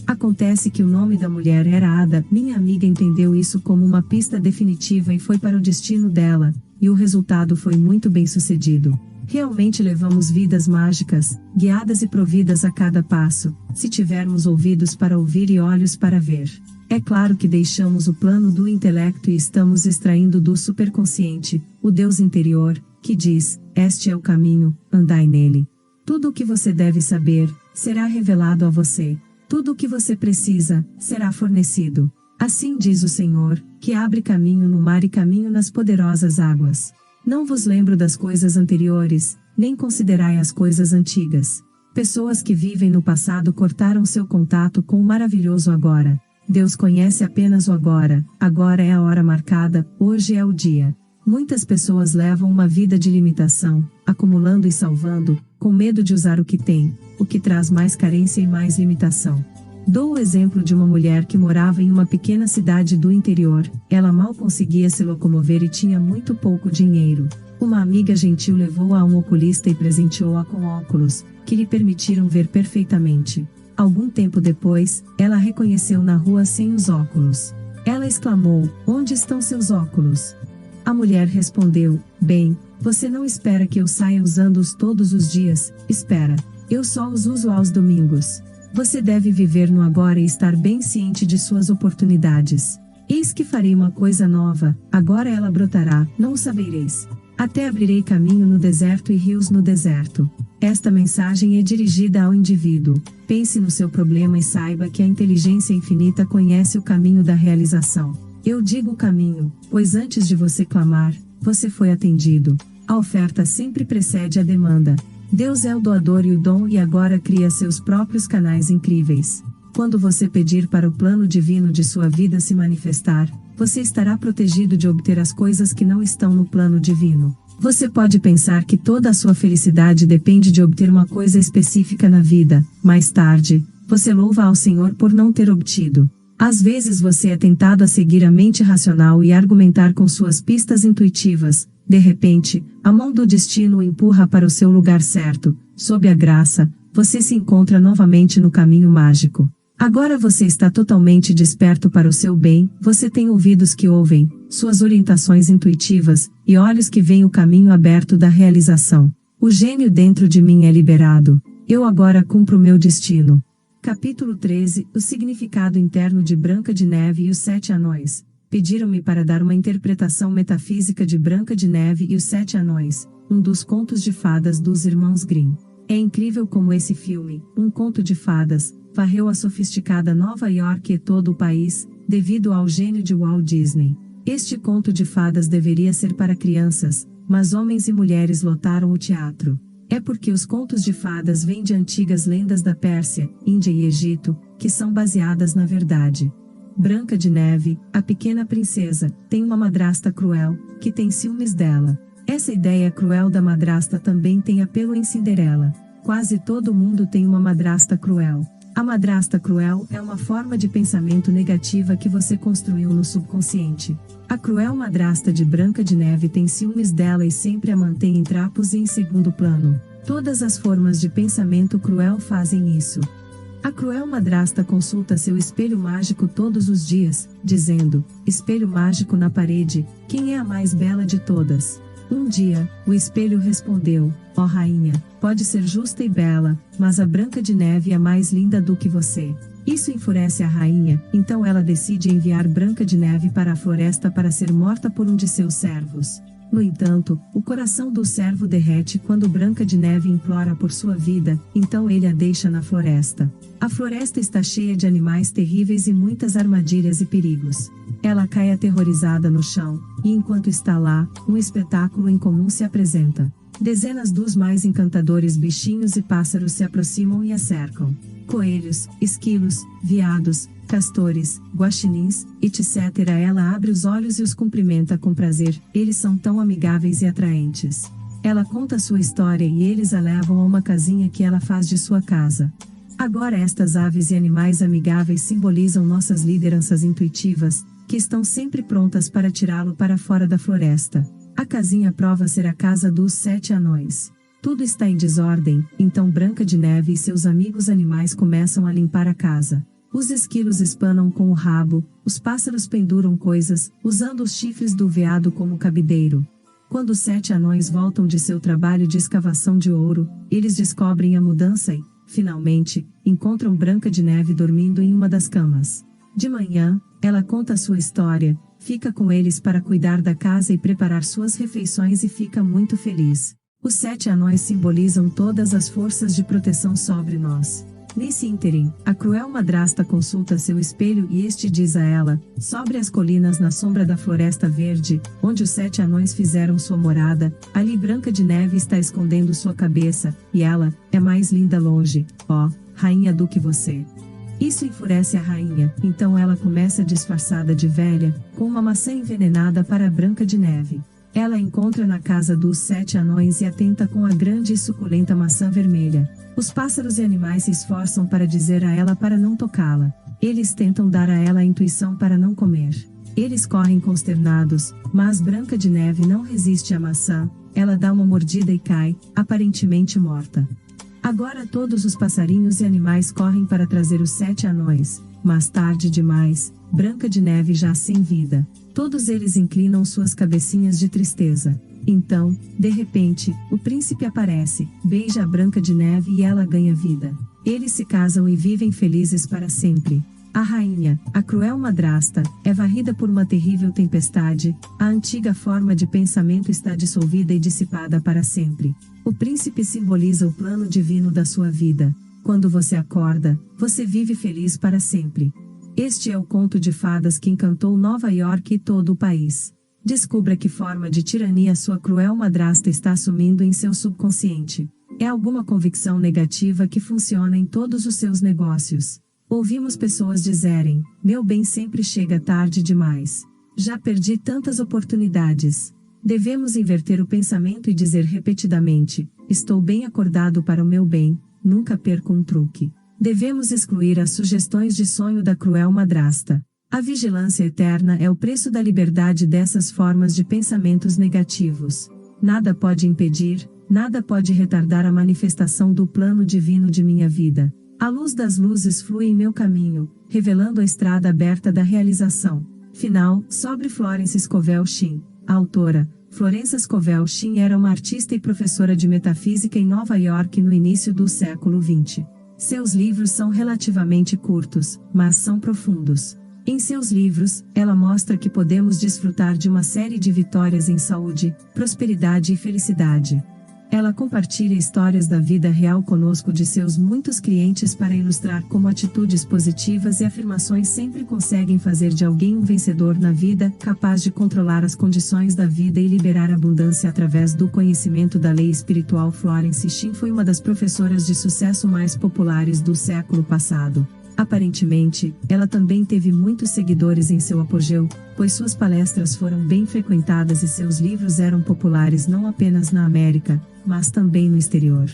Acontece que o nome da mulher era Ada. Minha amiga entendeu isso como uma pista definitiva e foi para o destino dela, e o resultado foi muito bem sucedido. Realmente levamos vidas mágicas, guiadas e providas a cada passo, se tivermos ouvidos para ouvir e olhos para ver. É claro que deixamos o plano do intelecto e estamos extraindo do superconsciente, o Deus interior, que diz: este é o caminho, andai nele. Tudo o que você deve saber, será revelado a você. Tudo o que você precisa, será fornecido. Assim diz o Senhor, que abre caminho no mar e caminho nas poderosas águas. Não vos lembro das coisas anteriores, nem considerai as coisas antigas. Pessoas que vivem no passado cortaram seu contato com o maravilhoso agora. Deus conhece apenas o agora. Agora é a hora marcada, hoje é o dia. Muitas pessoas levam uma vida de limitação, acumulando e salvando, com medo de usar o que tem, o que traz mais carência e mais limitação. Dou o exemplo de uma mulher que morava em uma pequena cidade do interior. Ela mal conseguia se locomover e tinha muito pouco dinheiro. Uma amiga gentil levou-a a um oculista e presenteou-a com óculos, que lhe permitiram ver perfeitamente. Algum tempo depois, ela a reconheceu na rua sem os óculos. Ela exclamou: onde estão seus óculos? A mulher respondeu: bem, você não espera que eu saia usando-os todos os dias, espera. Eu só os uso aos domingos. Você deve viver no agora e estar bem ciente de suas oportunidades. Eis que farei uma coisa nova, agora ela brotará, não o sabereis. Até abrirei caminho no deserto e rios no deserto. Esta mensagem é dirigida ao indivíduo. Pense no seu problema e saiba que a inteligência infinita conhece o caminho da realização. Eu digo o caminho, pois antes de você clamar, você foi atendido. A oferta sempre precede a demanda. Deus é o doador e o dom e agora cria seus próprios canais incríveis. Quando você pedir para o plano divino de sua vida se manifestar, você estará protegido de obter as coisas que não estão no plano divino. Você pode pensar que toda a sua felicidade depende de obter uma coisa específica na vida. Mais tarde, você louva ao Senhor por não ter obtido. Às vezes você é tentado a seguir a mente racional e argumentar com suas pistas intuitivas. De repente, a mão do destino o empurra para o seu lugar certo. Sob a graça, você se encontra novamente no caminho mágico. Agora você está totalmente desperto para o seu bem, você tem ouvidos que ouvem, suas orientações intuitivas, e olhos que veem o caminho aberto da realização. O gênio dentro de mim é liberado. Eu agora cumpro meu destino. Capítulo 13 – O significado interno de Branca de Neve e os Sete Anões. Pediram-me para dar uma interpretação metafísica de Branca de Neve e os Sete Anões, um dos contos de fadas dos irmãos Grimm. É incrível como esse filme, um conto de fadas, varreu a sofisticada Nova York e todo o país, devido ao gênio de Walt Disney. Este conto de fadas deveria ser para crianças, mas homens e mulheres lotaram o teatro. É porque os contos de fadas vêm de antigas lendas da Pérsia, Índia e Egito, que são baseadas na verdade. Branca de Neve, a pequena princesa, tem uma madrasta cruel, que tem ciúmes dela. Essa ideia cruel da madrasta também tem apelo em Cinderela. Quase todo mundo tem uma madrasta cruel. A madrasta cruel é uma forma de pensamento negativa que você construiu no subconsciente. A cruel madrasta de Branca de Neve tem ciúmes dela e sempre a mantém em trapos e em segundo plano. Todas as formas de pensamento cruel fazem isso. A cruel madrasta consulta seu espelho mágico todos os dias, dizendo: espelho mágico na parede, quem é a mais bela de todas? Um dia, o espelho respondeu: ó rainha, pode ser justa e bela, mas a Branca de Neve é mais linda do que você. Isso enfurece a rainha, então ela decide enviar Branca de Neve para a floresta para ser morta por um de seus servos. No entanto, o coração do servo derrete quando Branca de Neve implora por sua vida, então ele a deixa na floresta. A floresta está cheia de animais terríveis e muitas armadilhas e perigos. Ela cai aterrorizada no chão, e enquanto está lá, um espetáculo incomum se apresenta. Dezenas dos mais encantadores bichinhos e pássaros se aproximam e a cercam. Coelhos, esquilos, veados, castores, guaxinins, etc. Ela abre os olhos e os cumprimenta com prazer, eles são tão amigáveis e atraentes. Ela conta sua história e eles a levam a uma casinha que ela faz de sua casa. Agora estas aves e animais amigáveis simbolizam nossas lideranças intuitivas, que estão sempre prontas para tirá-lo para fora da floresta. A casinha prova ser a casa dos 7 anões. Tudo está em desordem, então Branca de Neve e seus amigos animais começam a limpar a casa. Os esquilos espanam com o rabo, os pássaros penduram coisas, usando os chifres do veado como cabideiro. Quando os 7 anões voltam de seu trabalho de escavação de ouro, eles descobrem a mudança e, finalmente, encontram Branca de Neve dormindo em uma das camas. De manhã, ela conta sua história, fica com eles para cuidar da casa e preparar suas refeições e fica muito feliz. Os 7 anões simbolizam todas as forças de proteção sobre nós. Nesse ínterim, a cruel madrasta consulta seu espelho e este diz a ela: sobre as colinas na sombra da floresta verde, onde os 7 anões fizeram sua morada, ali Branca de Neve está escondendo sua cabeça, e ela é mais linda longe, ó, rainha do que você. Isso enfurece a rainha, então ela começa disfarçada de velha, com uma maçã envenenada para Branca de Neve. Ela a encontra na casa dos 7 anões e a tenta com a grande e suculenta maçã vermelha. Os pássaros e animais se esforçam para dizer a ela para não tocá-la. Eles tentam dar a ela a intuição para não comer. Eles correm consternados, mas Branca de Neve não resiste à maçã. Ela dá uma mordida e cai, aparentemente morta. Agora todos os passarinhos e animais correm para trazer os 7 anões, mas tarde demais, Branca de Neve já sem vida. Todos eles inclinam suas cabecinhas de tristeza. Então, de repente, o príncipe aparece, beija a Branca de Neve e ela ganha vida. Eles se casam e vivem felizes para sempre. A rainha, a cruel madrasta, é varrida por uma terrível tempestade, a antiga forma de pensamento está dissolvida e dissipada para sempre. O príncipe simboliza o plano divino da sua vida. Quando você acorda, você vive feliz para sempre. Este é o conto de fadas que encantou Nova York e todo o país. Descubra que forma de tirania sua cruel madrasta está assumindo em seu subconsciente. É alguma convicção negativa que funciona em todos os seus negócios. Ouvimos pessoas dizerem: meu bem sempre chega tarde demais. Já perdi tantas oportunidades. Devemos inverter o pensamento e dizer repetidamente: estou bem acordado para o meu bem, nunca perco um truque. Devemos excluir as sugestões de sonho da cruel madrasta. A vigilância eterna é o preço da liberdade dessas formas de pensamentos negativos. Nada pode impedir, nada pode retardar a manifestação do plano divino de minha vida. A luz das luzes flui em meu caminho, revelando a estrada aberta da realização. Final, sobre Florence Scovel Shinn. A autora, Florence Scovel Shinn, era uma artista e professora de metafísica em Nova York no início do século XX. Seus livros são relativamente curtos, mas são profundos. Em seus livros, ela mostra que podemos desfrutar de uma série de vitórias em saúde, prosperidade e felicidade. Ela compartilha histórias da vida real conosco de seus muitos clientes para ilustrar como atitudes positivas e afirmações sempre conseguem fazer de alguém um vencedor na vida, capaz de controlar as condições da vida e liberar abundância através do conhecimento da lei espiritual. Florence Shinn foi uma das professoras de sucesso mais populares do século passado. Aparentemente, ela também teve muitos seguidores em seu apogeu, pois suas palestras foram bem frequentadas e seus livros eram populares não apenas na América, mas também no exterior.